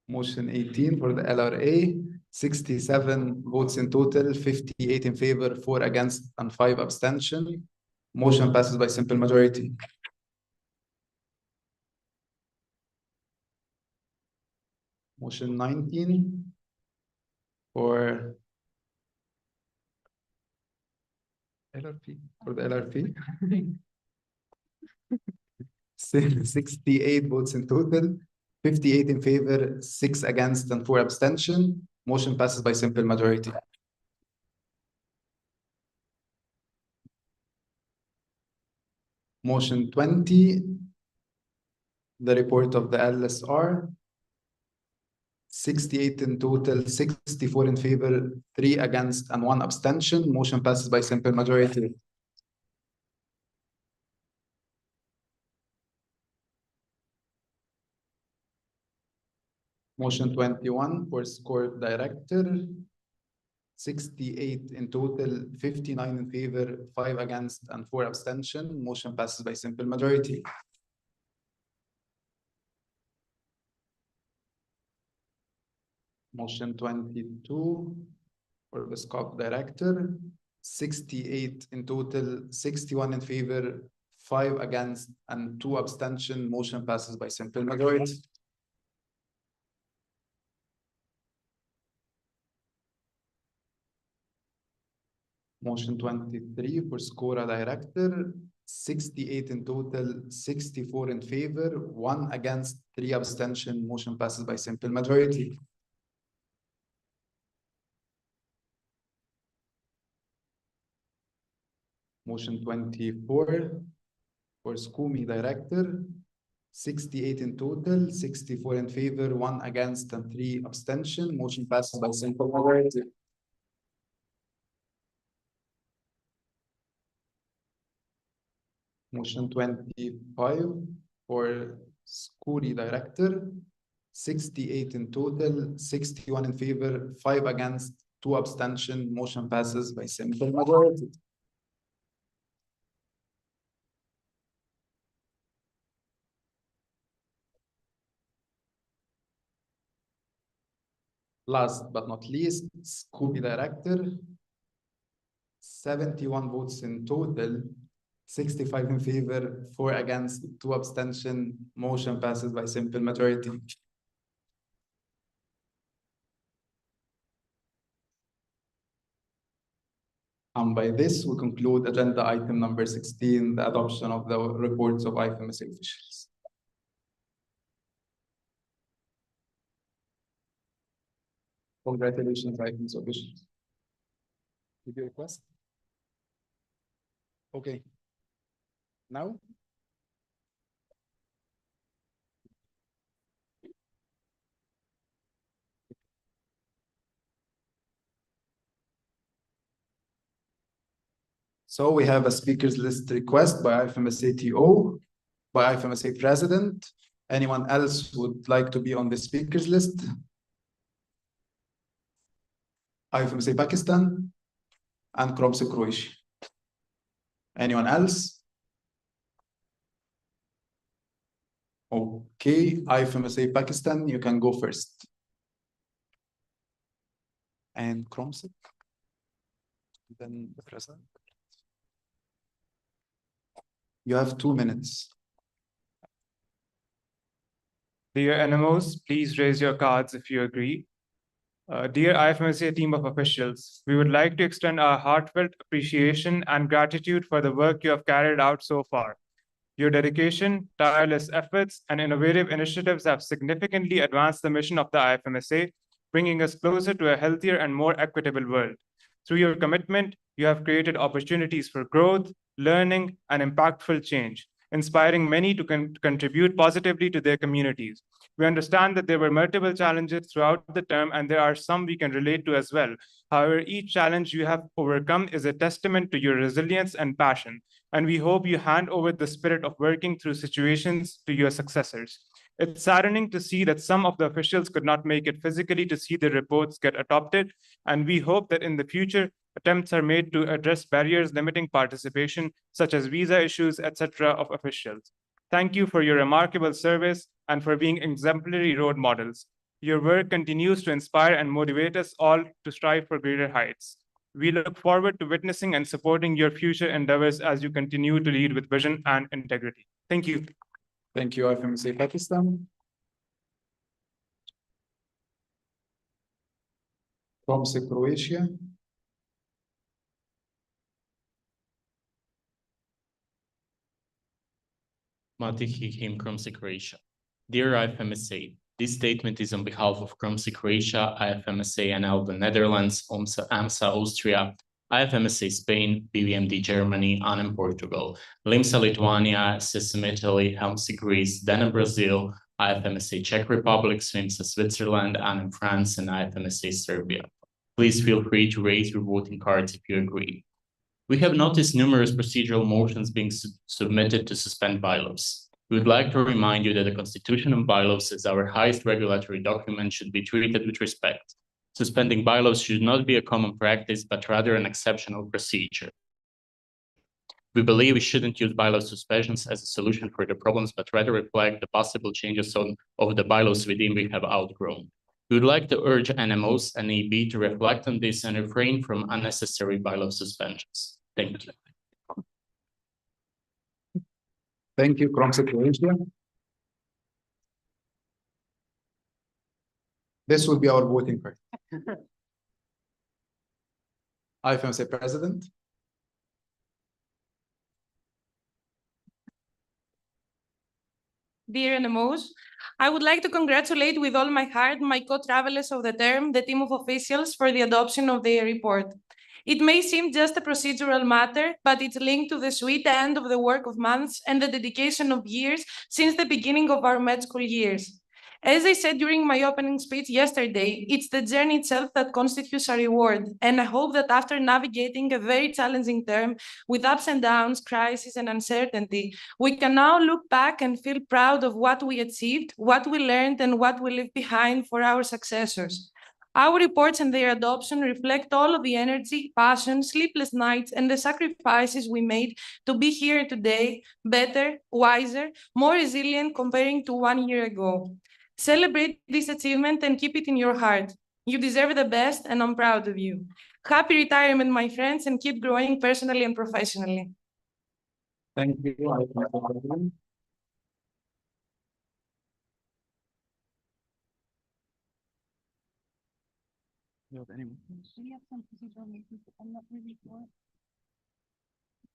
Motion 18 for the LRA, 67 votes in total, 58 in favor, 4 against, and 5 abstention. Motion passes by simple majority. Motion 19 for LRP, for the LRP. 68 votes in total, 58 in favor, 6 against, and 4 abstention. Motion passes by simple majority. Motion 20, the report of the LSR, 68 in total, 64 in favor, 3 against, and 1 abstention. Motion passes by simple majority. Motion 21 for score director, 68 in total, 59 in favor, 5 against, and 4 abstention. Motion passes by simple majority. Motion 22 for the scope director, 68 in total, 61 in favor, 5 against, and 2 abstention. Motion passes by simple majority. Motion 23 for SCORA director, 68 in total, 64 in favor, 1 against, 3 abstention. Motion passes by simple majority. Motion 24 for SCUMI director, 68 in total, 64 in favor, 1 against, and 3 abstention. Motion passes by simple majority. Motion 25 for SCURI director, 68 in total, 61 in favor, 5 against, 2 abstention. Motion passes by simple majority. Last but not least, SCUBI director, 71 votes in total, 65 in favor, 4 against, 2 abstention. Motion passes by simple majority. And by this, we conclude agenda item number 16, the adoption of the reports of IFMSA officials. Congratulations, IFMSA officials. Did you request? Okay. Now? So we have a speakers list request by IFMSA TO, by IFMSA president. Anyone else would like to be on the speakers list? IFMSA Pakistan and CROMSA Croatia. Anyone else? Okay, IFMSA Pakistan, you can go first. And CROMSA? Then the president. You have 2 minutes. Dear NMOs, please raise your cards if you agree. Dear IFMSA team of officials, we would like to extend our heartfelt appreciation and gratitude for the work you have carried out so far. Your dedication, tireless efforts, and innovative initiatives have significantly advanced the mission of the IFMSA, bringing us closer to a healthier and more equitable world. Through your commitment, you have created opportunities for growth, learning, and impactful change, inspiring many to contribute positively to their communities. We understand that there were multiple challenges throughout the term, and there are some we can relate to as well. However, each challenge you have overcome is a testament to your resilience and passion, and we hope you hand over the spirit of working through situations to your successors. It's saddening to see that some of the officials could not make it physically to see the reports get adopted, and we hope that in the future, attempts are made to address barriers limiting participation, such as visa issues, etc., of officials. Thank you for your remarkable service and for being exemplary role models. Your work continues to inspire and motivate us all to strive for greater heights. We look forward to witnessing and supporting your future endeavors as you continue to lead with vision and integrity. Thank you. Thank you, IFMSA Pakistan. CROMSA Croatia. Matihim CROMSA Croatia. Dear IFMSA, this statement is on behalf of CROMSA Croatia, IFMSA NL the Netherlands, AMSA Austria, IFMSA Spain, BVMD Germany, ANEM Portugal, LIMSA Lithuania, SISM Italy, HELMSA Greece, DENA Brazil, IFMSA Czech Republic, SWIMSA Switzerland, ANEM France, and IFMSA Serbia. Please feel free to raise your voting cards if you agree. We have noticed numerous procedural motions being submitted to suspend bylaws. We would like to remind you that the Constitution and bylaws as our highest regulatory document should be treated with respect. Suspending bylaws should not be a common practice, but rather an exceptional procedure. We believe we shouldn't use bylaw suspensions as a solution for the problems, but rather reflect the possible changes of the bylaws within we have outgrown. We would like to urge NMOs and EB to reflect on this and refrain from unnecessary bylaw suspensions. Thank you. Thank you, CROMSA Croatia. This will be our voting part. IFMSA President. Dear NMOs, I would like to congratulate with all my heart my co-travelers of the term, the team of officials, for the adoption of their report. It may seem just a procedural matter, but it's linked to the sweet end of the work of months and the dedication of years since the beginning of our med school years. As I said during my opening speech yesterday, it's the journey itself that constitutes a reward, and I hope that after navigating a very challenging term with ups and downs, crisis, and uncertainty, we can now look back and feel proud of what we achieved, what we learned, and what we leave behind for our successors. Our reports and their adoption reflect all of the energy, passion, sleepless nights, and the sacrifices we made to be here today, better, wiser, more resilient comparing to 1 year ago. Celebrate this achievement and keep it in your heart. You deserve the best, and I'm proud of you. Happy retirement, my friends, and keep growing personally and professionally. Thank you. Do you have any? We have some procedural meetings, but I'm not really sure.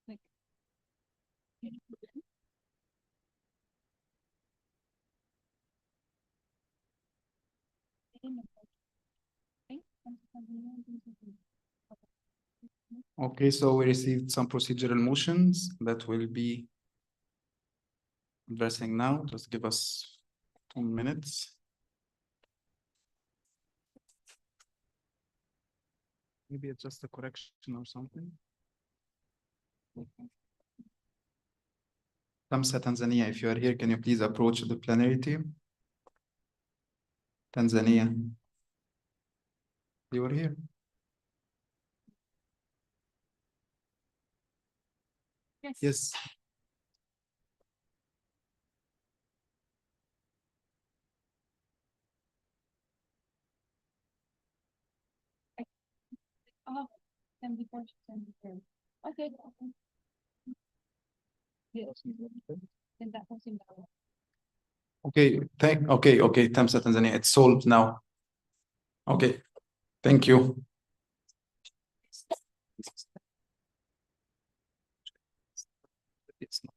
Like, Okay, so we received some procedural motions that will be addressing now. Just give us 2 minutes. Maybe it's just a correction or something. Tamsa, Tanzania, if you are here, can you please approach the plenary team? Tanzania. You are here. Yes. Oh, 74, 73. Okay. Yes. Then that was in the- Okay, Tamsa, Tanzania, it's solved now. Okay, thank you. It's not.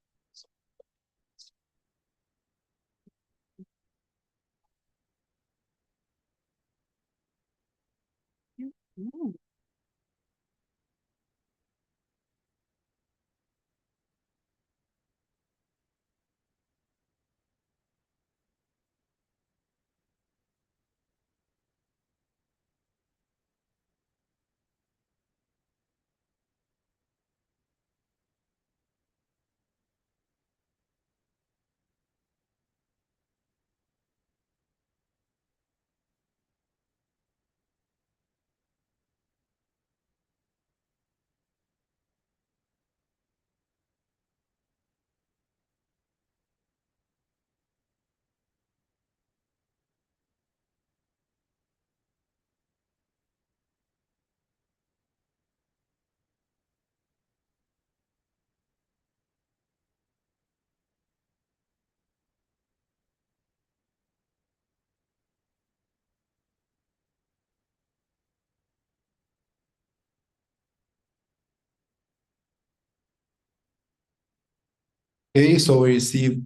Okay, so we received.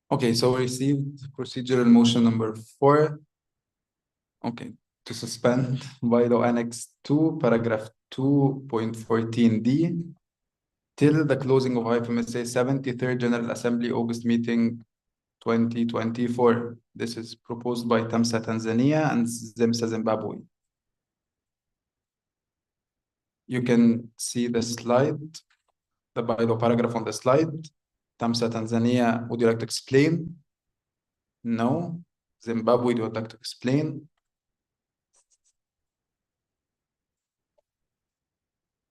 Okay, so we received procedural motion number 4. Okay, to suspend bylaw annex 2, paragraph 2.14d till the closing of IFMSA 73rd General Assembly August meeting 2024. This is proposed by Tamsa Tanzania and Zimsa Zimbabwe. You can see the slide, the bylaw paragraph on the slide. Tamsa Tanzania, would you like to explain? No. Zimbabwe, do you like to explain?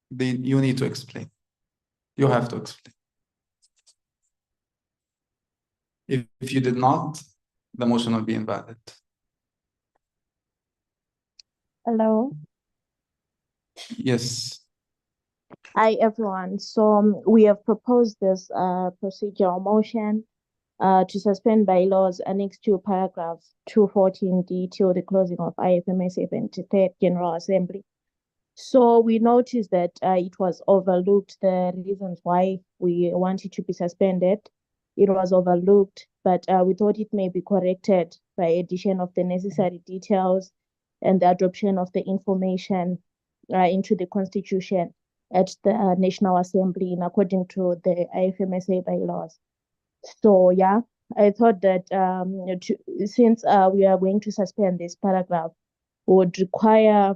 You need to explain. You have to explain. If you did not, the motion will be invalid. Hello. Yes. Hi, everyone. So we have proposed this procedural motion to suspend bylaws Annex 2, paragraph 214d till the closing of IFMSA 73rd General Assembly. So we noticed that it was overlooked, the reasons why we want it to be suspended. It was overlooked, but we thought it may be corrected by addition of the necessary details and the adoption of the information into the Constitution at the National Assembly in according to the IFMSA bylaws. So yeah, I thought that since we are going to suspend this paragraph, would require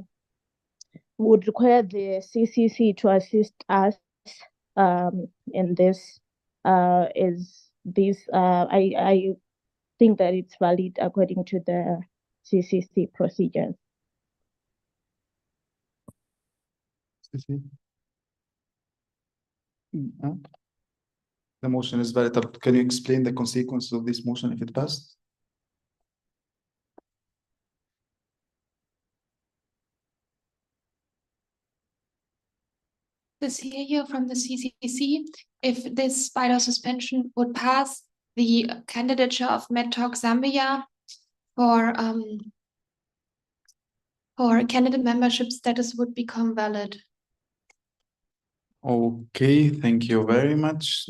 the CCC to assist us in this. I think that it's valid according to the CCC procedures. The motion is valid. Can you explain the consequences of this motion if it passed? This here from the CCC, if this bylaw suspension would pass, the candidature of MedTalk Zambia for candidate membership status would become valid. Okay, thank you very much.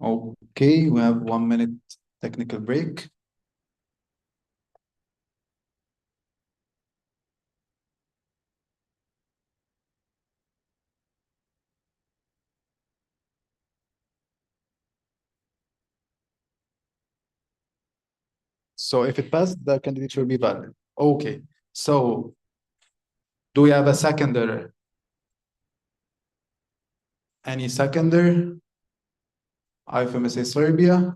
Okay, we have 1 minute technical break. So if it passed, the candidate will be valid. Okay, so do we have a seconder? Any seconder? IFMSA Serbia.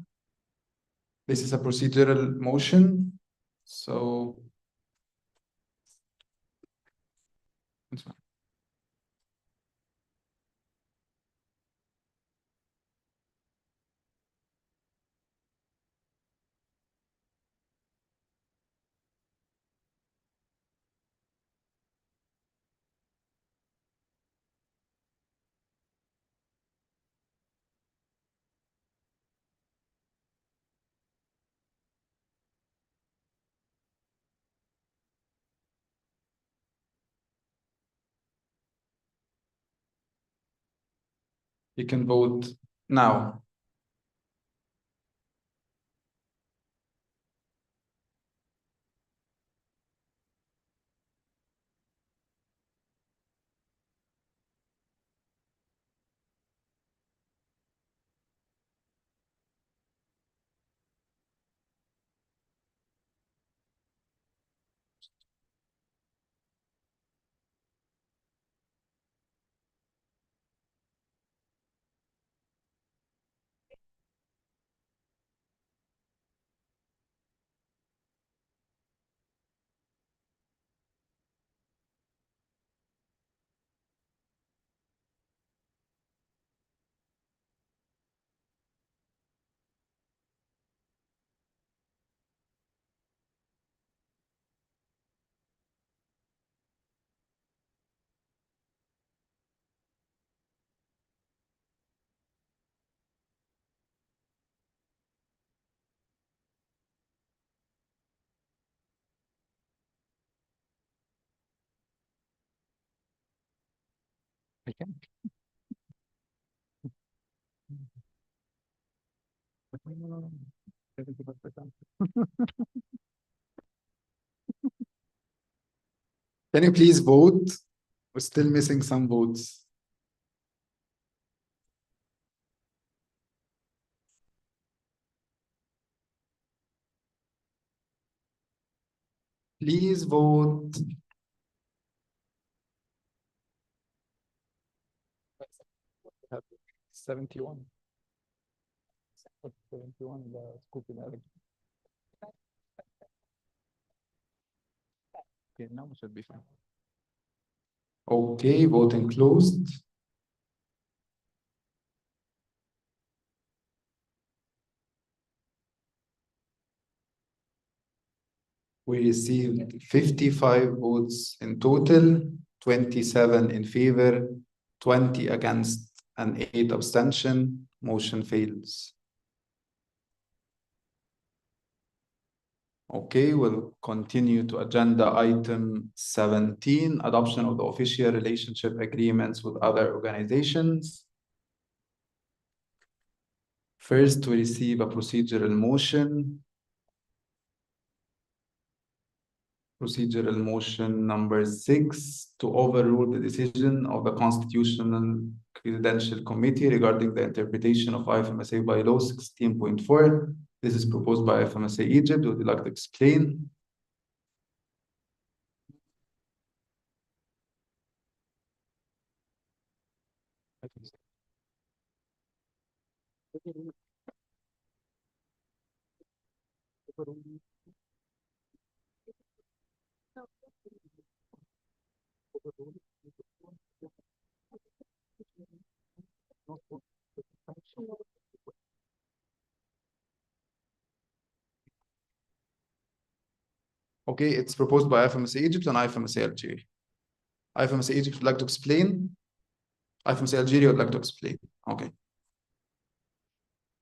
This is a procedural motion. So you can vote now. Can you please vote? We're still missing some votes. Please vote. Have 71. 71 the scoop in Arabic. Okay, now we should be fine. Okay, voting closed. We received 55 votes in total, 27 in favor, 20 against, and 8 abstention. Motion fails. Okay, we'll continue to agenda item 17, adoption of the official relationship agreements with other organizations. First, we receive a procedural motion. Procedural motion number 6 to overrule the decision of the Constitutional Credential Committee regarding the interpretation of IFMSA bylaw 16.4. This is proposed by IFMSA Egypt. Would you like to explain? Okay, it's proposed by IFMSA Egypt and IFMSA Algeria. IFMSA Egypt would like to explain. IFMSA Algeria would like to explain. Okay.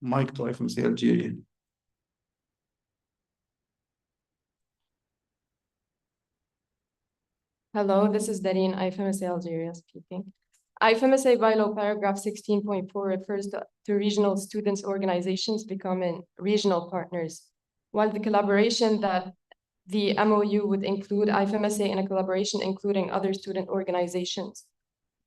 Mic to IFMSA Algeria. Hello, this is Darine, IFMSA Algeria speaking. IFMSA bylaw paragraph 16.4 refers to regional students' organizations becoming regional partners, while the collaboration that the MOU would include IFMSA in a collaboration including other student organizations.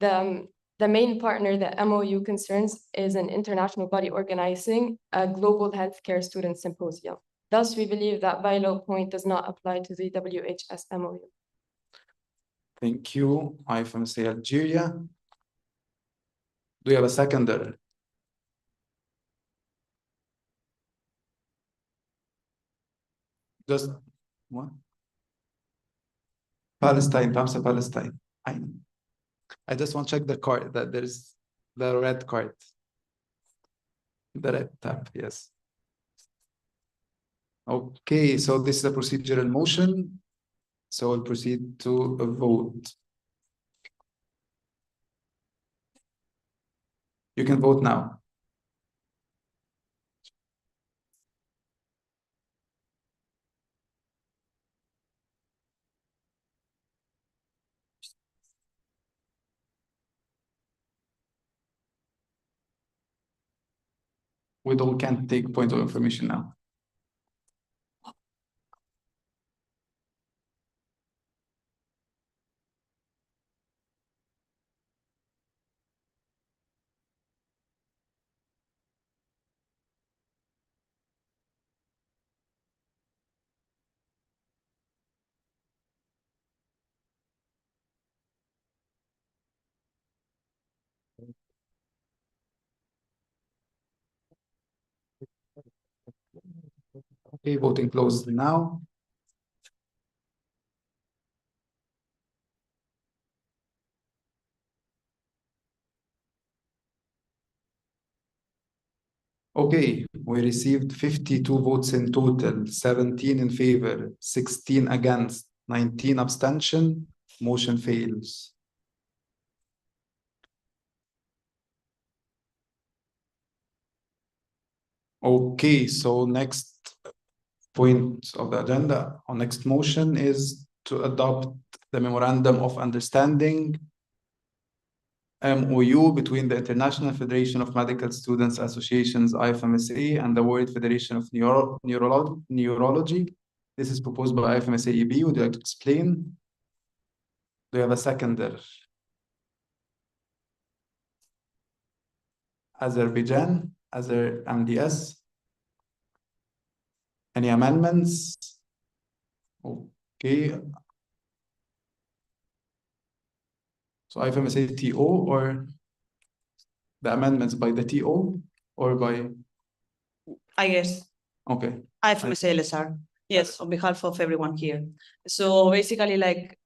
The main partner that MOU concerns is an international body organizing a global healthcare student symposium. Thus, we believe that bylaw point does not apply to the WHS MOU. Thank you, IFMSA Algeria. Do you have a seconder? Just one. Palestine, Tamsa Palestine. I just want to check the card that there's the red card. The red tab, yes. Okay, so this is a procedural motion. So we'll proceed to a vote. You can vote now. We can't take point of information now. Okay, voting closed now. Okay, we received 52 votes in total, 17 in favor, 16 against, 19 abstention. Motion fails. Okay, so next point of the agenda, our next motion is to adopt the Memorandum of Understanding MOU between the International Federation of Medical Students Associations, IFMSA, and the World Federation of Neurology. This is proposed by IFMSA EB. Would you like to explain? Do you have a seconder? Azerbaijan, MDS. Any amendments? Okay. So IFMSA TO or the amendments by the TO or by? I guess. Okay. IFMSA LSR. Yes, on behalf of everyone here. So basically, like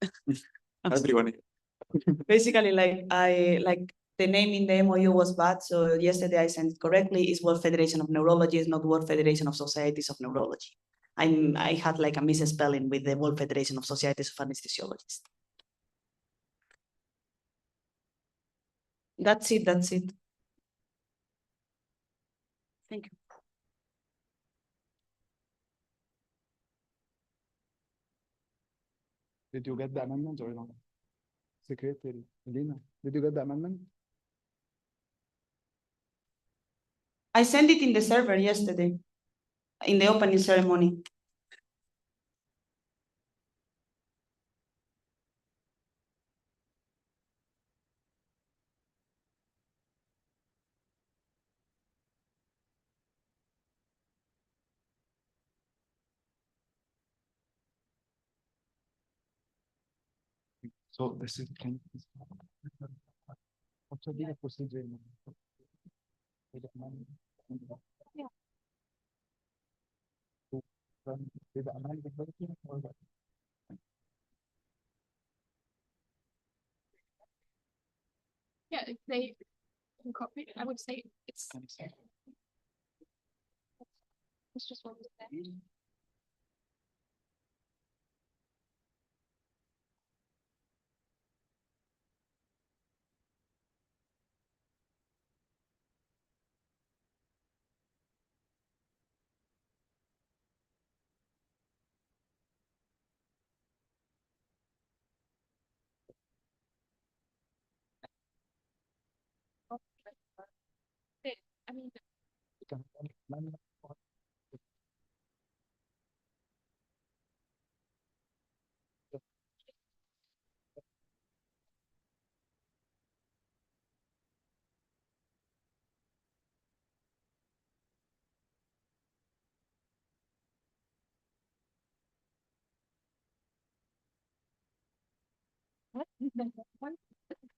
Everyone. basically, like the name in the MOU was bad. So yesterday I sent it correctly. It's World Federation of Neurology. It's not World Federation of Societies of Neurology. I had like a misspelling with the World Federation of Societies of Anesthesiologists. That's it. That's it. Thank you. Did you get the amendment or not? Secretary Lina, did you get the amendment? I sent it in the server yesterday, in the opening ceremony. So this is what will be the procedure? Yeah. Yeah, if they can copy it, I would say it's just what was that.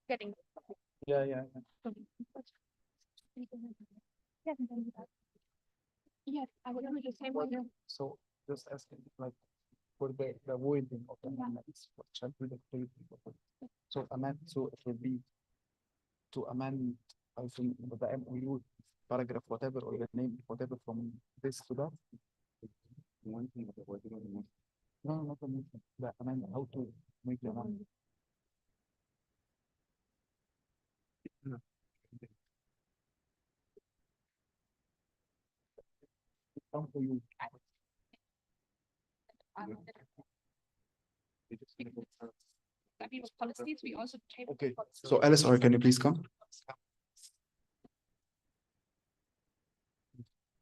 Getting. Yeah, yeah. Yes, I would do the same way. So just asking like for the wording of the amendments, what shall be the creating of it? So amend, so it will be to amend, I think, the MOU paragraph, whatever, or the name, whatever, from this to that. One thing of the wording of the motion. No, not the motion, the amendment, how to make the amendment. Come for you. I mean, with policies, we also table. Okay, so Alice, or can you please come?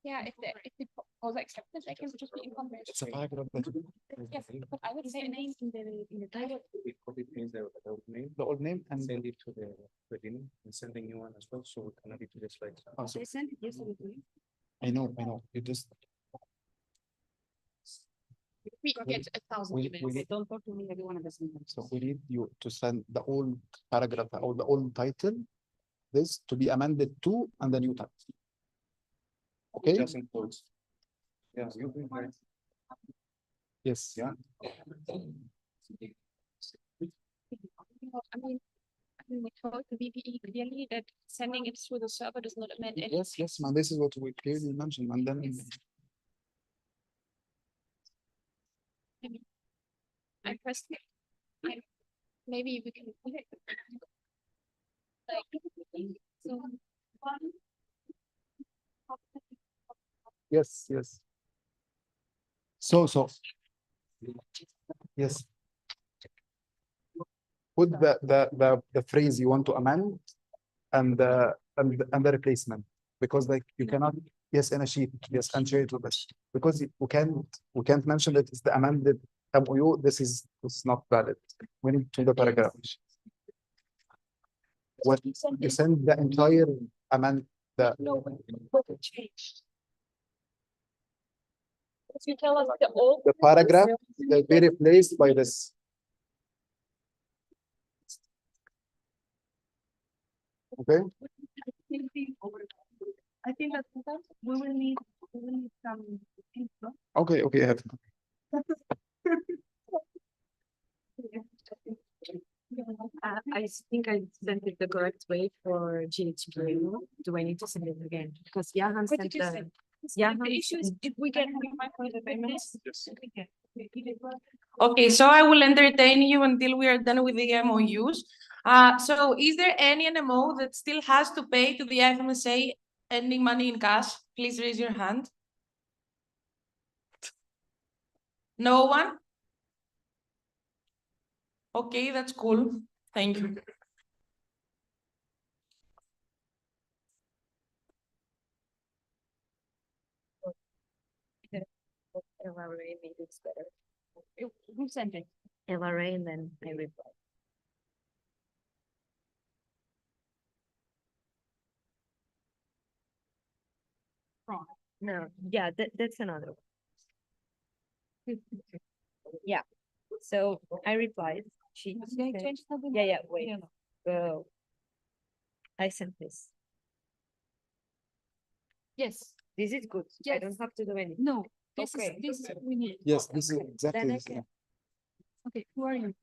Yeah, if the proposal accepted, they can just be incorporated. It's a paragraph that. Yes, but I would say name in the title. We copy paste the old name and send it to the beginning and send the new one as well, so we can add it to the slides. They sent it yesterday. I know, you just. We get 1,000 We emails. need- Don't talk to me, every one of us. So we need you to send the old paragraph or the old title, this to be amended to, and the new title. Okay? Just in quotes. Yeah, you can write. Yes. Yeah. I mean, we told the VPE clearly that sending it through the server does not amend anything. Yes, man, this is what we clearly mentioned, and then. I pressed it. Maybe we can. Like, so, Yes. So. Yes. Put the phrase you want to amend and the replacement, because like you cannot, yes, in a sheet, yes, and share it with us, because we can't mention that it's the amended MOU. This is not valid. We need to the paragraph. What you send the entire amend the. no, what changed? If you tell us the old. The paragraph will be replaced by this. Okay. I think that we will need some info. Okay, I have. I think I sent it the correct way for GHQ. Do I need to send it again? Because Jahan What sent did you the. say? Jahan The issue is sent- if we get for the payments. Okay, so I will entertain you until we are done with the MOUs. So is there any NMO that still has to pay to the IFMSA ending money in cash? Please raise your hand. No one? Okay, that's cool. Thank you. LRA, maybe it's better. Who sent it? LRA, and then I reply. Wrong. No, yeah, that's another one. Yeah, so I replied. She They said- changed something? Yeah, wait. Yeah. So I sent this. Yes. This is good. I Yes. don't have to do anything. No, this Okay. is we need. Yes, this is exactly Then I this. can- Okay, who are you?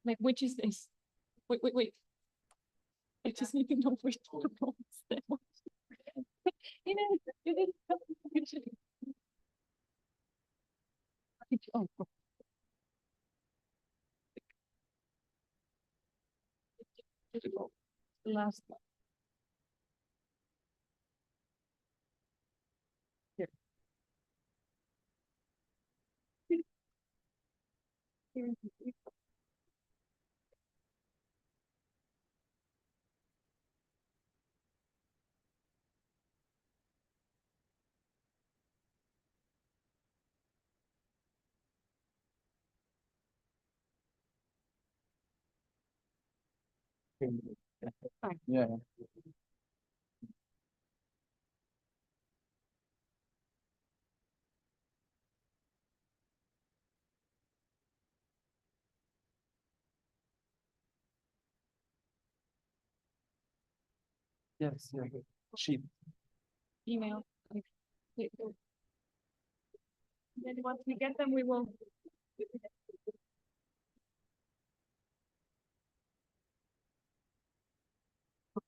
Like, which is this? Wait. I just need to know which one is that one. You know, you didn't tell me usually. Oh. Last one. Here. Yeah. Yes, yeah. Sheep. Email. Then once we get them, we will.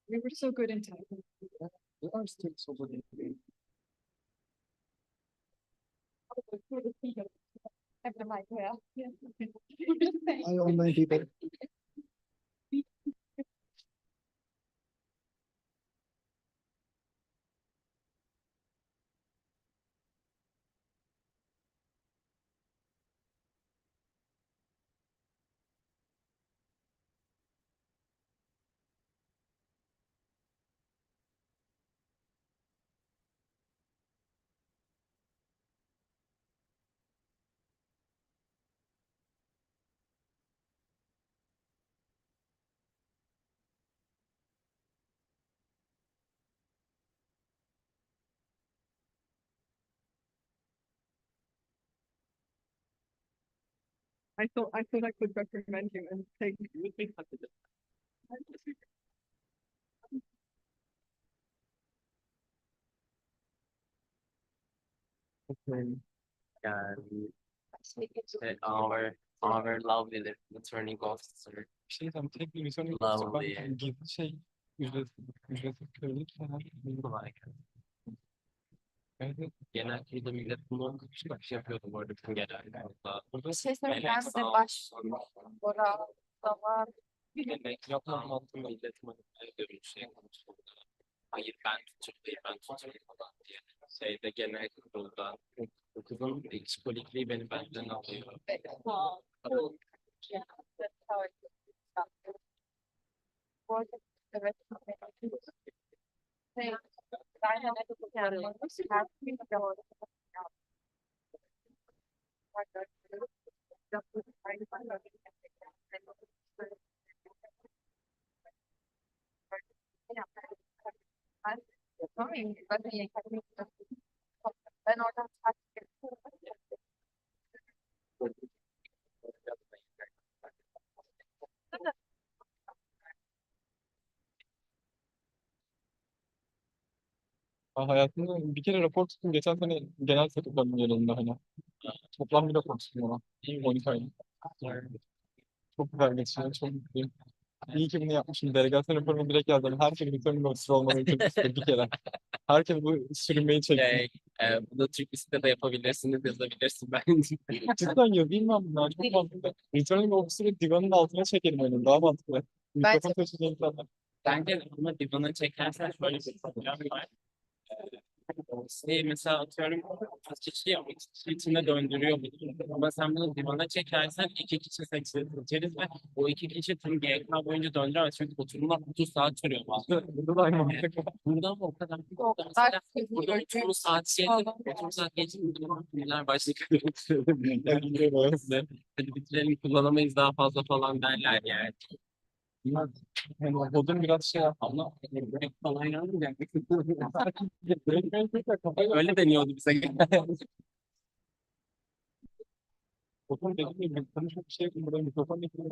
We were so good in time. We are still so good in Have the mic, yeah. Hi, online people. I thought I could recommend you and take you would be happy. And our lovely returning officer. Şey tam tek bir misyon yok. Lovely. Ben gizli şey ücretsiz köylük falan. Kolay gelsin. Evet. Genellikle millet bunu şey yapıyordu bu arada bütün genelde. Bir şey söyleyeyim, ben size Bora, var. Demek yapmam altında millet manipüle ediyor şey konusunda. Hayır ben tutukluyum ben tutukluyum falan diye. Şeyde genel kurulda kızın işkolikliği beni benden alıyor. Evet. Ben oradan Ben hayatımda bir kere rapor tuttum. Geçen sene genel sekreterliğin yanında hani. Toplam bir rapor tuttum ona. 12 aylık. Çok güzel geçiyor. Çok mutluyum. İyi ki bunu yapmışım. Delegasyon raporumu direkt yazdım. Herkes bir sorun ofisir olmamı çok istedim bir kere. Herkes bu sürünmeyi çeksin. Bunu Türk listede de yapabilirsiniz, yazabilirsin bence. Cidden yazayım ben bunlar. Çok mantıklı. Returning officer'ı divanın altına çekerim benim. Daha mantıklı. Mikrofon taşıyan insanlar. Bence bunu divana çekersen şöyle bir problem var. Mesela atıyorum çeşitli ama çeşitli içine döndürüyor bunu. Ama sen bunu divana çekersen iki kişi seçeriz ve o iki kişi tüm GK boyunca döndüremez. Çünkü oturumlar 30 saat sürüyor. Burada da aynı mantık. Burada ama o kadar. Mesela burada oturum saat şey, oturum saat geçince bunlar başlıyor. Hadi bitirelim kullanamayız daha fazla falan derler yani. Yani odun biraz şey Ama falan yanmayacak. Öyle deniyordu bize. Odun dediğim gibi konuşmak bir şey yok. Burada mikrofon getirdim.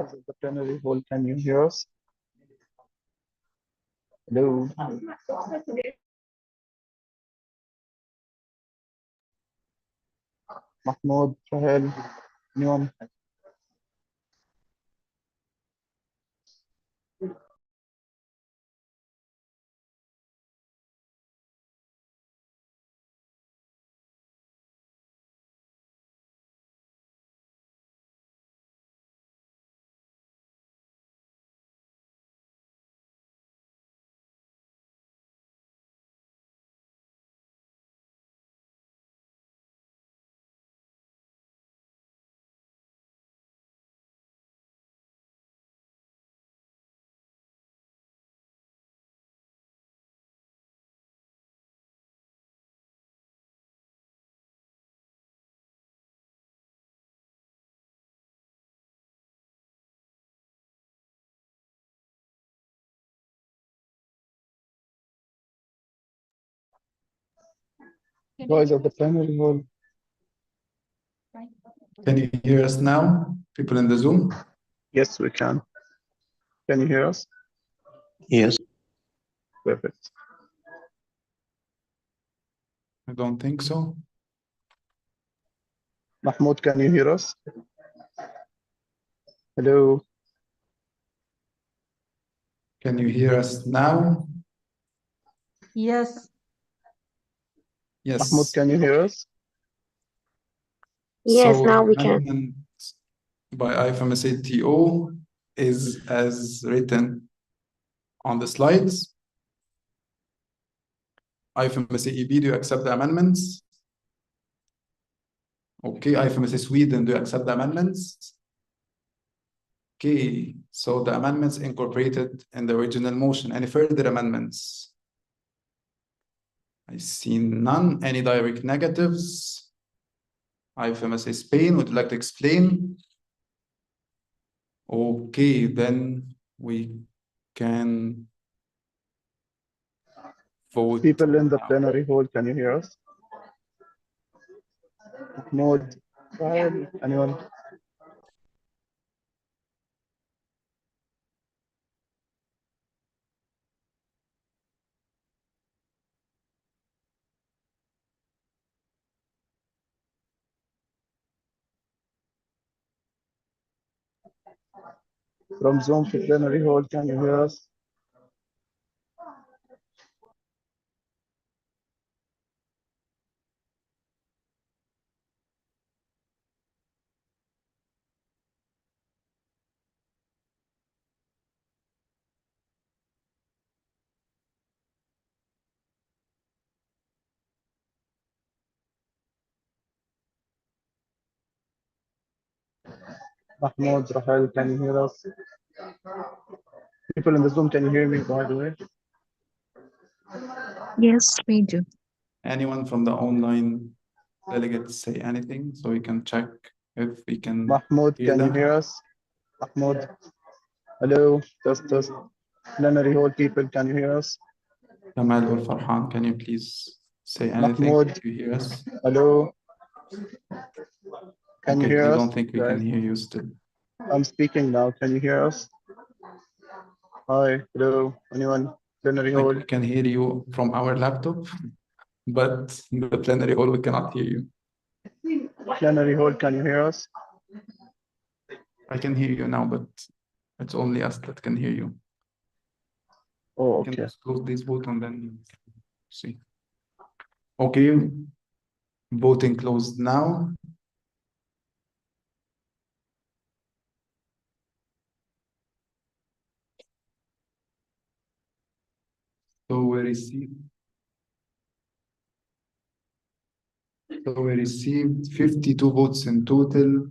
The plenary hall, can you hear us? Hello. Mahmoud, Sahel, anyone? Guys at the plenary hall. Can you hear us now, people in the Zoom? Yes, we can. Can you hear us? Yes. Perfect. I don't think so. Mahmoud, can you hear us? Hello. Can you hear us now? Yes. Yes. Mahmoud, can you hear us? Yes, now we can. Amendment by IFMSA TO is as written on the slides. IFMSA EB, do you accept the amendments? Okay, IFMSA Sweden, do you accept the amendments? Okay, so the amendments incorporated in the original motion. Any further amendments? I see none. Any direct negatives? IFMSA Spain, would you like to explain? Okay, then we can vote. People in the plenary hall, can you hear us? Mahmoud, Sahel, anyone? From Zoom to plenary hall, can you hear us? Mahmoud, Rahel, can you hear us? People in the Zoom, can you hear me, by the way? Yes, we do. Anyone from the online delegates say anything so we can check if we can Mahmoud, hear can you them? hear us? Mahmoud, hello, test. Plenary hall people, can you hear us? Kamal or Farhan, can you please say anything Mahmoud, if you hear us? hello. Can you Okay, hear I us? don't think we can Guys, hear you still. I'm speaking now. Can you hear us? Hi, hello, anyone? Plenary Like hall. we can hear you from our laptop, but in the plenary hall we cannot hear you. Plenary hall, can you hear us? I can hear you now, but it's only us that can hear you. Oh, You can okay. just close this vote and then see. Okay, voting closed now. So we received 52 votes in total,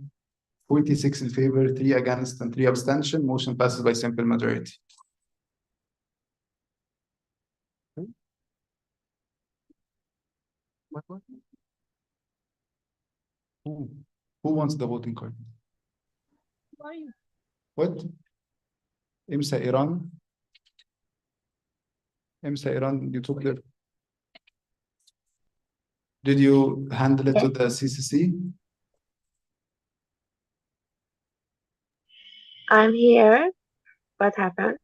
46 in favor, 3 against, and 3 abstention. Motion passes by simple majority. What? Who wants the voting card? What? IMSA Iran? IMSA Iran, you took the... Did you handle it to the CCC? I'm here. What happened?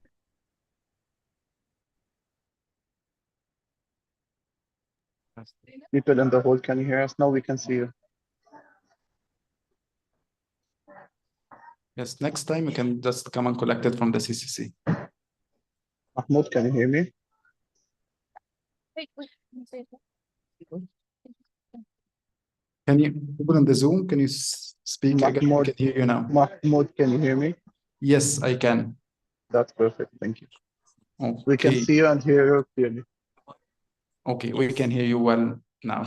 People in the hall, can you hear us now? We can see you. Yes, next time you can just come and collect it from the CCC. Mahmoud, can you hear me? Can you, people in the Zoom, can you speak again? I can hear you now. Mahmoud, can you hear me? Yes, I can. That's perfect. Thank you. Okay. We can see you and hear you clearly. Okay, we can hear you well now.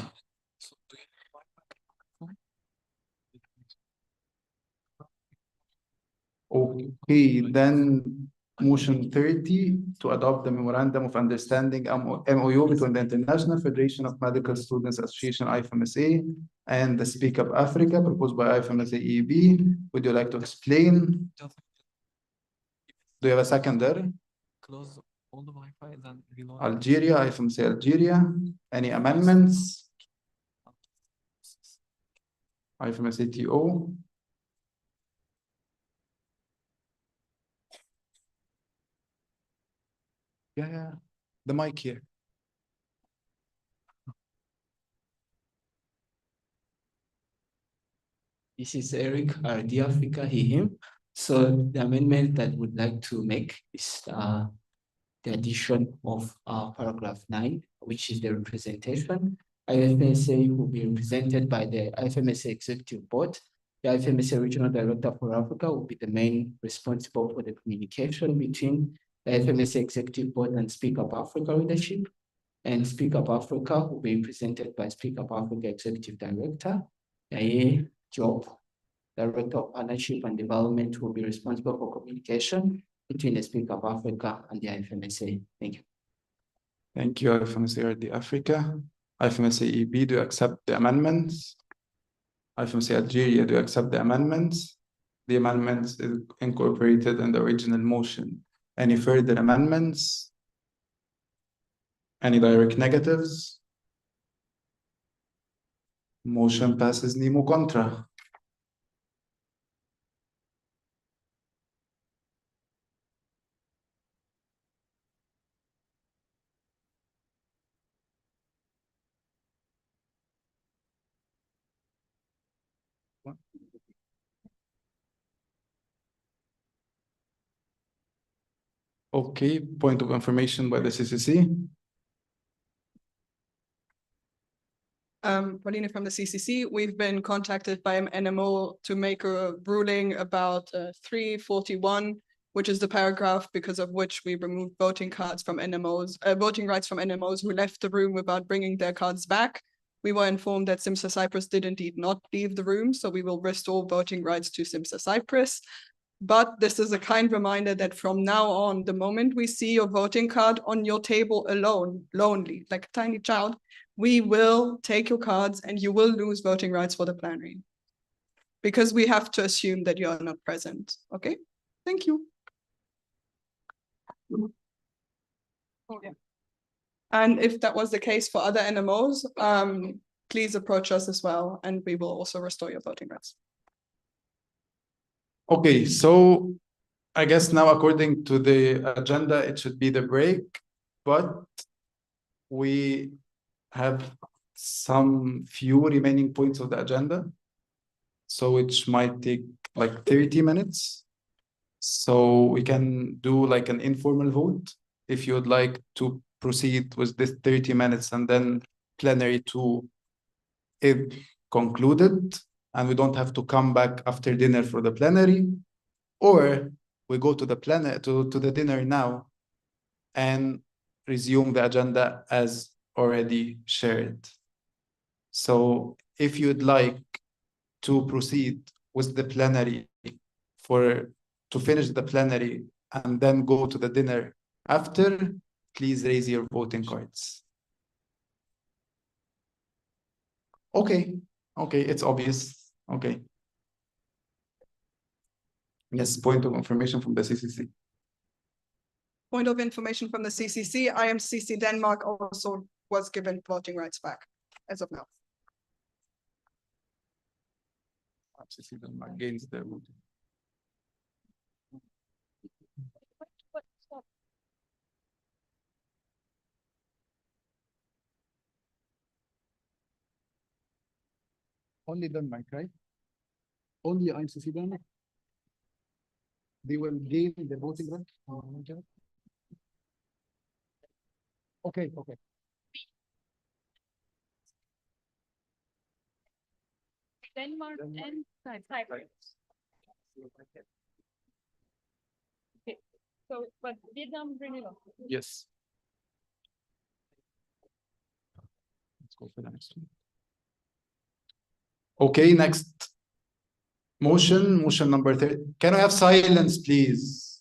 Okay, then motion 30 to adopt the memorandum of understanding MOU between the International Federation of Medical Students Association IFMSA and the Speak Up Africa proposed by IFMSA EB. Would you like to explain? Do you have a second there? Close all the Wi-Fi, then reload. Algeria, IFMSA Algeria. Any amendments? IFMSA TO. Yeah, the mic here. This is Eric, RD Africa, he, him. So the amendment that we'd like to make is the addition of paragraph 9, which is the representation. IFMSA will be represented by the IFMSA Executive Board. The IFMSA Regional Director for Africa will be the main responsible for the communication between the IFMSA Executive Board and Speak Up Africa leadership. And Speak Up Africa will be represented by Speak Up Africa Executive Director, Yaye Job, Director of Partnership and Development, will be responsible for communication between the Speak Up Africa and the IFMSA. Thank you. Thank you, IFMSA RD Africa. IFMSA EB, do you accept the amendments? IFMSA Algeria, do you accept the amendments? The amendments is incorporated in the original motion. Any further amendments? Any direct negatives? Motion passes nemo contra. Okay, point of information by the CCC. Paulina from the CCC, we've been contacted by NMO to make a ruling about 341, which is the paragraph because of which we removed voting cards from NMOs, voting rights from NMOs who left the room without bringing their cards back. We were informed that CIMSA Cyprus did indeed not leave the room, so we will restore voting rights to CIMSA Cyprus. But this is a kind reminder that from now on, the moment we see your voting card on your table alone, lonely, like a tiny child, we will take your cards and you will lose voting rights for the plenary. Because we have to assume that you are not present. Okay, thank you. Oh, yeah. And if that was the case for other NMOs, please approach us as well, and we will also restore your voting rights. Okay, so I guess now according to the agenda, it should be the break, but we have some few remaining points of the agenda, so which might take like 30 minutes. So we can do like an informal vote if you would like to proceed with this 30 minutes and then plenary to if concluded, and we don't have to come back after dinner for the plenary, or we go to the plenary to the dinner now and resume the agenda as already shared. So if you'd like to proceed with the plenary to finish the plenary and then go to the dinner after, please raise your voting cards. Okay, it's obvious. Okay. Yes, point of information from the CCC. Point of information from the CCC, IMCC Denmark also was given voting rights back as of now. IMCC Denmark gains their voting. Only Denmark, right? Only IFMSA Denmark. They will gain the voting right? Okay, okay. Denmark and Cyprus. Okay, so but Vietnam really low. Yes. Let's go for the next one. Okay, next. Motion number 30. Can I have silence, please?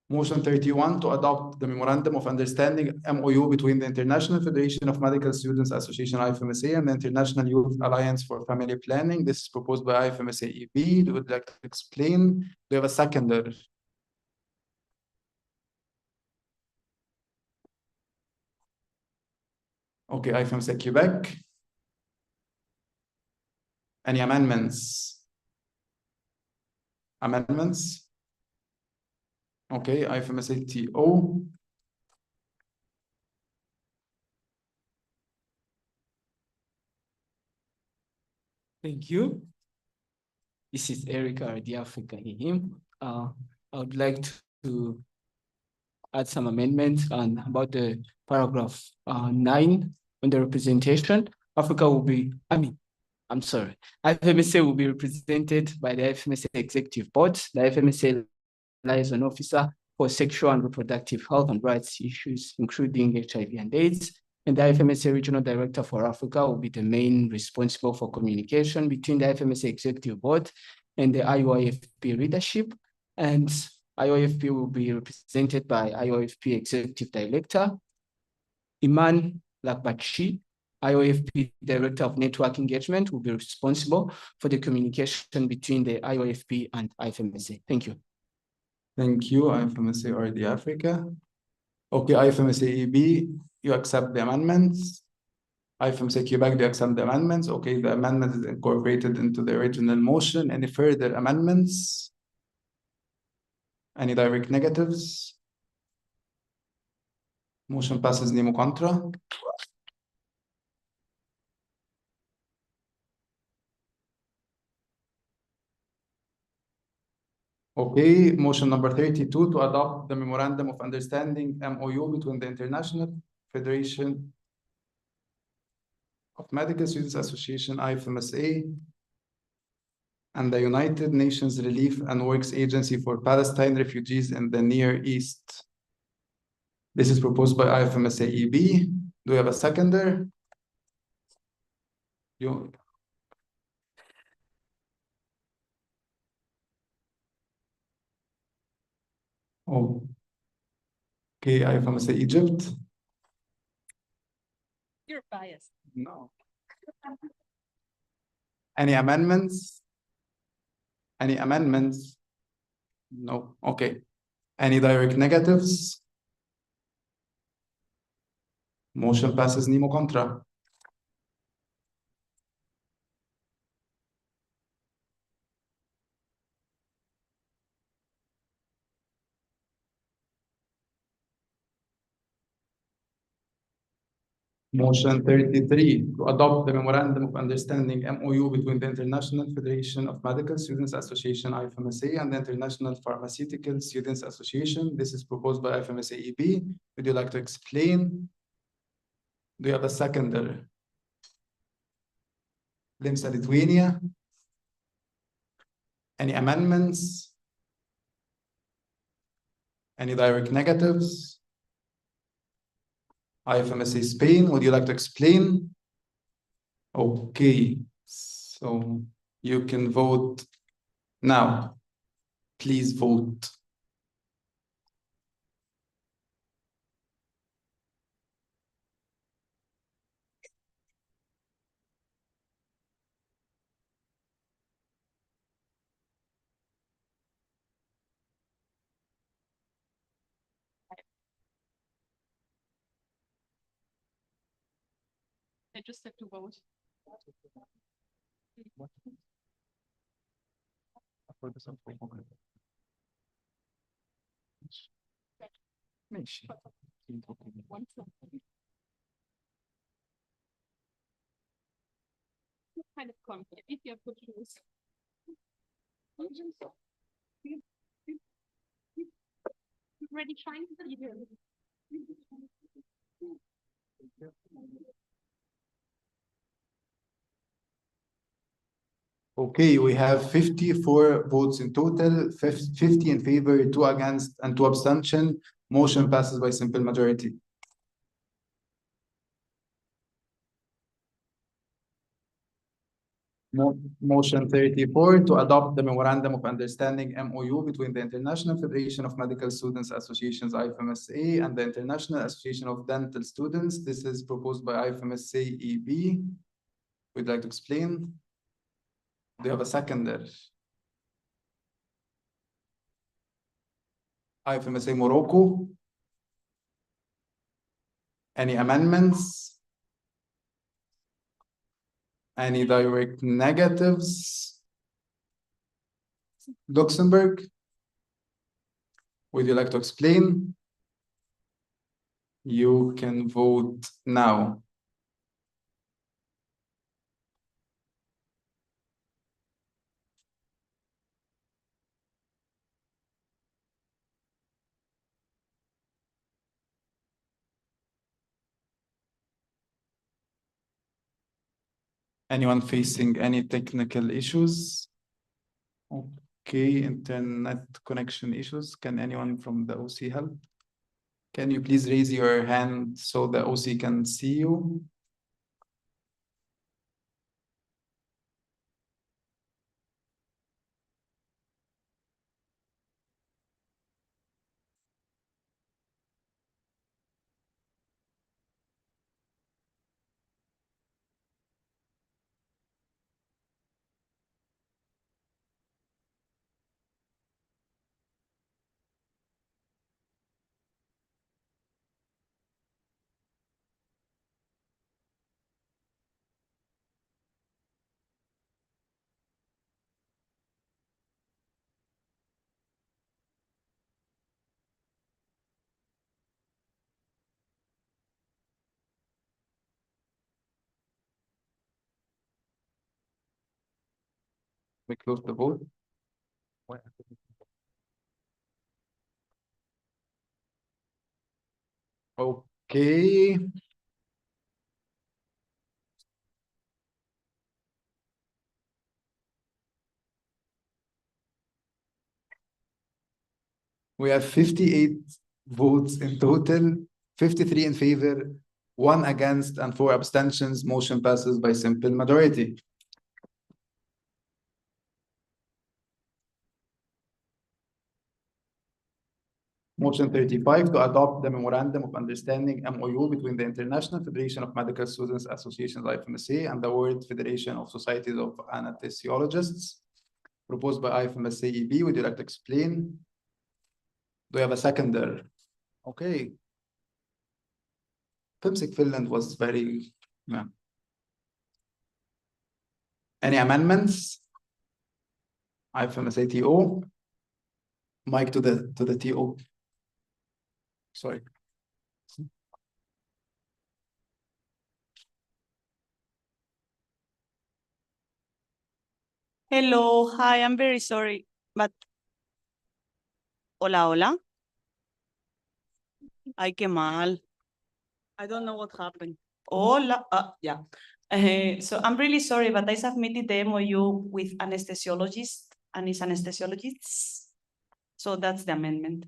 Motion 31 to adopt the Memorandum of Understanding MOU between the International Federation of Medical Students Association IFMSA and the International Youth Alliance for Family Planning. This is proposed by IFMSA EB. Do would like to explain? Do you have a seconder? Okay, IFMSA Quebec. Any amendments? Amendments? Okay, IFMSA TO. Thank you. This is Erica, the Africa him. I would like to add some amendments on about the paragraph 9 on the representation. Africa will be, I'm sorry, IFMSA will be represented by the IFMSA Executive Board. The IFMSA liaison officer for sexual and reproductive health and rights issues, including HIV and AIDS. And the IFMSA Regional Director for Africa will be the main responsible for communication between the IFMSA Executive Board and the IOIFP leadership. And IOIFP will be represented by IOIFP Executive Director, Iman Lakbachi, IOIFP Director of Network Engagement, will be responsible for the communication between the IOIFP and IFMSA. Thank you. Thank you, IFMSA RD Africa. Okay, IFMSA EB, you accept the amendments. IFMSA Quebec, do you accept the amendments? Okay, the amendment is incorporated into the original motion. Any further amendments? Any direct negatives? Motion passes nemo contra. Okay, motion number 32 to adopt the Memorandum of Understanding MOU between the International Federation of Medical Students Association IFMSA and the United Nations Relief and Works Agency for Palestine refugees in the Near East. This is proposed by IFMSA EB. Do you have a seconder? You. Oh. Okay, IFMSA Egypt. You're biased. No. Any amendments? Any amendments? No. Okay. Any direct negatives? Motion passes nemo contra. Motion 33 to adopt the Memorandum of Understanding MOU between the International Federation of Medical Students Association IFMSA and the International Pharmaceutical Students Association. This is proposed by IFMSA EB. Would you like to explain? Do you have a seconder? LIMSA Lithuania. Any amendments? Any direct negatives? IFMSA Spain, would you like to explain? Okay, so you can vote now. Please vote. I just have to vote. kind of conflict if you have to choose. Ready, trying to see here. Okay, we have 54 votes in total, 50 in favor, 2 against, and 2 abstention. Motion passes by simple majority. Motion 34 to adopt the Memorandum of Understanding MOU between the International Federation of Medical Students Associations IFMSA and the International Association of Dental Students. This is proposed by IFMSA EB. We'd like to explain. Do you have a seconder? IFMSA Morocco. Any amendments? Any direct negatives? Luxembourg, would you like to explain? You can vote now. Anyone facing any technical issues? Okay, internet connection issues. Can anyone from the OC help? Can you please raise your hand so the OC can see you? We close the vote. Okay. We have 58 votes in total, 53 in favor, 1 against, and 4 abstentions. Motion passes by simple majority. Motion 35 to adopt the Memorandum of Understanding MOU between the International Federation of Medical Students Associations IFMSA and the World Federation of Societies of Anesthesiologists, proposed by IFMSA EB. Would you like to explain? Do you have a seconder? Okay. FMSIC Finland was very, yeah. Any amendments? IFMSA TO. Mic to the TO. Sorry. Hello, hi, I'm very sorry, but hola, hola. Ay, qué mal. I don't know what happened. Hola, yeah. So I'm really sorry, but I submitted the MOU with anesthesiologists and it's anesthesiologists. So that's the amendment.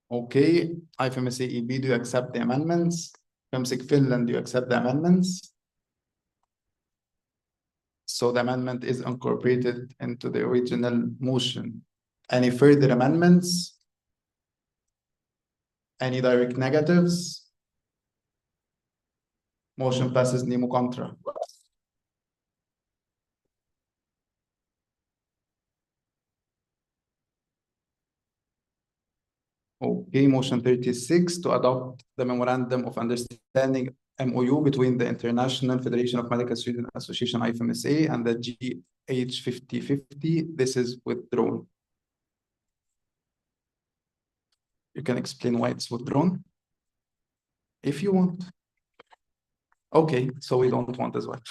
Okay, IFMSA EB, do you accept the amendments? FMSIC Finland, do you accept the amendments? So the amendment is incorporated into the original motion. Any further amendments? Any direct negatives? Motion passes nemo contra. Okay, motion 36 to adopt the Memorandum of Understanding MOU between the International Federation of Medical Students Association IFMSA and the GH 5050. This is withdrawn. You can explain why it's withdrawn if you want. Okay, so we don't want as well.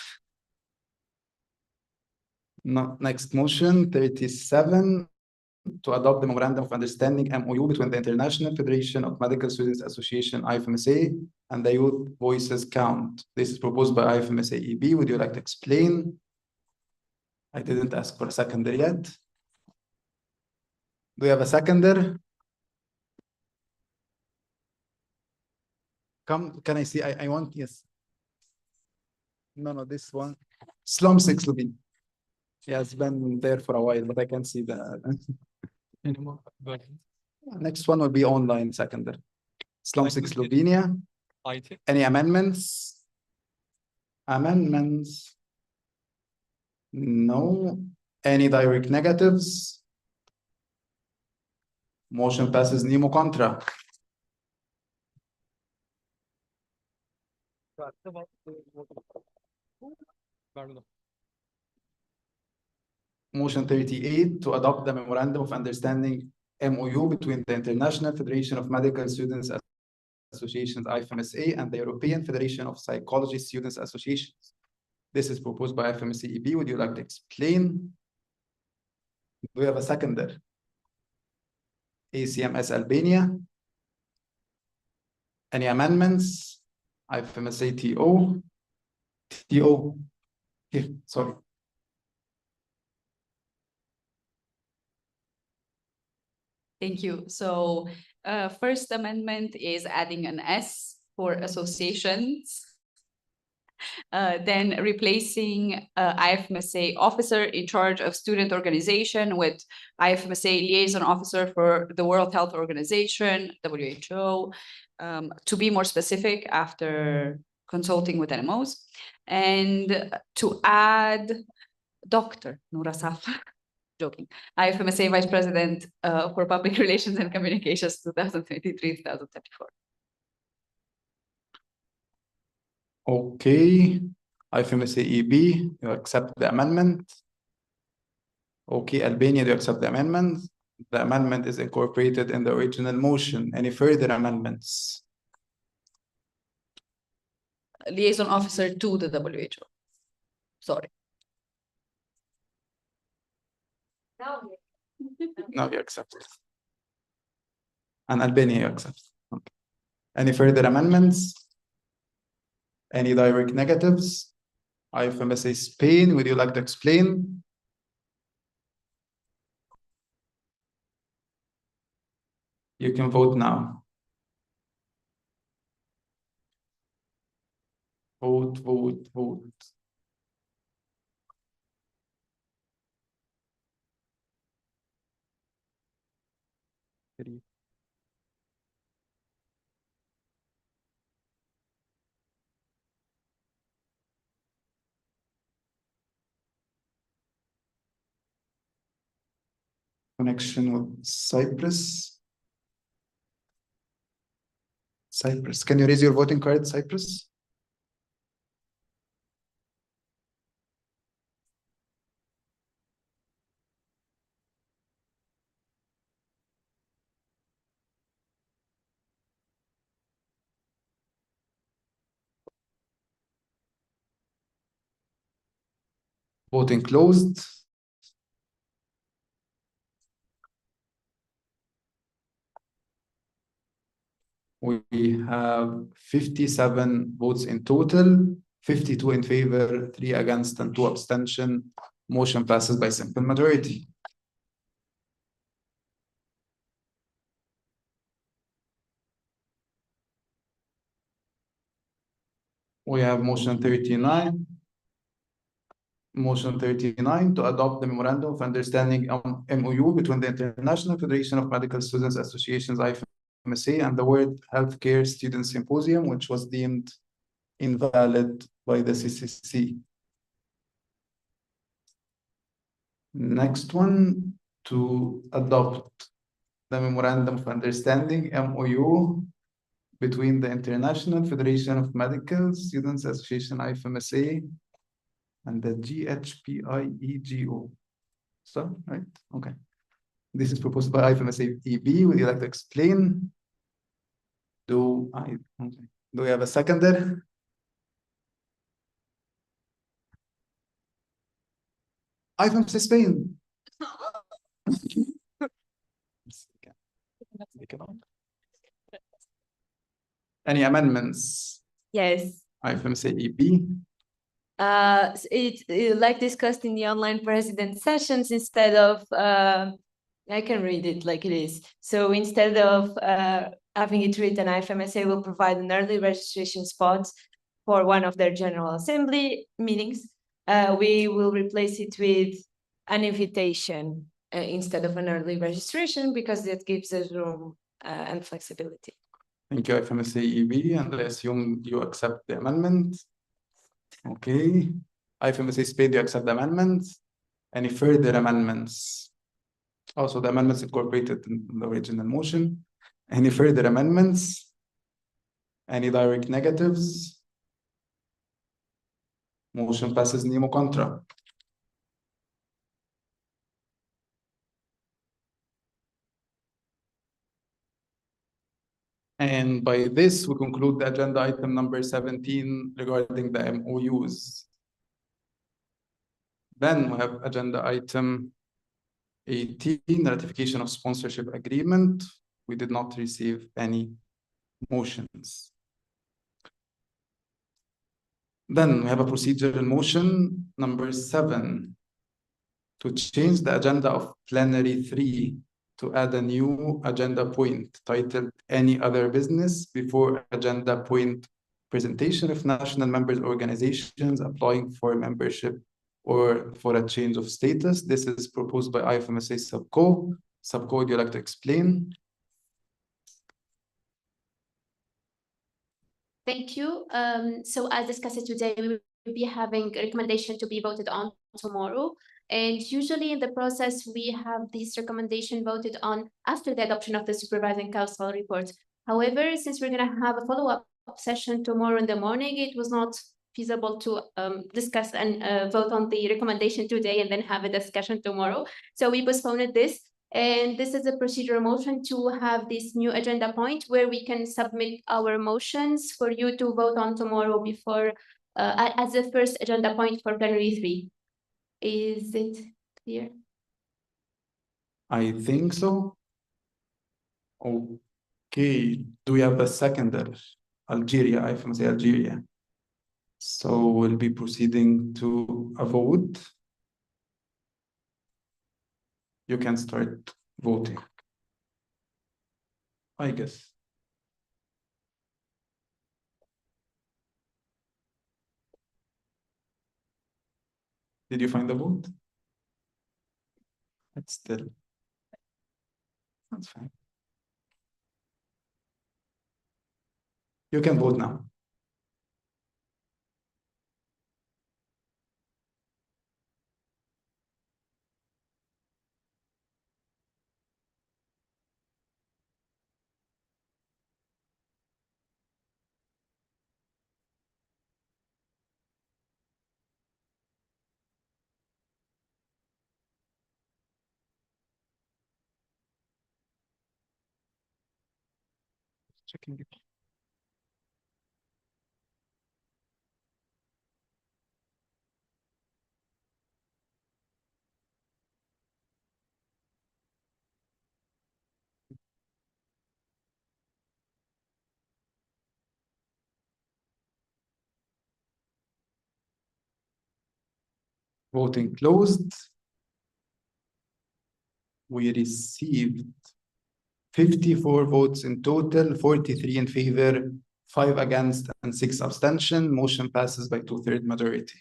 No, next motion 37 to adopt the memorandum of understanding MOU between the International Federation of Medical Students Association IFMSA and the Youth Voices Count. This is proposed by IFMSA EB. Would you like to explain? I didn't ask for a seconder yet. Do you have a seconder? Come, can I see? I want, yes. No, this one. Slum 6 Lubin. Yeah, it's been there for a while, but I can't see the anymore. Next one will be online seconder. Slum 6 Slovenia. IT. Any amendments? Amendments? No. Any direct negatives? Motion passes nemo contra. Motion 38 to adopt the memorandum of understanding MOU between the International Federation of Medical Students Associations IFMSA and the European Federation of Psychology Students Associations. This is proposed by IFMSA EB. Would you like to explain? Do we have a seconder? ACMS Albania. Any amendments? IFMSA TO. TO. Here, sorry. Thank you. So first amendment is adding an S for associations. Then replacing IFMSA officer in charge of student organization with IFMSA liaison officer for the World Health Organization, WHO, to be more specific after consulting with NMOs. And to add Dr. Noura Safa, joking, IFMSA Vice President for Public Relations and Communications 2023-2024. Okay, IFMSA EB, you accept the amendment. Okay, Albania, do you accept the amendment? The amendment is incorporated in the original motion. Any further amendments? Liaison officer to the WHO. Sorry. No, you accept it. And Albania, you accept. Okay. Any further amendments? Any direct negatives? IFMSA Spain, would you like to explain? You can vote now. Vote, vote, vote. Connection with Cyprus. Cyprus, can you raise your voting card, Cyprus? Voting closed. We have 57 votes in total, 52 in favor, 3 against, and 2 abstention. Motion passes by simple majority. We have motion 39. Motion 39 to adopt the memorandum of understanding MOU between the International Federation of Medical Students Associations IFMSA and the World Healthcare Students Symposium, which was deemed invalid by the CCC. Next one, to adopt the memorandum of understanding MOU between the International Federation of Medical Students Association IFMSA and the GHPIEGO. So, right? Okay. This is proposed by IFMSA EB. Would you like to explain? Do we have a seconder? IFMSA Spain. Any amendments? Yes. IFMSA EP. Like discussed in the online president sessions, instead of I can read it like it is. So instead of having it written, IFMSA will provide an early registration spot for one of their General Assembly meetings. We will replace it with an invitation instead of an early registration, because that gives us room and flexibility. Thank you, IFMSA EB, and I assume you accept the amendment. Okay. IFMSA Spain, do you accept the amendment? Any further amendments? Also, the amendments incorporated in the original motion. Any further amendments? Any direct negatives? Motion passes nemo contra. And by this, we conclude the agenda item number 17 regarding the MOUs. Then we have agenda item 18, ratification of sponsorship agreement. We did not receive any motions. Then we have a procedural motion number 7 to change the agenda of plenary 3 to add a new agenda point titled Any Other Business before agenda point presentation of national members organizations applying for membership or for a change of status. This is proposed by IFMSA Subco. Subco, would you like to explain? Thank you. So as discussed today, we will be having a recommendation to be voted on tomorrow. And usually in the process, we have this recommendation voted on after the adoption of the supervising council report. However, since we're going to have a follow-up session tomorrow in the morning, it was not feasible to discuss and vote on the recommendation today and then have a discussion tomorrow. So we postponed this. And this is a procedural motion to have this new agenda point where we can submit our motions for you to vote on tomorrow before as the first agenda point for plenary 3. Is it clear? I think so. Okay, do we have a seconder? Algeria, IFMSA Algeria. So we'll be proceeding to a vote. You can start voting, I guess. Did you find the vote? It's still. That's fine. You can vote now. Checking it. Voting closed. We received 54 votes in total, 43 in favor, 5 against, and 6 abstention. Motion passes by 2/3 majority.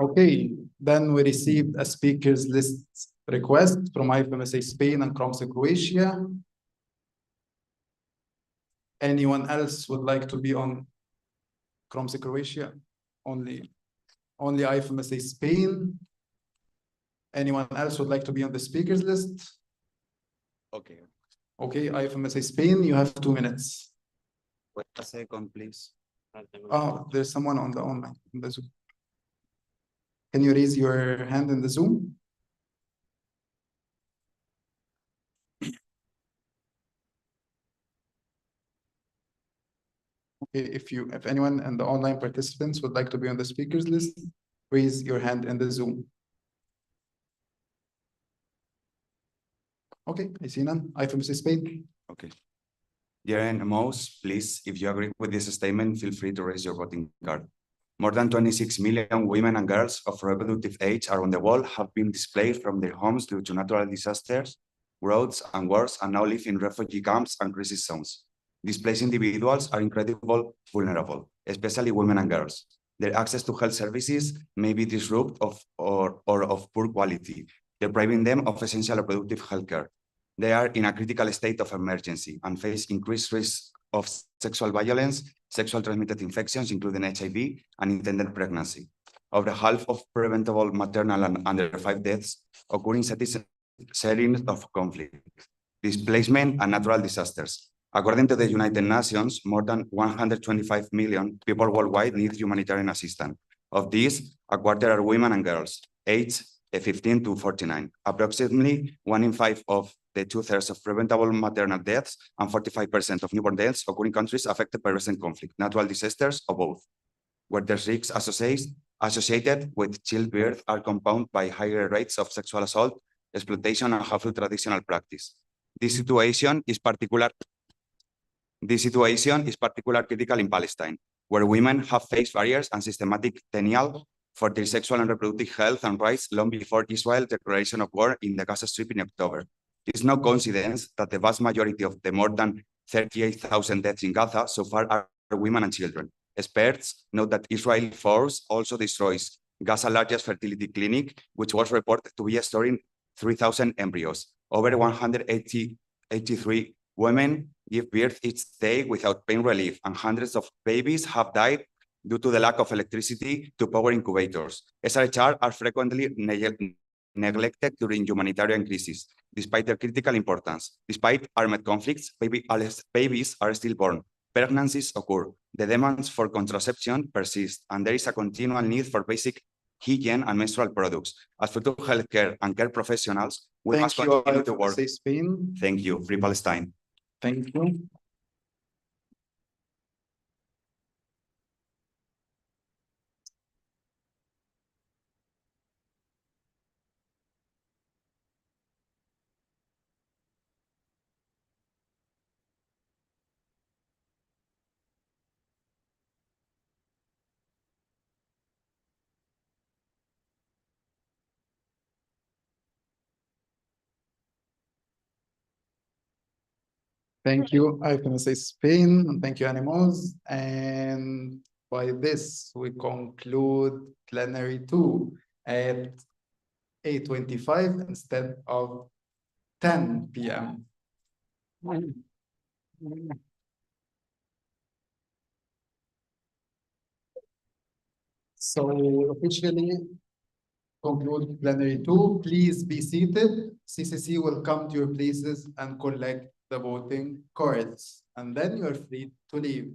Okay, then we received a speakers list request from IFMSA Spain and CROMSA Croatia. Anyone else would like to be on CROMSA Croatia? Only IFMSA Spain. Anyone else would like to be on the speakers list? Okay. Okay, IFMSA Spain, you have 2 minutes. Wait a second, please. Oh, there's someone on the online, on the Zoom. Can you raise your hand in the Zoom? Okay, if anyone and the online participants would like to be on the speakers list, raise your hand in the Zoom. Okay, I see none. IFMSA Spain. Okay. Dear NMOs, please, if you agree with this statement, feel free to raise your voting card. More than 26 million women and girls of reproductive age around the world have been displaced from their homes due to natural disasters, roads, and wars, and now live in refugee camps and crisis zones. Displaced individuals are incredibly vulnerable, especially women and girls. Their access to health services may be disrupted or of poor quality, depriving them of essential reproductive health care. They are in a critical state of emergency and face increased risk of sexual violence, sexual transmitted infections, including HIV, and intended pregnancy. Over half of preventable maternal and under 5 deaths occur in settings of conflict, displacement, and natural disasters. According to the United Nations, more than 125 million people worldwide need humanitarian assistance. Of these, a quarter are women and girls, aged 15 to 49. Approximately 1 in 5 of the 2/3 of preventable maternal deaths and 45% of newborn deaths occur in countries affected by recent conflict, natural disasters, or both, where the risks associated with childbirth are compounded by higher rates of sexual assault, exploitation, and harmful traditional practice. This situation is particularly critical in Palestine, where women have faced barriers and systematic denial for their sexual and reproductive health and rights long before Israel's declaration of war in the Gaza Strip in October. It's no coincidence that the vast majority of the more than 38,000 deaths in Gaza so far are women and children. Experts note that Israeli force also destroys Gaza's largest fertility clinic, which was reported to be storing 3,000 embryos. Over 183 women give birth each day without pain relief, and hundreds of babies have died due to the lack of electricity to power incubators. SRHR are frequently neglected during humanitarian crises, despite their critical importance. Despite armed conflicts, babies are still born. Pregnancies occur. The demands for contraception persist, and there is a continual need for basic hygiene and menstrual products. As future healthcare and care professionals, we must continue to work. Spain. Thank you. Free Palestine. Thank you. Thank you, IFMSA Spain, and thank you, Animals. And by this, we conclude plenary 2 at 8:25 instead of 10 p.m. So officially conclude plenary 2. Please be seated. CCC will come to your places and collect the voting cards, and then you're free to leave.